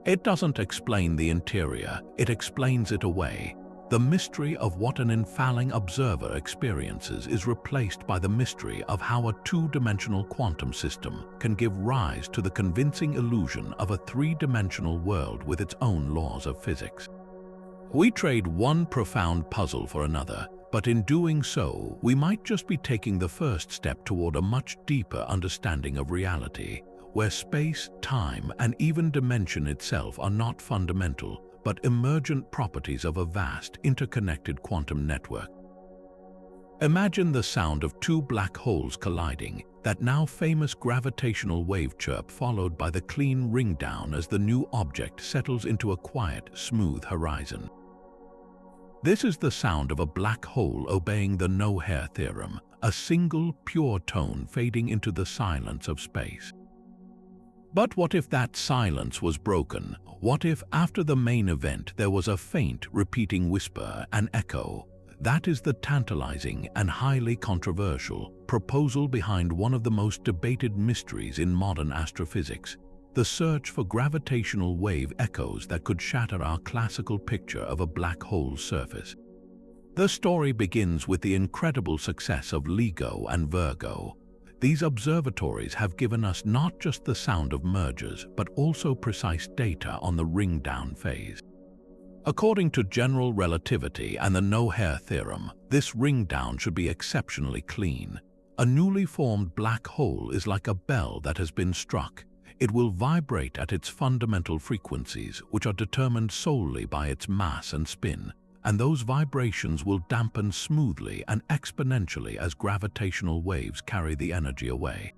Speaker 1: It doesn't explain the interior, it explains it away. The mystery of what an infalling observer experiences is replaced by the mystery of how a two-dimensional quantum system can give rise to the convincing illusion of a three-dimensional world with its own laws of physics. We trade one profound puzzle for another, but in doing so, we might just be taking the first step toward a much deeper understanding of reality, where space, time, and even dimension itself are not fundamental, but emergent properties of a vast, interconnected quantum network. Imagine the sound of two black holes colliding, that now famous gravitational wave chirp followed by the clean ring down as the new object settles into a quiet, smooth horizon. This is the sound of a black hole obeying the no-hair theorem, a single, pure tone fading into the silence of space. But what if that silence was broken? What if after the main event there was a faint, repeating whisper, an echo? That is the tantalizing and highly controversial proposal behind one of the most debated mysteries in modern astrophysics, the search for gravitational wave echoes that could shatter our classical picture of a black hole's surface. The story begins with the incredible success of LIGO and Virgo. These observatories have given us not just the sound of mergers, but also precise data on the ring-down phase. According to general relativity and the no-hair theorem, this ring-down should be exceptionally clean. A newly formed black hole is like a bell that has been struck. It will vibrate at its fundamental frequencies, which are determined solely by its mass and spin, and those vibrations will dampen smoothly and exponentially as gravitational waves carry the energy away.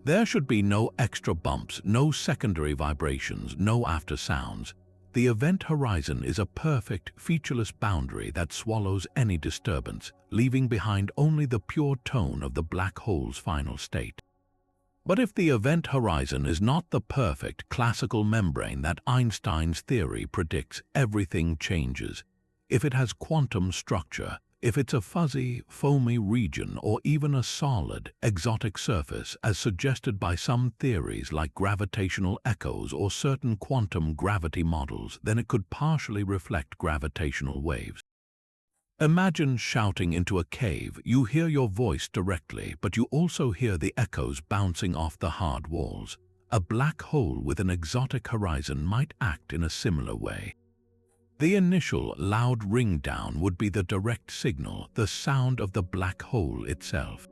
Speaker 1: There should be no extra bumps, no secondary vibrations, no after sounds. The event horizon is a perfect, featureless boundary that swallows any disturbance, leaving behind only the pure tone of the black hole's final state. But if the event horizon is not the perfect classical membrane that Einstein's theory predicts, everything changes. If it has quantum structure, if it's a fuzzy, foamy region or even a solid, exotic surface as suggested by some theories like gravitational echoes or certain quantum gravity models, then it could partially reflect gravitational waves. Imagine shouting into a cave. You hear your voice directly, but you also hear the echoes bouncing off the hard walls. A black hole with an exotic horizon might act in a similar way. The initial loud ring down would be the direct signal, the sound of the black hole itself.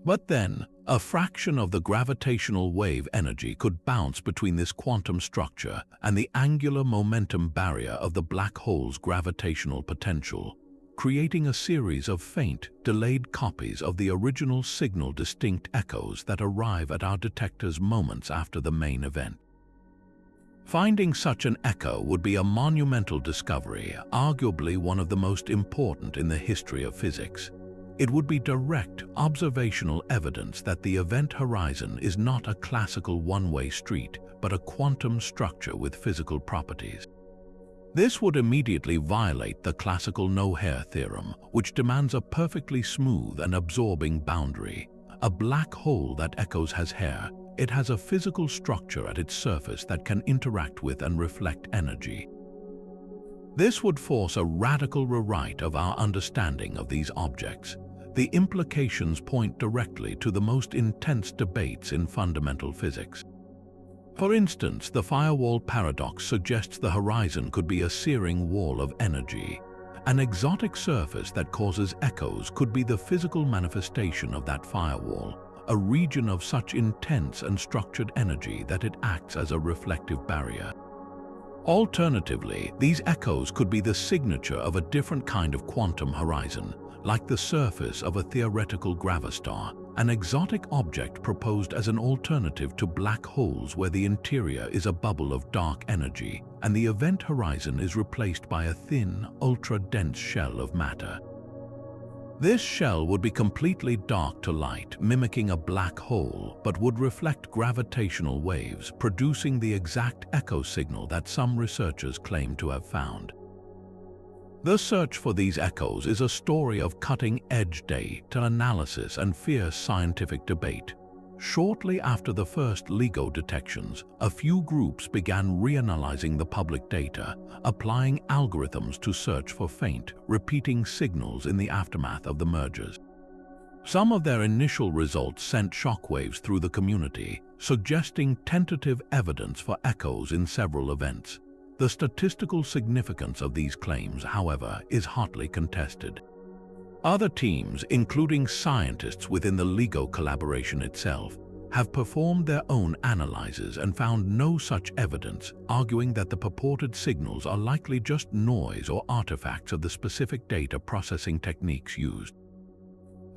Speaker 1: But then, a fraction of the gravitational wave energy could bounce between this quantum structure and the angular momentum barrier of the black hole's gravitational potential, creating a series of faint, delayed copies of the original signal, distinct echoes that arrive at our detectors moments after the main event. Finding such an echo would be a monumental discovery, arguably one of the most important in the history of physics. It would be direct, observational evidence that the event horizon is not a classical one-way street, but a quantum structure with physical properties. This would immediately violate the classical no-hair theorem, which demands a perfectly smooth and absorbing boundary. A black hole that echoes has hair. It has a physical structure at its surface that can interact with and reflect energy. This would force a radical rewrite of our understanding of these objects. The implications point directly to the most intense debates in fundamental physics. For instance, the firewall paradox suggests the horizon could be a searing wall of energy. An exotic surface that causes echoes could be the physical manifestation of that firewall, a region of such intense and structured energy that it acts as a reflective barrier. Alternatively, these echoes could be the signature of a different kind of quantum horizon, like the surface of a theoretical gravastar, an exotic object proposed as an alternative to black holes where the interior is a bubble of dark energy and the event horizon is replaced by a thin, ultra-dense shell of matter. This shell would be completely dark to light, mimicking a black hole, but would reflect gravitational waves, producing the exact echo signal that some researchers claim to have found. The search for these echoes is a story of cutting-edge data analysis and fierce scientific debate. Shortly after the first LIGO detections, a few groups began reanalyzing the public data, applying algorithms to search for faint, repeating signals in the aftermath of the mergers. Some of their initial results sent shockwaves through the community, suggesting tentative evidence for echoes in several events. The statistical significance of these claims, however, is hotly contested. Other teams, including scientists within the LIGO collaboration itself, have performed their own analyses and found no such evidence, arguing that the purported signals are likely just noise or artifacts of the specific data processing techniques used.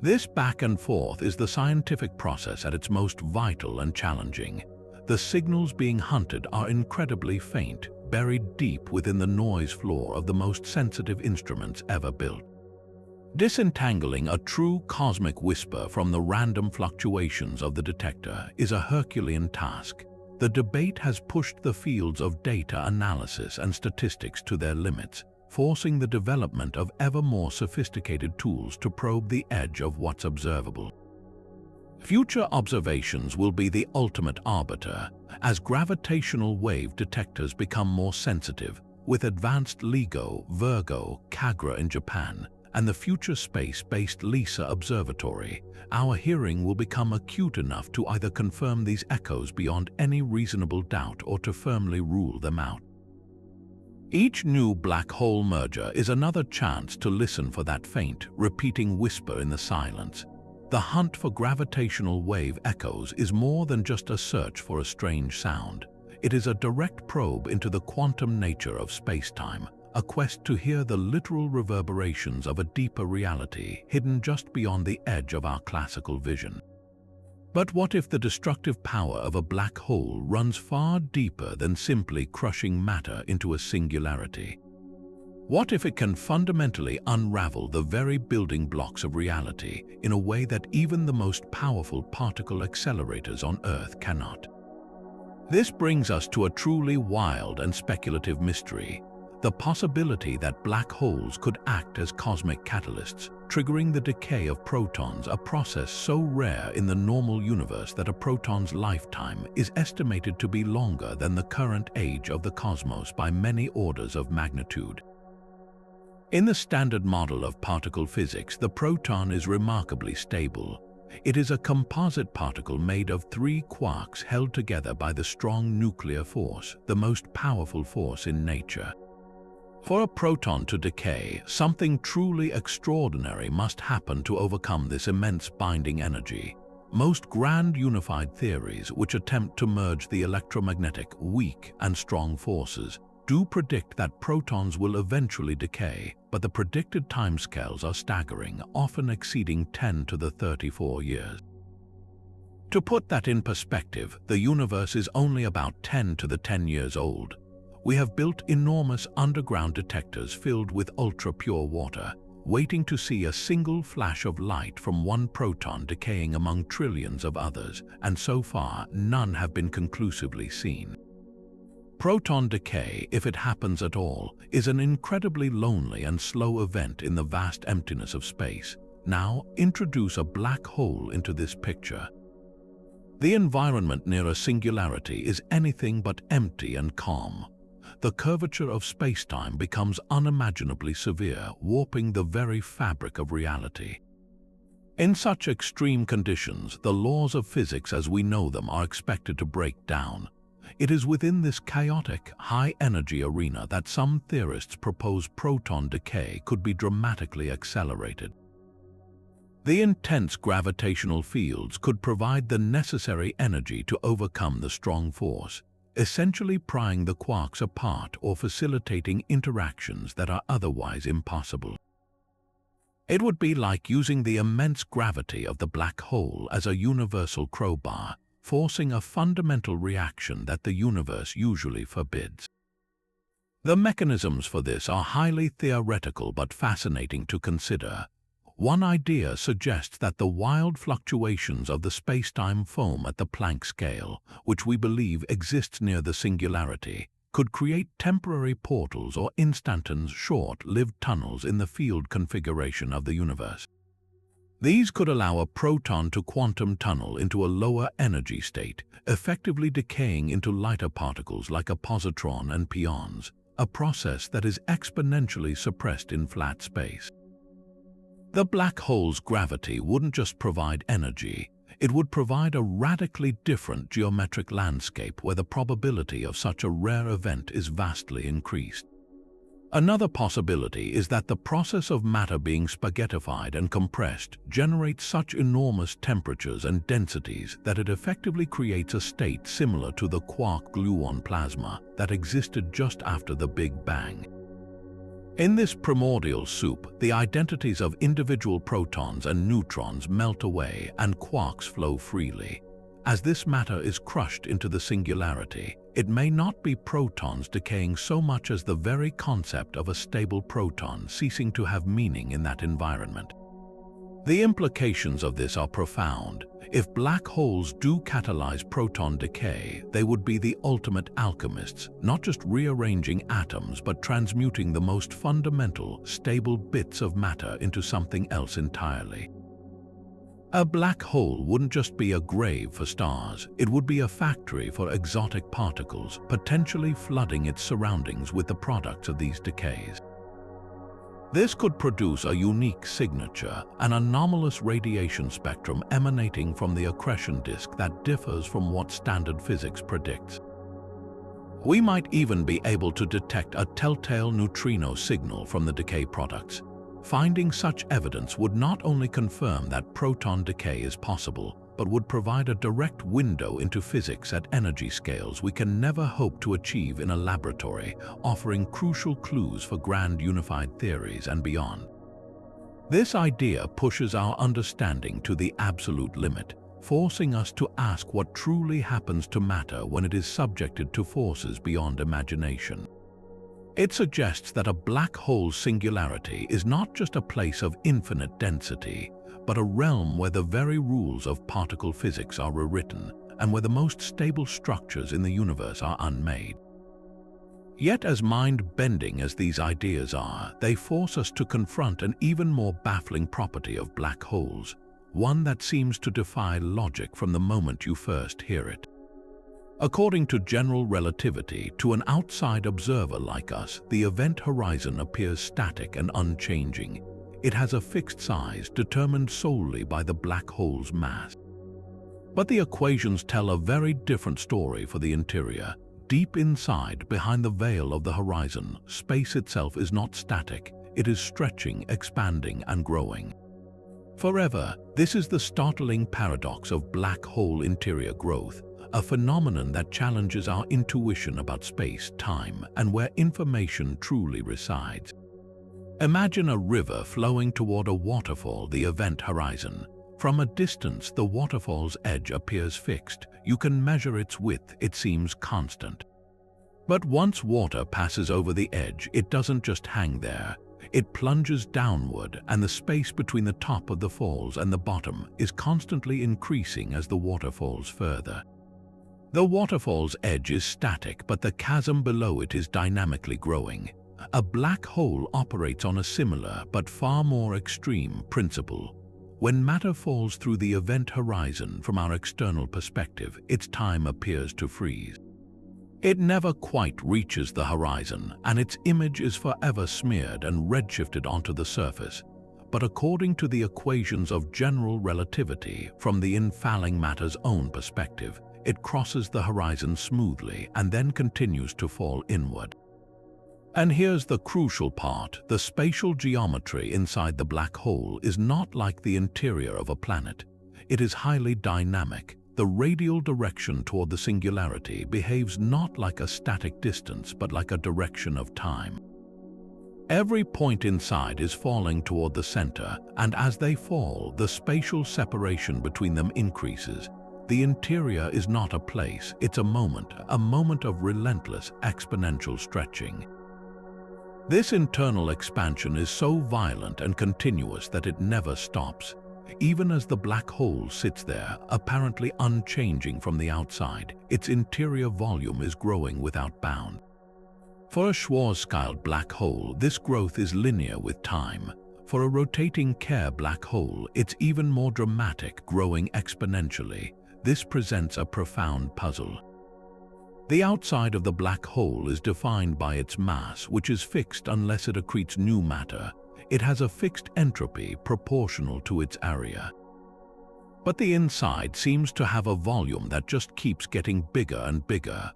Speaker 1: This back and forth is the scientific process at its most vital and challenging. The signals being hunted are incredibly faint, buried deep within the noise floor of the most sensitive instruments ever built. Disentangling a true cosmic whisper from the random fluctuations of the detector is a Herculean task. The debate has pushed the fields of data analysis and statistics to their limits, forcing the development of ever more sophisticated tools to probe the edge of what's observable. Future observations will be the ultimate arbiter, as gravitational wave detectors become more sensitive, with advanced LIGO, Virgo, Kagra in Japan, and the future space-based LISA observatory. Our hearing will become acute enough to either confirm these echoes beyond any reasonable doubt or to firmly rule them out. Each new black hole merger is another chance to listen for that faint, repeating whisper in the silence. The hunt for gravitational wave echoes is more than just a search for a strange sound. It is a direct probe into the quantum nature of space-time, a quest to hear the literal reverberations of a deeper reality hidden just beyond the edge of our classical vision. But what if the destructive power of a black hole runs far deeper than simply crushing matter into a singularity? What if it can fundamentally unravel the very building blocks of reality in a way that even the most powerful particle accelerators on Earth cannot? This brings us to a truly wild and speculative mystery: the possibility that black holes could act as cosmic catalysts, triggering the decay of protons, a process so rare in the normal universe that a proton's lifetime is estimated to be longer than the current age of the cosmos by many orders of magnitude. In the standard model of particle physics, the proton is remarkably stable. It is a composite particle made of three quarks held together by the strong nuclear force, the most powerful force in nature. For a proton to decay, something truly extraordinary must happen to overcome this immense binding energy. Most grand unified theories, which attempt to merge the electromagnetic, weak and strong forces, do predict that protons will eventually decay, but the predicted timescales are staggering, often exceeding 10 to the 34 years. To put that in perspective, the universe is only about 10 to the 10 years old. We have built enormous underground detectors filled with ultra-pure water, waiting to see a single flash of light from one proton decaying among trillions of others, and so far none have been conclusively seen. Proton decay, if it happens at all, is an incredibly lonely and slow event in the vast emptiness of space. Now, introduce a black hole into this picture. The environment near a singularity is anything but empty and calm. The curvature of space-time becomes unimaginably severe, warping the very fabric of reality. In such extreme conditions, the laws of physics as we know them are expected to break down. It is within this chaotic, high-energy arena that some theorists propose proton decay could be dramatically accelerated. The intense gravitational fields could provide the necessary energy to overcome the strong force, essentially prying the quarks apart or facilitating interactions that are otherwise impossible. It would be like using the immense gravity of the black hole as a universal crowbar, forcing a fundamental reaction that the universe usually forbids. The mechanisms for this are highly theoretical but fascinating to consider. One idea suggests that the wild fluctuations of the space-time foam at the Planck scale, which we believe exists near the singularity, could create temporary portals or instantaneous short-lived tunnels in the field configuration of the universe. These could allow a proton to quantum tunnel into a lower energy state, effectively decaying into lighter particles like a positron and pions, a process that is exponentially suppressed in flat space. The black hole's gravity wouldn't just provide energy, it would provide a radically different geometric landscape where the probability of such a rare event is vastly increased. Another possibility is that the process of matter being spaghettified and compressed generates such enormous temperatures and densities that it effectively creates a state similar to the quark-gluon plasma that existed just after the Big Bang. In this primordial soup, the identities of individual protons and neutrons melt away and quarks flow freely. As this matter is crushed into the singularity, it may not be protons decaying so much as the very concept of a stable proton ceasing to have meaning in that environment. The implications of this are profound. If black holes do catalyze proton decay, they would be the ultimate alchemists, not just rearranging atoms but transmuting the most fundamental, stable bits of matter into something else entirely. A black hole wouldn't just be a grave for stars, it would be a factory for exotic particles, potentially flooding its surroundings with the products of these decays. This could produce a unique signature, an anomalous radiation spectrum emanating from the accretion disk that differs from what standard physics predicts. We might even be able to detect a telltale neutrino signal from the decay products. Finding such evidence would not only confirm that proton decay is possible, but would provide a direct window into physics at energy scales we can never hope to achieve in a laboratory, offering crucial clues for grand unified theories and beyond. This idea pushes our understanding to the absolute limit, forcing us to ask what truly happens to matter when it is subjected to forces beyond imagination. It suggests that a black hole's singularity is not just a place of infinite density, but a realm where the very rules of particle physics are rewritten and where the most stable structures in the universe are unmade. Yet as mind-bending as these ideas are, they force us to confront an even more baffling property of black holes, one that seems to defy logic from the moment you first hear it. According to general relativity, to an outside observer like us, the event horizon appears static and unchanging. It has a fixed size determined solely by the black hole's mass. But the equations tell a very different story for the interior. Deep inside, behind the veil of the horizon, space itself is not static. It is stretching, expanding, and growing. Forever, this is the startling paradox of black hole interior growth, a phenomenon that challenges our intuition about space, time, and where information truly resides. Imagine a river flowing toward a waterfall, the event horizon. From a distance, the waterfall's edge appears fixed. You can measure its width, it seems constant. But once water passes over the edge, it doesn't just hang there. It plunges downward, and the space between the top of the falls and the bottom is constantly increasing as the water falls further. The waterfall's edge is static, but the chasm below it is dynamically growing. A black hole operates on a similar but far more extreme principle. When matter falls through the event horizon from our external perspective, its time appears to freeze. It never quite reaches the horizon, and its image is forever smeared and redshifted onto the surface. But according to the equations of general relativity, from the infalling matter's own perspective, it crosses the horizon smoothly and then continues to fall inward. And here's the crucial part: the spatial geometry inside the black hole is not like the interior of a planet. It is highly dynamic. The radial direction toward the singularity behaves not like a static distance but like a direction of time. Every point inside is falling toward the center, and as they fall, the spatial separation between them increases. The interior is not a place, it's a moment of relentless, exponential stretching. This internal expansion is so violent and continuous that it never stops. Even as the black hole sits there, apparently unchanging from the outside, its interior volume is growing without bound. For a Schwarzschild black hole, this growth is linear with time. For a rotating Kerr black hole, it's even more dramatic, growing exponentially. This presents a profound puzzle. The outside of the black hole is defined by its mass, which is fixed unless it accretes new matter. It has a fixed entropy proportional to its area. But the inside seems to have a volume that just keeps getting bigger and bigger.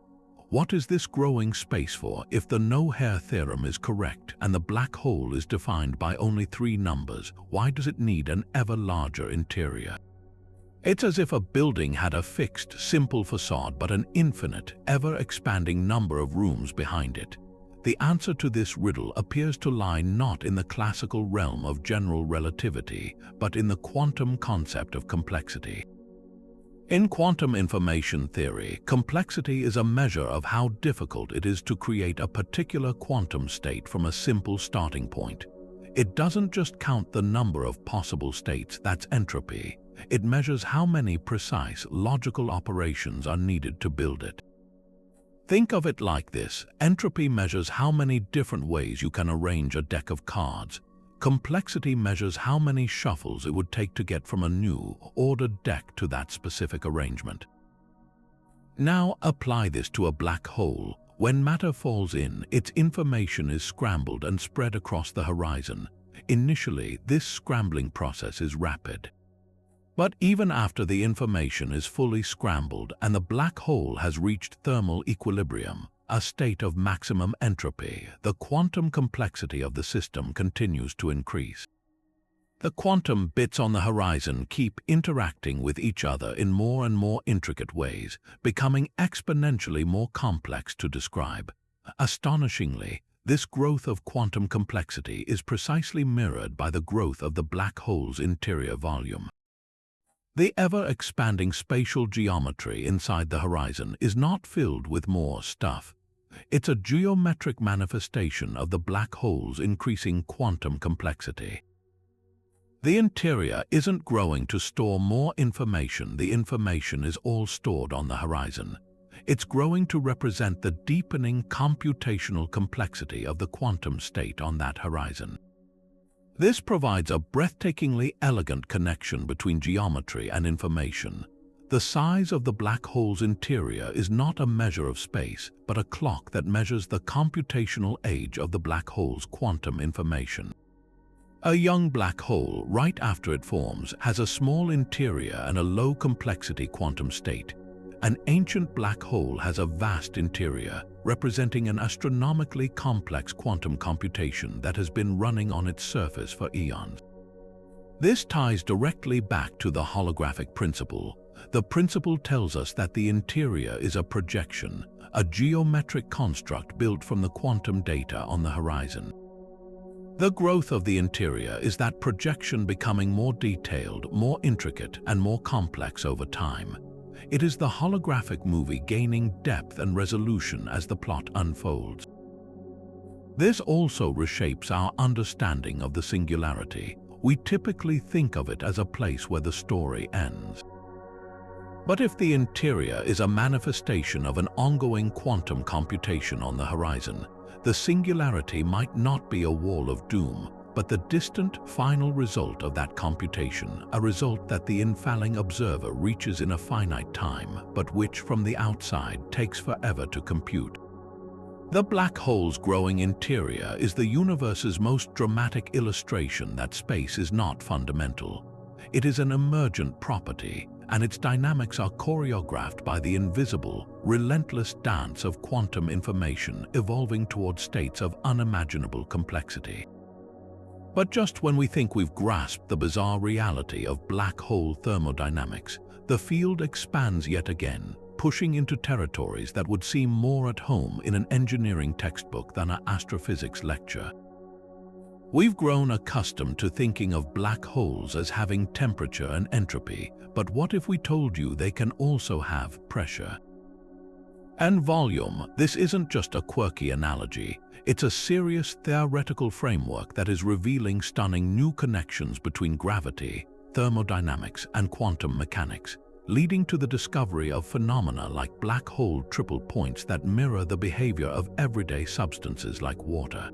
Speaker 1: What is this growing space for if the no-hair theorem is correct and the black hole is defined by only 3 numbers? Why does it need an ever larger interior? It's as if a building had a fixed, simple facade but an infinite, ever-expanding number of rooms behind it. The answer to this riddle appears to lie not in the classical realm of general relativity, but in the quantum concept of complexity. In quantum information theory, complexity is a measure of how difficult it is to create a particular quantum state from a simple starting point. It doesn't just count the number of possible states, that's entropy. It measures how many precise, logical operations are needed to build it. Think of it like this: entropy measures how many different ways you can arrange a deck of cards. Complexity measures how many shuffles it would take to get from a new, ordered deck to that specific arrangement. Now apply this to a black hole. When matter falls in, its information is scrambled and spread across the horizon. Initially, this scrambling process is rapid. But even after the information is fully scrambled and the black hole has reached thermal equilibrium, a state of maximum entropy, the quantum complexity of the system continues to increase. The quantum bits on the horizon keep interacting with each other in more and more intricate ways, becoming exponentially more complex to describe. Astonishingly, this growth of quantum complexity is precisely mirrored by the growth of the black hole's interior volume. The ever-expanding spatial geometry inside the horizon is not filled with more stuff. It's a geometric manifestation of the black hole's increasing quantum complexity. The interior isn't growing to store more information. The information is all stored on the horizon. It's growing to represent the deepening computational complexity of the quantum state on that horizon. This provides a breathtakingly elegant connection between geometry and information. The size of the black hole's interior is not a measure of space, but a clock that measures the computational age of the black hole's quantum information. A young black hole, right after it forms, has a small interior and a low-complexity quantum state. An ancient black hole has a vast interior, representing an astronomically complex quantum computation that has been running on its surface for eons. This ties directly back to the holographic principle. The principle tells us that the interior is a projection, a geometric construct built from the quantum data on the horizon. The growth of the interior is that projection becoming more detailed, more intricate, and more complex over time. It is the holographic movie gaining depth and resolution as the plot unfolds. This also reshapes our understanding of the singularity. We typically think of it as a place where the story ends. But if the interior is a manifestation of an ongoing quantum computation on the horizon, the singularity might not be a wall of doom, but the distant, final result of that computation, a result that the infalling observer reaches in a finite time, but which from the outside takes forever to compute. The black hole's growing interior is the universe's most dramatic illustration that space is not fundamental. It is an emergent property, and its dynamics are choreographed by the invisible, relentless dance of quantum information evolving toward states of unimaginable complexity. But just when we think we've grasped the bizarre reality of black hole thermodynamics, the field expands yet again, pushing into territories that would seem more at home in an engineering textbook than an astrophysics lecture. We've grown accustomed to thinking of black holes as having temperature and entropy, but what if we told you they can also have pressure and volume? This isn't just a quirky analogy. It's a serious theoretical framework that is revealing stunning new connections between gravity, thermodynamics, and quantum mechanics, leading to the discovery of phenomena like black hole triple points that mirror the behavior of everyday substances like water.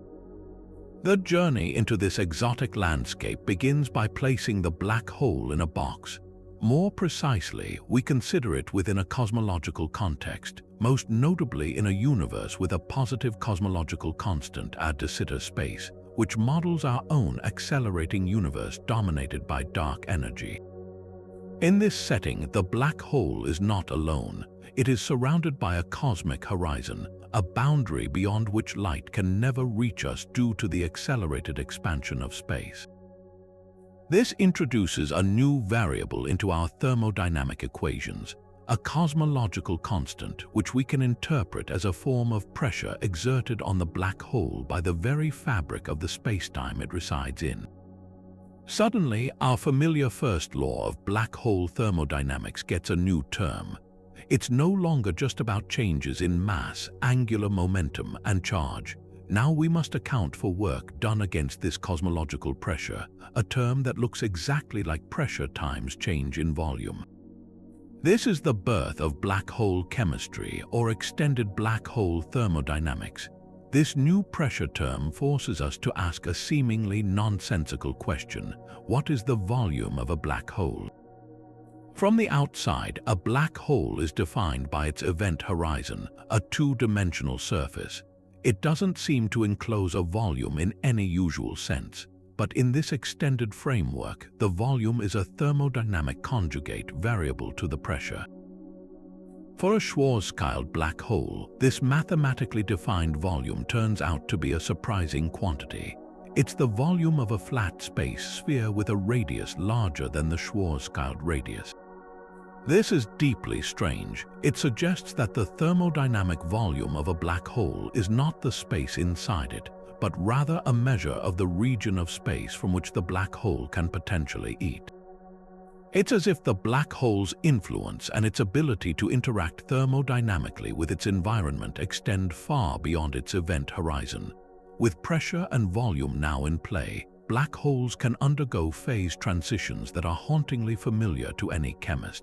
Speaker 1: The journey into this exotic landscape begins by placing the black hole in a box. More precisely, we consider it within a cosmological context, most notably in a universe with a positive cosmological constant at de Sitter space, which models our own accelerating universe dominated by dark energy. In this setting, the black hole is not alone. It is surrounded by a cosmic horizon, a boundary beyond which light can never reach us due to the accelerated expansion of space. This introduces a new variable into our thermodynamic equations, a cosmological constant which we can interpret as a form of pressure exerted on the black hole by the very fabric of the spacetime it resides in. Suddenly, our familiar first law of black hole thermodynamics gets a new term. It's no longer just about changes in mass, angular momentum, and charge. Now we must account for work done against this cosmological pressure, a term that looks exactly like pressure times change in volume. This is the birth of black hole chemistry, or extended black hole thermodynamics. This new pressure term forces us to ask a seemingly nonsensical question: what is the volume of a black hole? From the outside, a black hole is defined by its event horizon, a two-dimensional surface. It doesn't seem to enclose a volume in any usual sense, but in this extended framework, the volume is a thermodynamic conjugate variable to the pressure. For a Schwarzschild black hole, this mathematically defined volume turns out to be a surprising quantity. It's the volume of a flat space sphere with a radius larger than the Schwarzschild radius. This is deeply strange. It suggests that the thermodynamic volume of a black hole is not the space inside it, but rather a measure of the region of space from which the black hole can potentially eat. It's as if the black hole's influence and its ability to interact thermodynamically with its environment extend far beyond its event horizon. With pressure and volume now in play, black holes can undergo phase transitions that are hauntingly familiar to any chemist.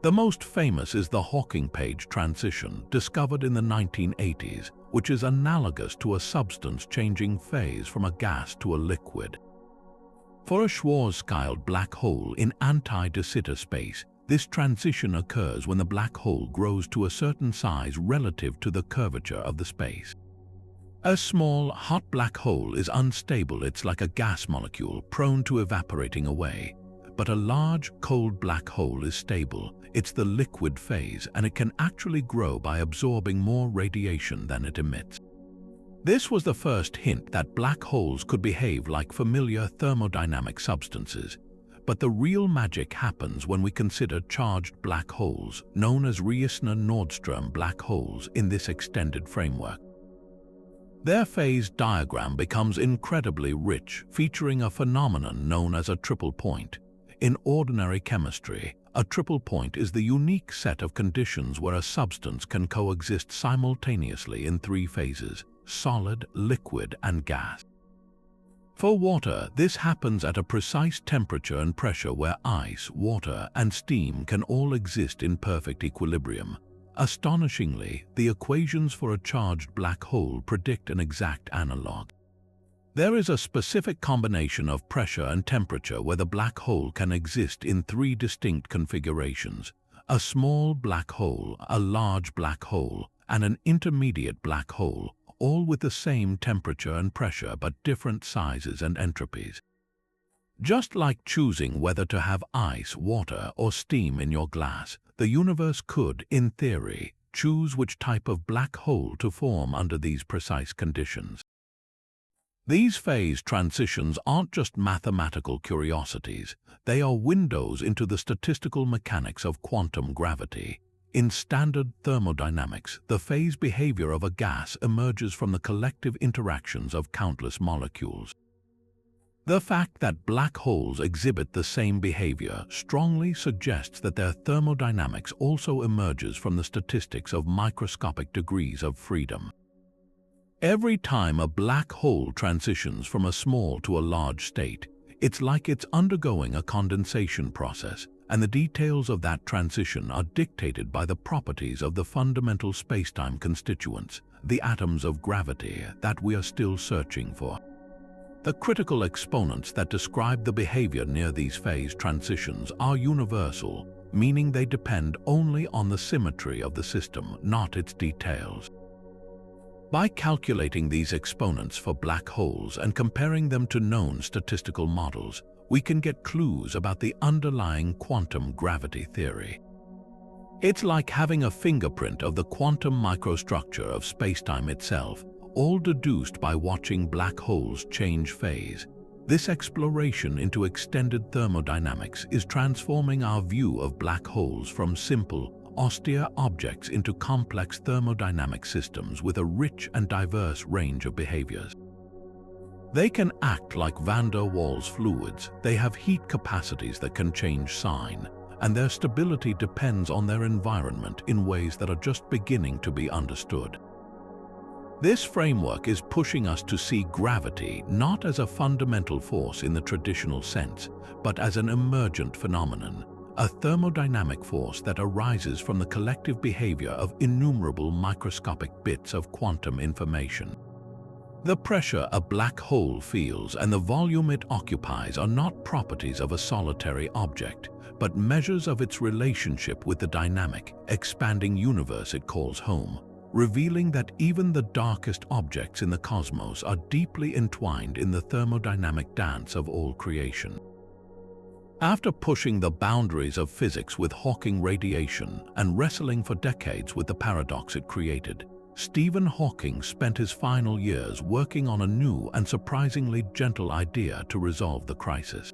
Speaker 1: The most famous is the Hawking-Page transition, discovered in the 1980s, which is analogous to a substance changing phase from a gas to a liquid. For a Schwarzschild black hole in anti-de Sitter space, this transition occurs when the black hole grows to a certain size relative to the curvature of the space. A small, hot black hole is unstable. It's like a gas molecule prone to evaporating away. But a large, cold black hole is stable. It's the liquid phase, and it can actually grow by absorbing more radiation than it emits. This was the first hint that black holes could behave like familiar thermodynamic substances. But the real magic happens when we consider charged black holes, known as Reissner-Nordström black holes in this extended framework. Their phase diagram becomes incredibly rich, featuring a phenomenon known as a triple point. In ordinary chemistry, a triple point is the unique set of conditions where a substance can coexist simultaneously in three phases: solid, liquid, and gas. For water, this happens at a precise temperature and pressure where ice, water, and steam can all exist in perfect equilibrium. Astonishingly, the equations for a charged black hole predict an exact analog. There is a specific combination of pressure and temperature where the black hole can exist in three distinct configurations: a small black hole, a large black hole, and an intermediate black hole, all with the same temperature and pressure but different sizes and entropies. Just like choosing whether to have ice, water, or steam in your glass, the universe could, in theory, choose which type of black hole to form under these precise conditions. These phase transitions aren't just mathematical curiosities, they are windows into the statistical mechanics of quantum gravity. In standard thermodynamics, the phase behavior of a gas emerges from the collective interactions of countless molecules. The fact that black holes exhibit the same behavior strongly suggests that their thermodynamics also emerges from the statistics of microscopic degrees of freedom. Every time a black hole transitions from a small to a large state, it's like it's undergoing a condensation process, and the details of that transition are dictated by the properties of the fundamental spacetime constituents, the atoms of gravity that we are still searching for. The critical exponents that describe the behavior near these phase transitions are universal, meaning they depend only on the symmetry of the system, not its details. By calculating these exponents for black holes and comparing them to known statistical models, we can get clues about the underlying quantum gravity theory. It's like having a fingerprint of the quantum microstructure of spacetime itself, all deduced by watching black holes change phase. This exploration into extended thermodynamics is transforming our view of black holes from simple, austere objects into complex thermodynamic systems with a rich and diverse range of behaviors. They can act like van der Waals fluids, they have heat capacities that can change sign, and their stability depends on their environment in ways that are just beginning to be understood. This framework is pushing us to see gravity not as a fundamental force in the traditional sense, but as an emergent phenomenon, a thermodynamic force that arises from the collective behavior of innumerable microscopic bits of quantum information. The pressure a black hole feels and the volume it occupies are not properties of a solitary object, but measures of its relationship with the dynamic, expanding universe it calls home, revealing that even the darkest objects in the cosmos are deeply entwined in the thermodynamic dance of all creation. After pushing the boundaries of physics with Hawking radiation and wrestling for decades with the paradox it created, Stephen Hawking spent his final years working on a new and surprisingly gentle idea to resolve the crisis.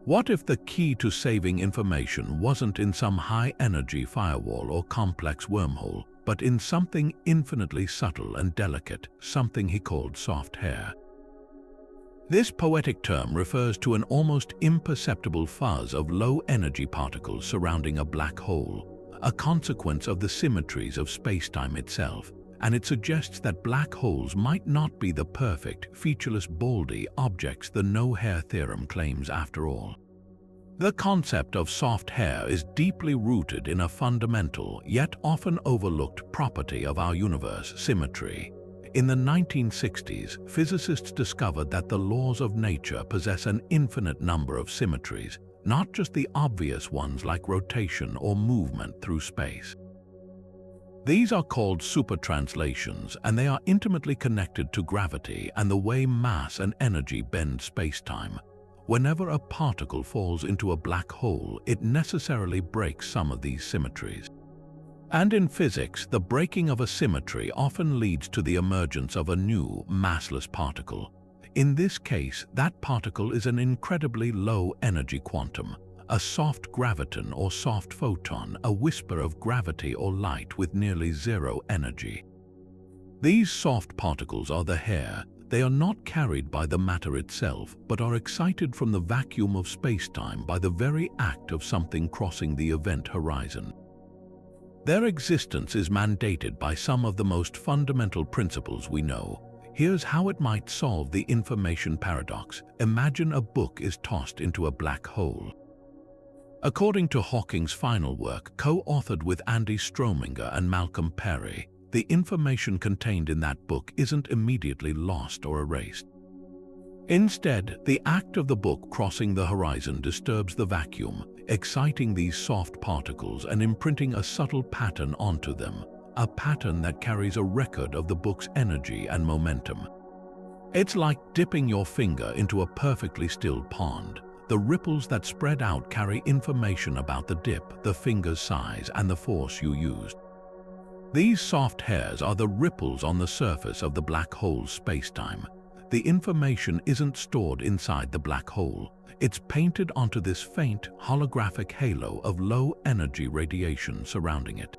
Speaker 1: What if the key to saving information wasn't in some high-energy firewall or complex wormhole, but in something infinitely subtle and delicate, something he called soft hair? This poetic term refers to an almost imperceptible fuzz of low-energy particles surrounding a black hole, a consequence of the symmetries of spacetime itself, and it suggests that black holes might not be the perfect, featureless, baldy objects the no-hair theorem claims after all. The concept of soft hair is deeply rooted in a fundamental, yet often overlooked property of our universe, symmetry. In the 1960s, physicists discovered that the laws of nature possess an infinite number of symmetries, not just the obvious ones like rotation or movement through space. These are called supertranslations, and they are intimately connected to gravity and the way mass and energy bend spacetime. Whenever a particle falls into a black hole, it necessarily breaks some of these symmetries. And in physics, the breaking of a symmetry often leads to the emergence of a new, massless particle. In this case, that particle is an incredibly low-energy quantum, a soft graviton or soft photon, a whisper of gravity or light with nearly zero energy. These soft particles are the hair. They are not carried by the matter itself, but are excited from the vacuum of spacetime by the very act of something crossing the event horizon. Their existence is mandated by some of the most fundamental principles we know. Here's how it might solve the information paradox. Imagine a book is tossed into a black hole. According to Hawking's final work, co-authored with Andy Strominger and Malcolm Perry, the information contained in that book isn't immediately lost or erased. Instead, the act of the book crossing the horizon disturbs the vacuum, exciting these soft particles and imprinting a subtle pattern onto them, a pattern that carries a record of the book's energy and momentum. It's like dipping your finger into a perfectly still pond. The ripples that spread out carry information about the dip, the finger's size, and the force you used. These soft hairs are the ripples on the surface of the black hole's spacetime. The information isn't stored inside the black hole. It's painted onto this faint, holographic halo of low-energy radiation surrounding it.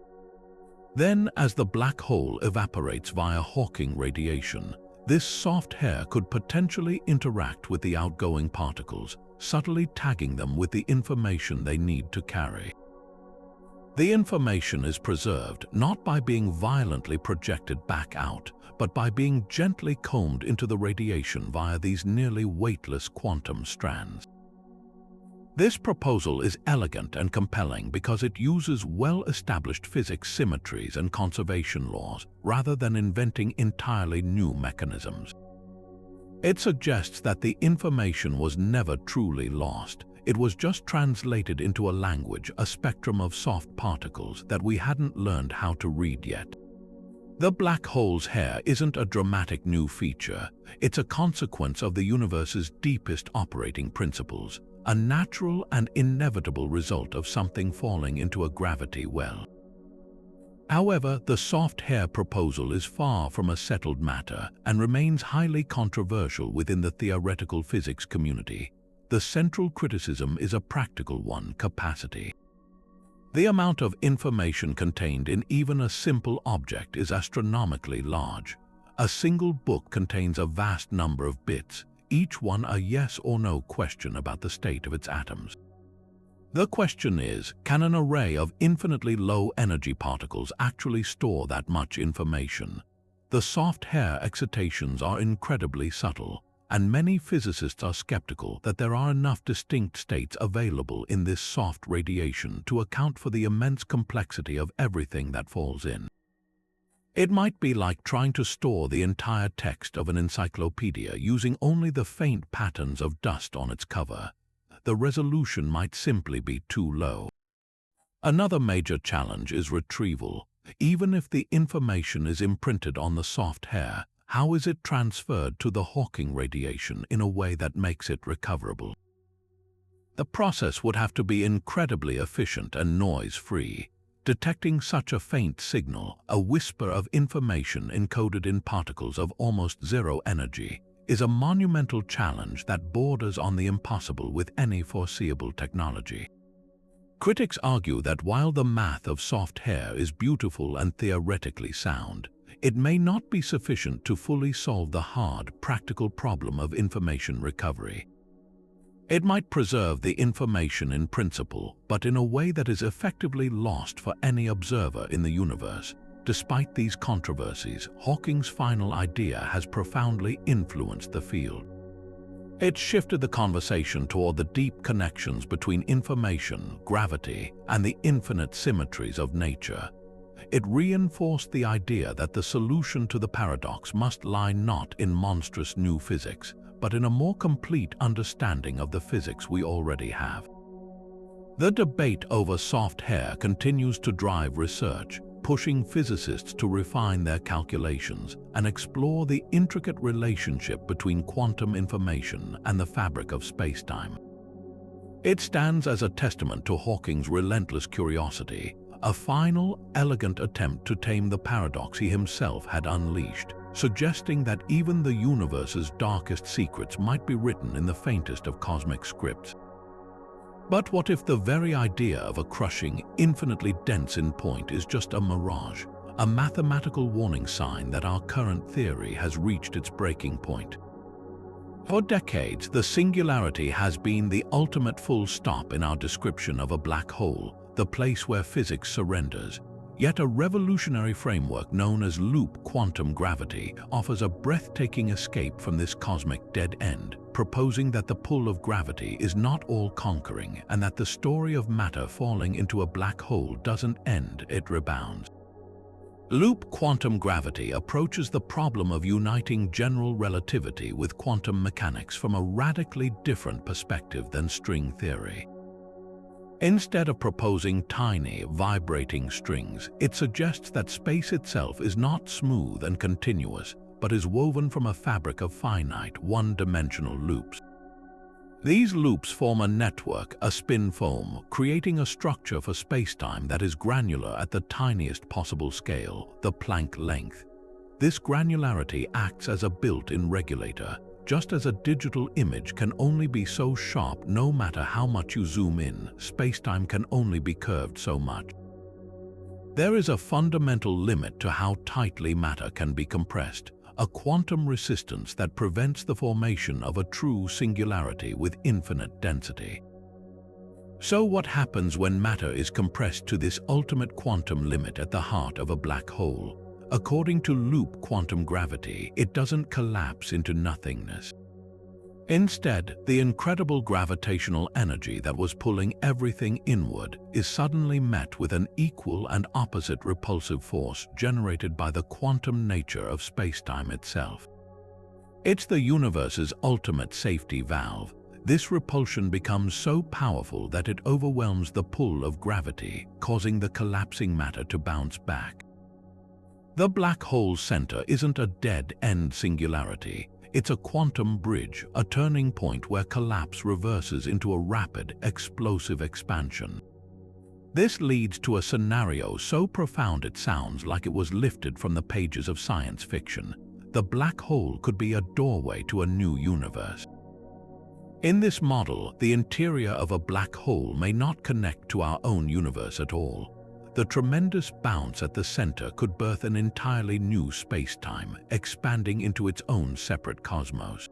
Speaker 1: Then, as the black hole evaporates via Hawking radiation, this soft hair could potentially interact with the outgoing particles, subtly tagging them with the information they need to carry. The information is preserved not by being violently projected back out, but by being gently combed into the radiation via these nearly weightless quantum strands. This proposal is elegant and compelling because it uses well-established physics symmetries and conservation laws rather than inventing entirely new mechanisms. It suggests that the information was never truly lost. It was just translated into a language, a spectrum of soft particles that we hadn't learned how to read yet. The black hole's hair isn't a dramatic new feature. It's a consequence of the universe's deepest operating principles, a natural and inevitable result of something falling into a gravity well. However, the soft hair proposal is far from a settled matter and remains highly controversial within the theoretical physics community. The central criticism is a practical one: capacity. The amount of information contained in even a simple object is astronomically large. A single book contains a vast number of bits, each one a yes or no question about the state of its atoms. The question is, can an array of infinitely low-energy particles actually store that much information? The soft hair excitations are incredibly subtle, and many physicists are skeptical that there are enough distinct states available in this soft radiation to account for the immense complexity of everything that falls in. It might be like trying to store the entire text of an encyclopedia using only the faint patterns of dust on its cover. The resolution might simply be too low. Another major challenge is retrieval. Even if the information is imprinted on the soft hair, how is it transferred to the Hawking radiation in a way that makes it recoverable? The process would have to be incredibly efficient and noise-free. Detecting such a faint signal, a whisper of information encoded in particles of almost zero energy, is a monumental challenge that borders on the impossible with any foreseeable technology. Critics argue that while the math of soft hair is beautiful and theoretically sound, it may not be sufficient to fully solve the hard, practical problem of information recovery. It might preserve the information in principle, but in a way that is effectively lost for any observer in the universe. Despite these controversies, Hawking's final idea has profoundly influenced the field. It shifted the conversation toward the deep connections between information, gravity, and the infinite symmetries of nature. It reinforced the idea that the solution to the paradox must lie not in monstrous new physics, but in a more complete understanding of the physics we already have. The debate over soft hair continues to drive research, pushing physicists to refine their calculations and explore the intricate relationship between quantum information and the fabric of spacetime. It stands as a testament to Hawking's relentless curiosity, a final, elegant attempt to tame the paradox he himself had unleashed, suggesting that even the universe's darkest secrets might be written in the faintest of cosmic scripts. But what if the very idea of a crushing, infinitely dense endpoint is just a mirage, a mathematical warning sign that our current theory has reached its breaking point? For decades, the singularity has been the ultimate full stop in our description of a black hole, the place where physics surrenders. Yet a revolutionary framework known as loop quantum gravity offers a breathtaking escape from this cosmic dead end, proposing that the pull of gravity is not all-conquering and that the story of matter falling into a black hole doesn't end, it rebounds. Loop quantum gravity approaches the problem of uniting general relativity with quantum mechanics from a radically different perspective than string theory. Instead of proposing tiny, vibrating strings, it suggests that space itself is not smooth and continuous, but is woven from a fabric of finite, one-dimensional loops. These loops form a network, a spin foam, creating a structure for spacetime that is granular at the tiniest possible scale, the Planck length. This granularity acts as a built-in regulator, just as a digital image can only be so sharp no matter how much you zoom in, space-time can only be curved so much. There is a fundamental limit to how tightly matter can be compressed, a quantum resistance that prevents the formation of a true singularity with infinite density. So what happens when matter is compressed to this ultimate quantum limit at the heart of a black hole? According to loop quantum gravity, it doesn't collapse into nothingness. Instead, the incredible gravitational energy that was pulling everything inward is suddenly met with an equal and opposite repulsive force generated by the quantum nature of space-time itself. It's the universe's ultimate safety valve. This repulsion becomes so powerful that it overwhelms the pull of gravity, causing the collapsing matter to bounce back. The black hole's center isn't a dead-end singularity. It's a quantum bridge, a turning point where collapse reverses into a rapid, explosive expansion. This leads to a scenario so profound it sounds like it was lifted from the pages of science fiction. The black hole could be a doorway to a new universe. In this model, the interior of a black hole may not connect to our own universe at all. The tremendous bounce at the center could birth an entirely new space-time, expanding into its own separate cosmos.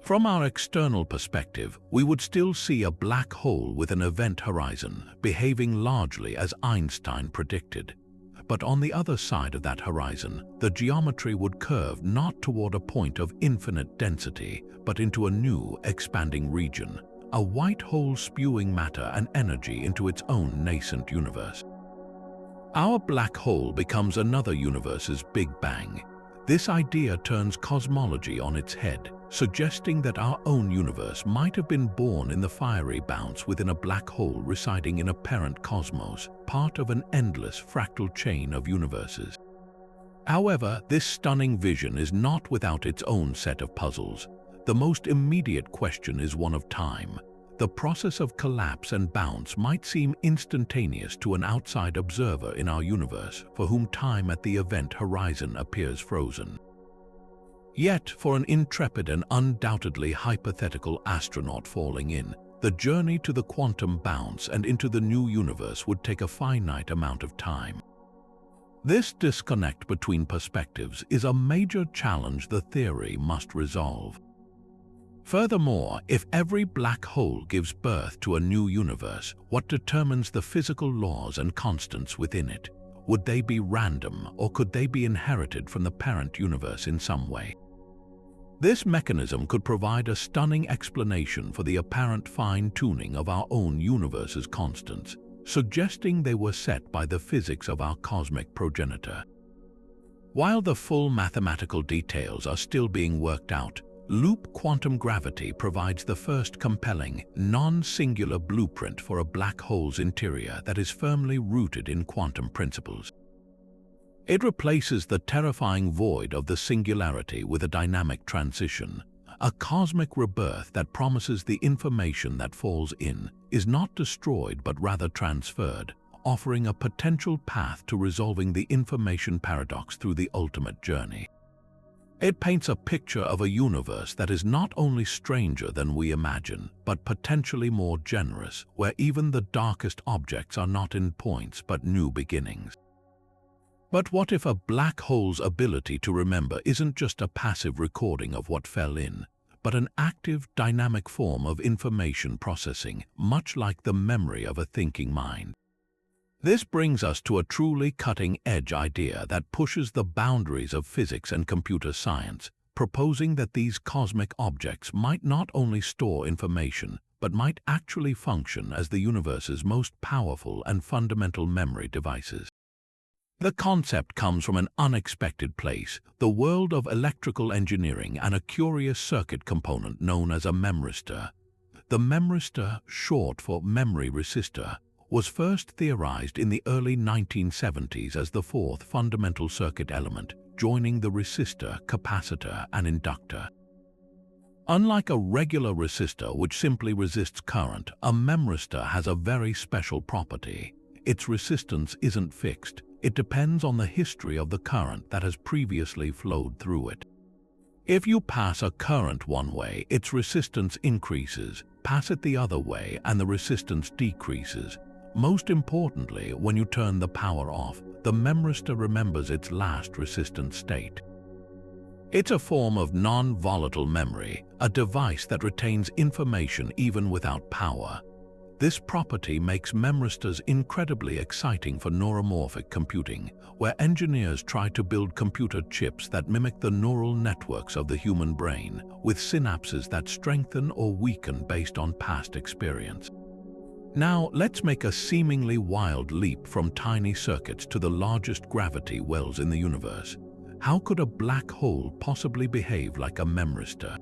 Speaker 1: From our external perspective, we would still see a black hole with an event horizon, behaving largely as Einstein predicted. But on the other side of that horizon, the geometry would curve not toward a point of infinite density, but into a new, expanding region, a white hole spewing matter and energy into its own nascent universe. Our black hole becomes another universe's Big Bang. This idea turns cosmology on its head, suggesting that our own universe might have been born in the fiery bounce within a black hole residing in a parent cosmos, part of an endless fractal chain of universes. However, this stunning vision is not without its own set of puzzles. The most immediate question is one of time. The process of collapse and bounce might seem instantaneous to an outside observer in our universe, for whom time at the event horizon appears frozen. Yet, for an intrepid and undoubtedly hypothetical astronaut falling in, the journey to the quantum bounce and into the new universe would take a finite amount of time. This disconnect between perspectives is a major challenge the theory must resolve. Furthermore, if every black hole gives birth to a new universe, what determines the physical laws and constants within it? Would they be random, or could they be inherited from the parent universe in some way? This mechanism could provide a stunning explanation for the apparent fine-tuning of our own universe's constants, suggesting they were set by the physics of our cosmic progenitor. While the full mathematical details are still being worked out, loop quantum gravity provides the first compelling, non-singular blueprint for a black hole's interior that is firmly rooted in quantum principles. It replaces the terrifying void of the singularity with a dynamic transition, a cosmic rebirth that promises the information that falls in is not destroyed but rather transferred, offering a potential path to resolving the information paradox through the ultimate journey. It paints a picture of a universe that is not only stranger than we imagine, but potentially more generous, where even the darkest objects are not endpoints but new beginnings. But what if a black hole's ability to remember isn't just a passive recording of what fell in, but an active, dynamic form of information processing, much like the memory of a thinking mind? This brings us to a truly cutting-edge idea that pushes the boundaries of physics and computer science, proposing that these cosmic objects might not only store information, but might actually function as the universe's most powerful and fundamental memory devices. The concept comes from an unexpected place, the world of electrical engineering and a curious circuit component known as a memristor. The memristor, short for memory resistor, was first theorized in the early 1970s as the fourth fundamental circuit element, joining the resistor, capacitor, and inductor. Unlike a regular resistor which simply resists current, a memristor has a very special property. Its resistance isn't fixed. It depends on the history of the current that has previously flowed through it. If you pass a current one way, its resistance increases. Pass it the other way and the resistance decreases. Most importantly, when you turn the power off, the memristor remembers its last resistant state. It's a form of non-volatile memory, a device that retains information even without power. This property makes memristors incredibly exciting for neuromorphic computing, where engineers try to build computer chips that mimic the neural networks of the human brain, with synapses that strengthen or weaken based on past experience. Now, let's make a seemingly wild leap from tiny circuits to the largest gravity wells in the universe. How could a black hole possibly behave like a memristor?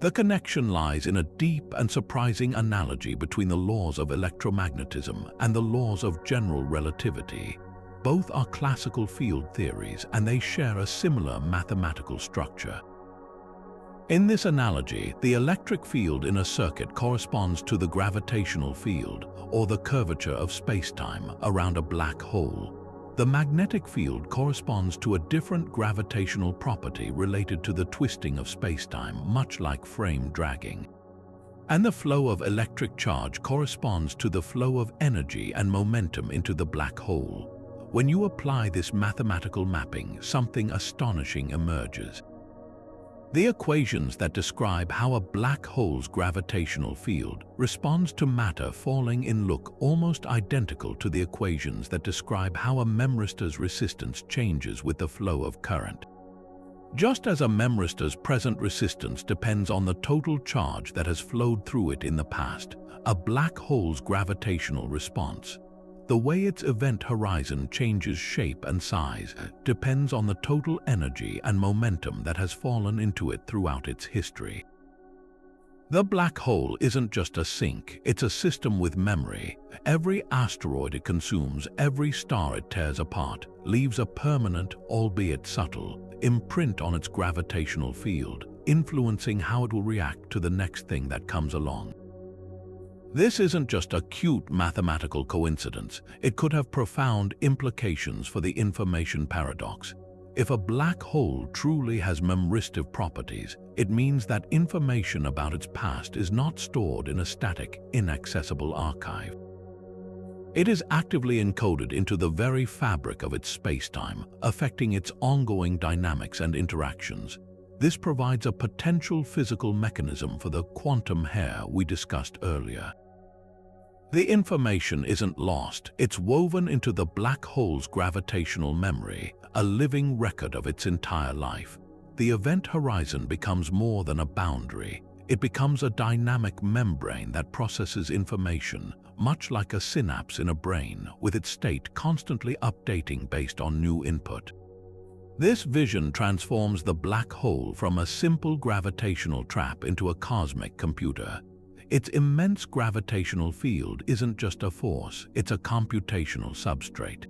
Speaker 1: The connection lies in a deep and surprising analogy between the laws of electromagnetism and the laws of general relativity. Both are classical field theories, and they share a similar mathematical structure. In this analogy, the electric field in a circuit corresponds to the gravitational field, or the curvature of spacetime, around a black hole. The magnetic field corresponds to a different gravitational property related to the twisting of spacetime, much like frame dragging. And the flow of electric charge corresponds to the flow of energy and momentum into the black hole. When you apply this mathematical mapping, something astonishing emerges. The equations that describe how a black hole's gravitational field responds to matter falling in look almost identical to the equations that describe how a memristor's resistance changes with the flow of current. Just as a memristor's present resistance depends on the total charge that has flowed through it in the past, a black hole's gravitational response, the way its event horizon changes shape and size, depends on the total energy and momentum that has fallen into it throughout its history. The black hole isn't just a sink, it's a system with memory. Every asteroid it consumes, every star it tears apart, leaves a permanent, albeit subtle, imprint on its gravitational field, influencing how it will react to the next thing that comes along. This isn't just a cute mathematical coincidence. It could have profound implications for the information paradox. If a black hole truly has memristive properties, it means that information about its past is not stored in a static, inaccessible archive. It is actively encoded into the very fabric of its spacetime, affecting its ongoing dynamics and interactions. This provides a potential physical mechanism for the quantum hair we discussed earlier. The information isn't lost, it's woven into the black hole's gravitational memory, a living record of its entire life. The event horizon becomes more than a boundary. It becomes a dynamic membrane that processes information, much like a synapse in a brain, with its state constantly updating based on new input. This vision transforms the black hole from a simple gravitational trap into a cosmic computer. Its immense gravitational field isn't just a force, it's a computational substrate.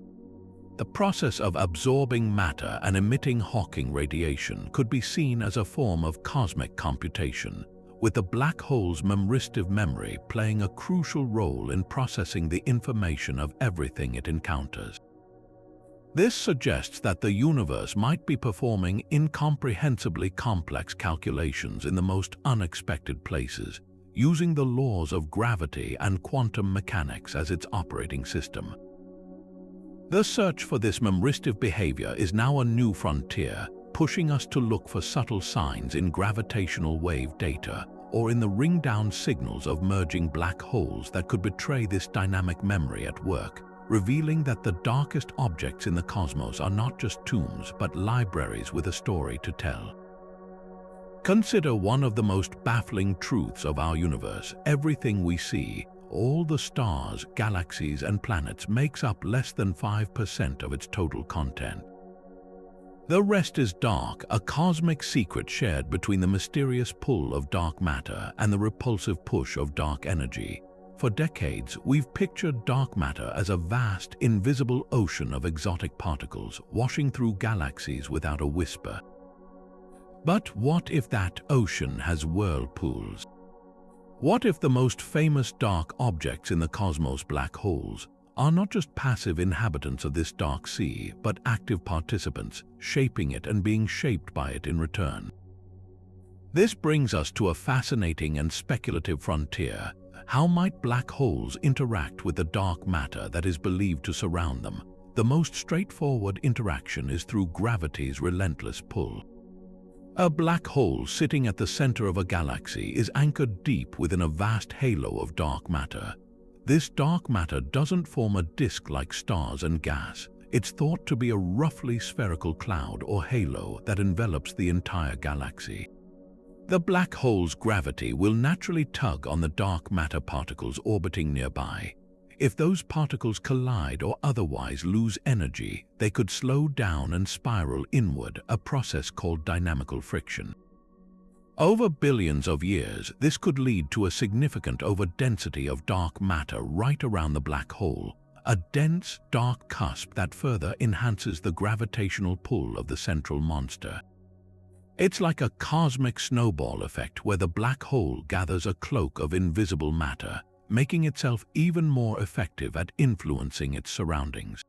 Speaker 1: The process of absorbing matter and emitting Hawking radiation could be seen as a form of cosmic computation, with the black hole's memristive memory playing a crucial role in processing the information of everything it encounters. This suggests that the universe might be performing incomprehensibly complex calculations in the most unexpected places, using the laws of gravity and quantum mechanics as its operating system. The search for this memristive behavior is now a new frontier, pushing us to look for subtle signs in gravitational wave data or in the ring-down signals of merging black holes that could betray this dynamic memory at work, revealing that the darkest objects in the cosmos are not just tombs but libraries with a story to tell. Consider one of the most baffling truths of our universe. Everything we see, all the stars, galaxies, and planets, makes up less than 5% of its total content. The rest is dark, a cosmic secret shared between the mysterious pull of dark matter and the repulsive push of dark energy. For decades, we've pictured dark matter as a vast, invisible ocean of exotic particles washing through galaxies without a whisper. But what if that ocean has whirlpools? What if the most famous dark objects in the cosmos, black holes, are not just passive inhabitants of this dark sea, but active participants, shaping it and being shaped by it in return? This brings us to a fascinating and speculative frontier. How might black holes interact with the dark matter that is believed to surround them? The most straightforward interaction is through gravity's relentless pull. A black hole sitting at the center of a galaxy is anchored deep within a vast halo of dark matter. This dark matter doesn't form a disk like stars and gas. It's thought to be a roughly spherical cloud or halo that envelops the entire galaxy. The black hole's gravity will naturally tug on the dark matter particles orbiting nearby. If those particles collide or otherwise lose energy, they could slow down and spiral inward, a process called dynamical friction. Over billions of years, this could lead to a significant overdensity of dark matter right around the black hole, a dense, dark cusp that further enhances the gravitational pull of the central monster. It's like a cosmic snowball effect where the black hole gathers a cloak of invisible matter, making itself even more effective at influencing its surroundings.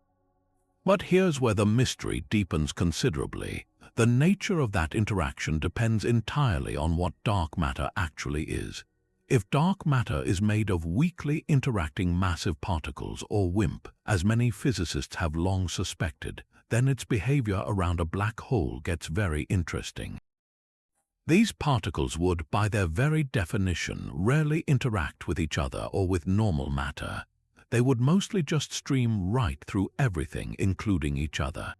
Speaker 1: But here's where the mystery deepens considerably. The nature of that interaction depends entirely on what dark matter actually is. If dark matter is made of weakly interacting massive particles, or WIMP, as many physicists have long suspected, then its behavior around a black hole gets very interesting. These particles would, by their very definition, rarely interact with each other or with normal matter. They would mostly just stream right through everything, including each other.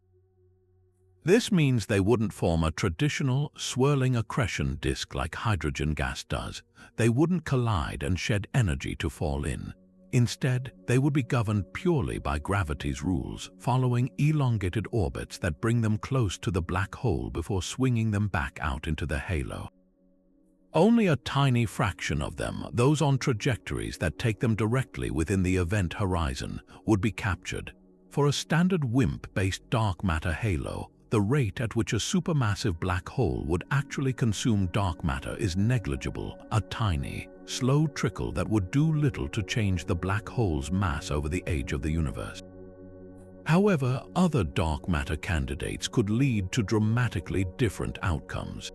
Speaker 1: This means they wouldn't form a traditional, swirling accretion disk like hydrogen gas does. They wouldn't collide and shed energy to fall in. Instead, they would be governed purely by gravity's rules, following elongated orbits that bring them close to the black hole before swinging them back out into the halo. Only a tiny fraction of them, those on trajectories that take them directly within the event horizon, would be captured. For a standard WIMP-based dark matter halo, the rate at which a supermassive black hole would actually consume dark matter is negligible, a tiny, slow trickle that would do little to change the black hole's mass over the age of the universe. However, other dark matter candidates could lead to dramatically different outcomes.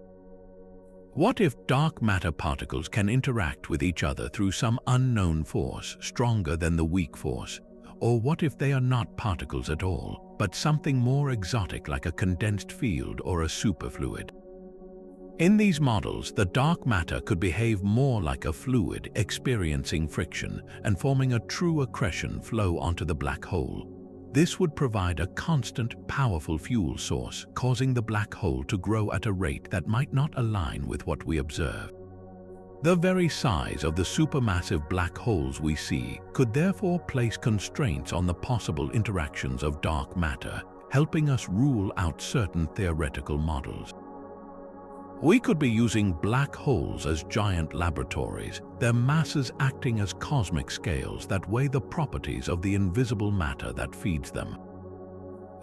Speaker 1: What if dark matter particles can interact with each other through some unknown force stronger than the weak force? Or what if they are not particles at all, but something more exotic like a condensed field or a superfluid? In these models, the dark matter could behave more like a fluid experiencing friction and forming a true accretion flow onto the black hole. This would provide a constant, powerful fuel source, causing the black hole to grow at a rate that might not align with what we observe. The very size of the supermassive black holes we see could therefore place constraints on the possible interactions of dark matter, helping us rule out certain theoretical models. We could be using black holes as giant laboratories, their masses acting as cosmic scales that weigh the properties of the invisible matter that feeds them.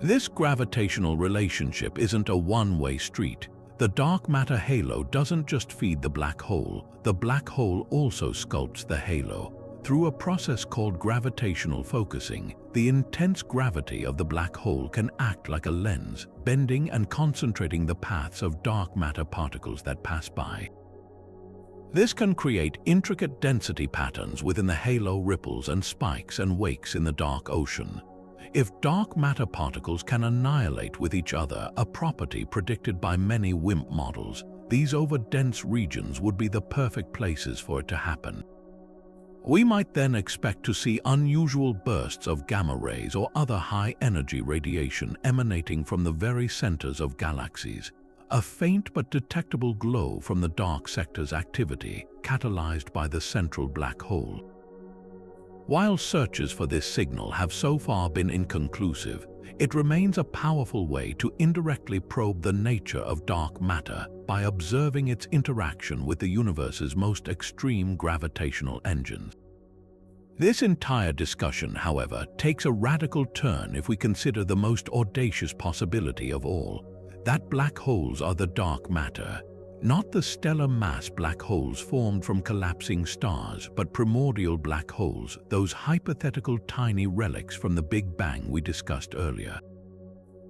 Speaker 1: This gravitational relationship isn't a one-way street. The dark matter halo doesn't just feed the black hole also sculpts the halo. Through a process called gravitational focusing, the intense gravity of the black hole can act like a lens, bending and concentrating the paths of dark matter particles that pass by. This can create intricate density patterns within the halo, ripples and spikes and wakes in the dark ocean. If dark matter particles can annihilate with each other, a property predicted by many WIMP models, these over-dense regions would be the perfect places for it to happen. We might then expect to see unusual bursts of gamma rays or other high-energy radiation emanating from the very centers of galaxies, a faint but detectable glow from the dark sector's activity, catalyzed by the central black hole. While searches for this signal have so far been inconclusive, it remains a powerful way to indirectly probe the nature of dark matter by observing its interaction with the universe's most extreme gravitational engines. This entire discussion, however, takes a radical turn if we consider the most audacious possibility of all, that black holes are the dark matter. Not the stellar mass black holes formed from collapsing stars, but primordial black holes, those hypothetical tiny relics from the Big Bang we discussed earlier.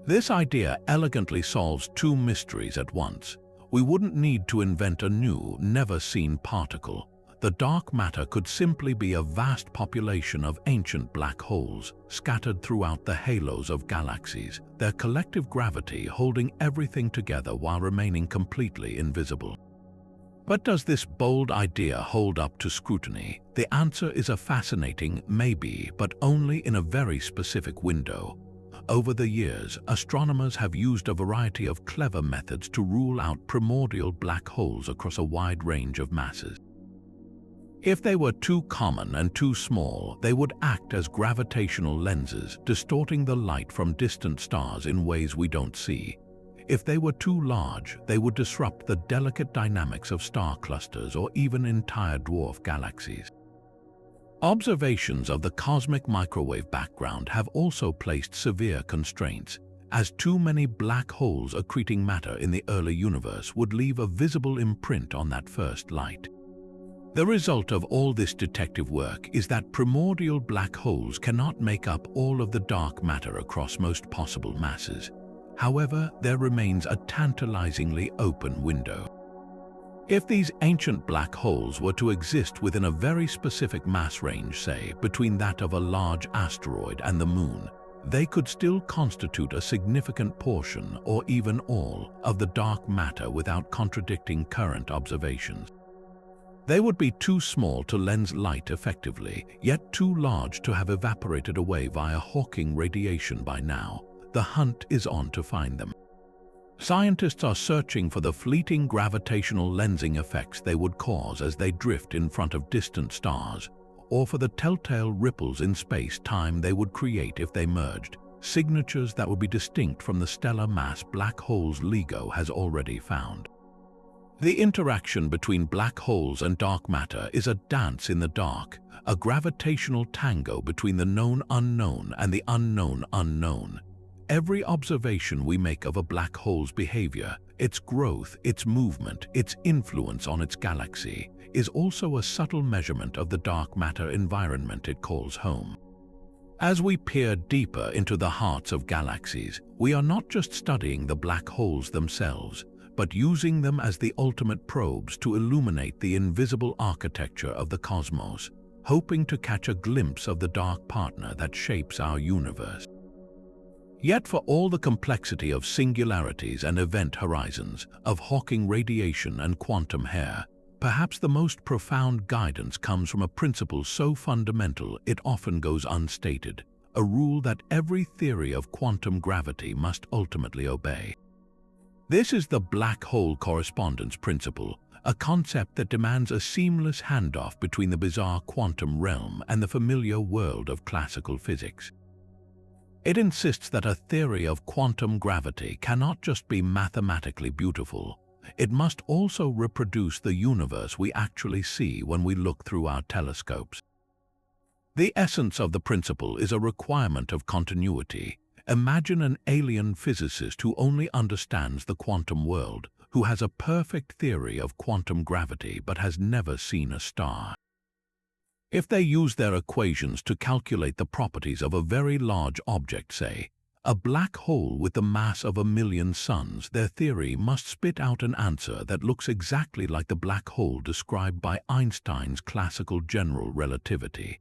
Speaker 1: This idea elegantly solves two mysteries at once. we wouldn't need to invent a new, never-seen particle. The dark matter could simply be a vast population of ancient black holes scattered throughout the halos of galaxies, their collective gravity holding everything together while remaining completely invisible. But does this bold idea hold up to scrutiny? The answer is a fascinating maybe, but only in a very specific window. Over the years, astronomers have used a variety of clever methods to rule out primordial black holes across a wide range of masses. If they were too common and too small, they would act as gravitational lenses, distorting the light from distant stars in ways we don't see. If they were too large, they would disrupt the delicate dynamics of star clusters or even entire dwarf galaxies. Observations of the cosmic microwave background have also placed severe constraints, as too many black holes accreting matter in the early universe would leave a visible imprint on that first light. The result of all this detective work is that primordial black holes cannot make up all of the dark matter across most possible masses. However, there remains a tantalizingly open window. If these ancient black holes were to exist within a very specific mass range, say, between that of a large asteroid and the Moon, they could still constitute a significant portion or even all of the dark matter without contradicting current observations. They would be too small to lens light effectively, yet too large to have evaporated away via Hawking radiation by now. The hunt is on to find them. Scientists are searching for the fleeting gravitational lensing effects they would cause as they drift in front of distant stars, or for the telltale ripples in space-time they would create if they merged, signatures that would be distinct from the stellar mass black holes LIGO has already found. The interaction between black holes and dark matter is a dance in the dark, a gravitational tango between the known unknown and the unknown unknown. Every observation we make of a black hole's behavior, its growth, its movement, its influence on its galaxy, is also a subtle measurement of the dark matter environment it calls home. As we peer deeper into the hearts of galaxies, we are not just studying the black holes themselves, but using them as the ultimate probes to illuminate the invisible architecture of the cosmos, hoping to catch a glimpse of the dark partner that shapes our universe. Yet for all the complexity of singularities and event horizons, of Hawking radiation and quantum hair, perhaps the most profound guidance comes from a principle so fundamental it often goes unstated, a rule that every theory of quantum gravity must ultimately obey. This is the black hole correspondence principle, a concept that demands a seamless handoff between the bizarre quantum realm and the familiar world of classical physics. It insists that a theory of quantum gravity cannot just be mathematically beautiful, it must also reproduce the universe we actually see when we look through our telescopes. The essence of the principle is a requirement of continuity. Imagine an alien physicist who only understands the quantum world, who has a perfect theory of quantum gravity but has never seen a star. If they use their equations to calculate the properties of a very large object, say, a black hole with the mass of 1,000,000 suns, their theory must spit out an answer that looks exactly like the black hole described by Einstein's classical general relativity.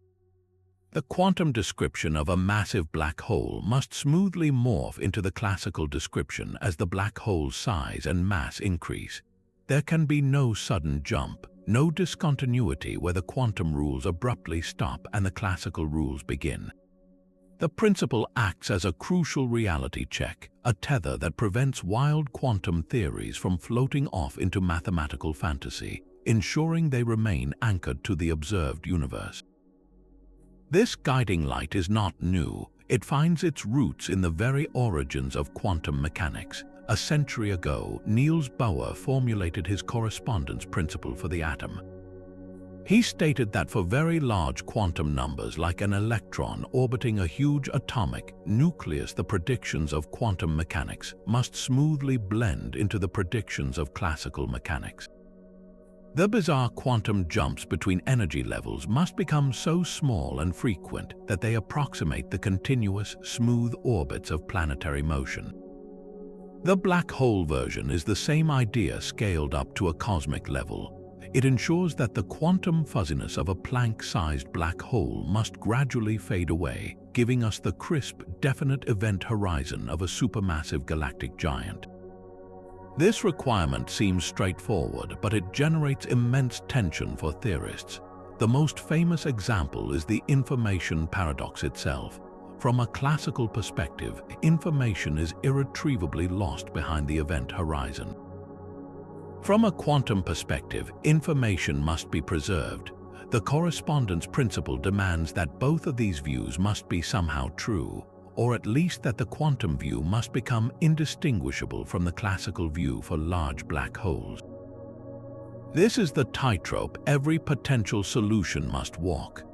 Speaker 1: The quantum description of a massive black hole must smoothly morph into the classical description as the black hole's size and mass increase. There can be no sudden jump, no discontinuity where the quantum rules abruptly stop and the classical rules begin. The principle acts as a crucial reality check, a tether that prevents wild quantum theories from floating off into mathematical fantasy, ensuring they remain anchored to the observed universe. This guiding light is not new. It finds its roots in the very origins of quantum mechanics. A century ago, Niels Bohr formulated his correspondence principle for the atom. He stated that for very large quantum numbers like an electron orbiting a huge atomic nucleus, the predictions of quantum mechanics must smoothly blend into the predictions of classical mechanics. The bizarre quantum jumps between energy levels must become so small and frequent that they approximate the continuous, smooth orbits of planetary motion. The black hole version is the same idea scaled up to a cosmic level. It ensures that the quantum fuzziness of a Planck-sized black hole must gradually fade away, giving us the crisp, definite event horizon of a supermassive galactic giant. This requirement seems straightforward, but it generates immense tension for theorists. The most famous example is the information paradox itself. From a classical perspective, information is irretrievably lost behind the event horizon. From a quantum perspective, information must be preserved. The correspondence principle demands that both of these views must be somehow true, or at least that the quantum view must become indistinguishable from the classical view for large black holes. This is the tightrope every potential solution must walk.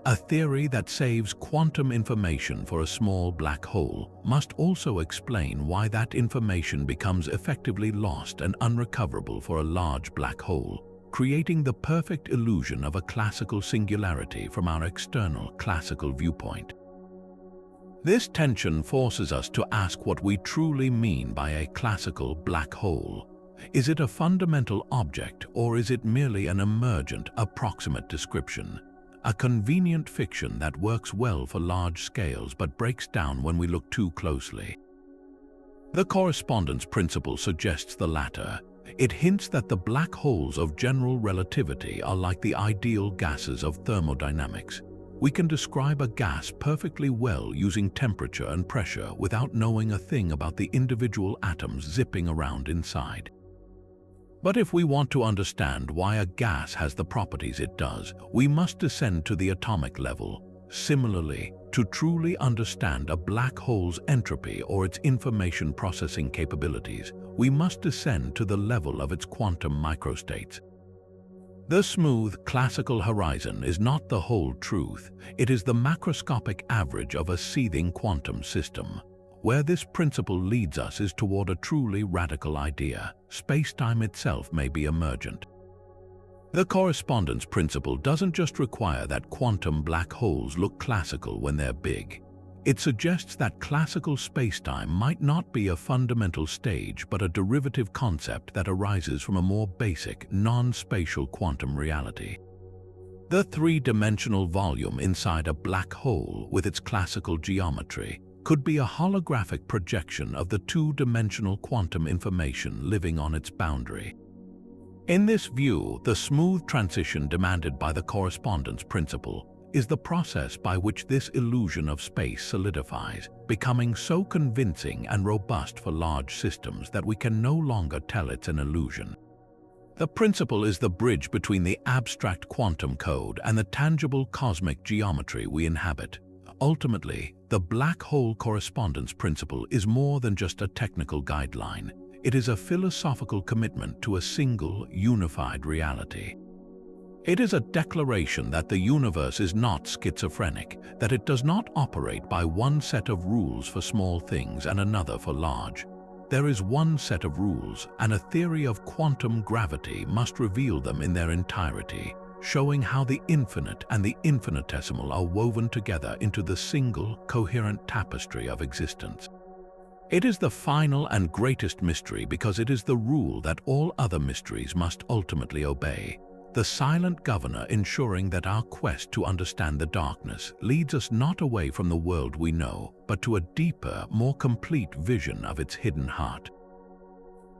Speaker 1: A theory that saves quantum information for a small black hole must also explain why that information becomes effectively lost and unrecoverable for a large black hole, creating the perfect illusion of a classical singularity from our external classical viewpoint. This tension forces us to ask what we truly mean by a classical black hole. Is it a fundamental object, or is it merely an emergent, approximate description? A convenient fiction that works well for large scales but breaks down when we look too closely. The correspondence principle suggests the latter. It hints that the black holes of general relativity are like the ideal gases of thermodynamics. We can describe a gas perfectly well using temperature and pressure without knowing a thing about the individual atoms zipping around inside. But if we want to understand why a gas has the properties it does, we must descend to the atomic level. Similarly, to truly understand a black hole's entropy or its information processing capabilities, we must descend to the level of its quantum microstates. The smooth, classical horizon is not the whole truth. It is the macroscopic average of a seething quantum system. Where this principle leads us is toward a truly radical idea. Space-time itself may be emergent. The correspondence principle doesn't just require that quantum black holes look classical when they're big. It suggests that classical space-time might not be a fundamental stage but a derivative concept that arises from a more basic, non-spatial quantum reality. The three-dimensional volume inside a black hole with its classical geometry could be a holographic projection of the two-dimensional quantum information living on its boundary. In this view, the smooth transition demanded by the correspondence principle is the process by which this illusion of space solidifies, becoming so convincing and robust for large systems that we can no longer tell it's an illusion. The principle is the bridge between the abstract quantum code and the tangible cosmic geometry we inhabit. Ultimately, the black hole correspondence principle is more than just a technical guideline. It is a philosophical commitment to a single, unified reality. It is a declaration that the universe is not schizophrenic, that it does not operate by one set of rules for small things and another for large. There is one set of rules, and a theory of quantum gravity must reveal them in their entirety, showing how the infinite and the infinitesimal are woven together into the single, coherent tapestry of existence. It is the final and greatest mystery because it is the rule that all other mysteries must ultimately obey, the silent governor ensuring that our quest to understand the darkness leads us not away from the world we know, but to a deeper, more complete vision of its hidden heart.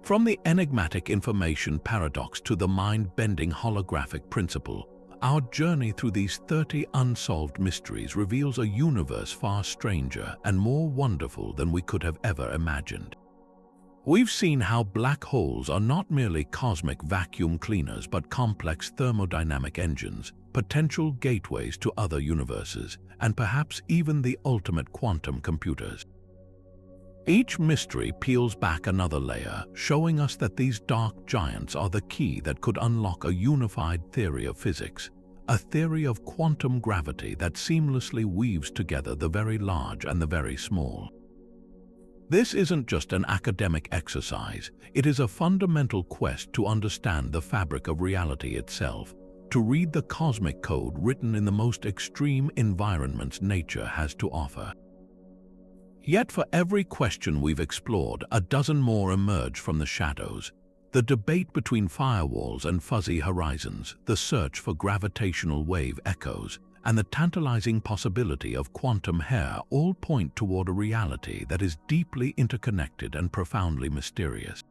Speaker 1: From the enigmatic information paradox to the mind-bending holographic principle, our journey through these 30 unsolved mysteries reveals a universe far stranger and more wonderful than we could have ever imagined. We've seen how black holes are not merely cosmic vacuum cleaners but complex thermodynamic engines, potential gateways to other universes, and perhaps even the ultimate quantum computers. Each mystery peels back another layer, showing us that these dark giants are the key that could unlock a unified theory of physics, a theory of quantum gravity that seamlessly weaves together the very large and the very small. This isn't just an academic exercise, it is a fundamental quest to understand the fabric of reality itself, to read the cosmic code written in the most extreme environments nature has to offer. Yet for every question we've explored, a dozen more emerge from the shadows. The debate between firewalls and fuzzy horizons, the search for gravitational wave echoes, and the tantalizing possibility of quantum hair all point toward a reality that is deeply interconnected and profoundly mysterious.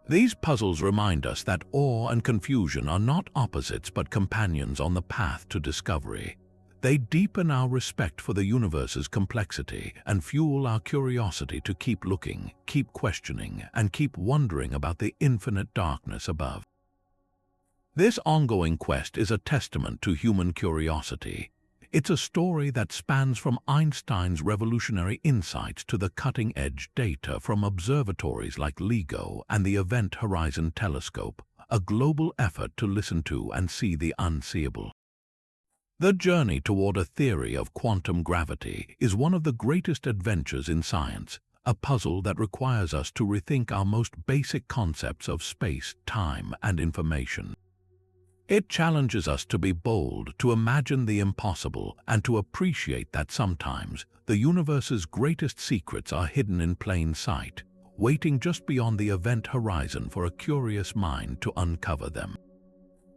Speaker 1: These puzzles remind us that awe and confusion are not opposites but companions on the path to discovery. They deepen our respect for the universe's complexity and fuel our curiosity to keep looking, keep questioning, and keep wondering about the infinite darkness above. This ongoing quest is a testament to human curiosity. It's a story that spans from Einstein's revolutionary insights to the cutting-edge data from observatories like LIGO and the Event Horizon Telescope, a global effort to listen to and see the unseeable. The journey toward a theory of quantum gravity is one of the greatest adventures in science, a puzzle that requires us to rethink our most basic concepts of space, time, and information. It challenges us to be bold, to imagine the impossible, and to appreciate that sometimes the universe's greatest secrets are hidden in plain sight, waiting just beyond the event horizon for a curious mind to uncover them.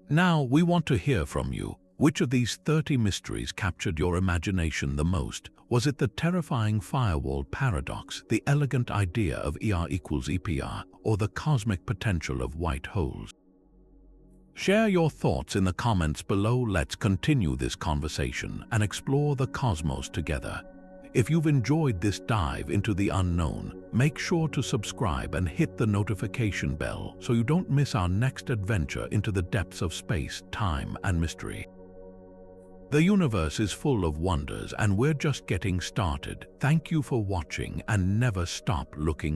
Speaker 1: Now, we want to hear from you. Which of these 30 mysteries captured your imagination the most? Was it the terrifying firewall paradox, the elegant idea of ER equals EPR, or the cosmic potential of white holes? Share your thoughts in the comments below. Let's continue this conversation and explore the cosmos together. If you've enjoyed this dive into the unknown, make sure to subscribe and hit the notification bell so you don't miss our next adventure into the depths of space, time, and mystery. The universe is full of wonders and we're just getting started. Thank you for watching and never stop looking up.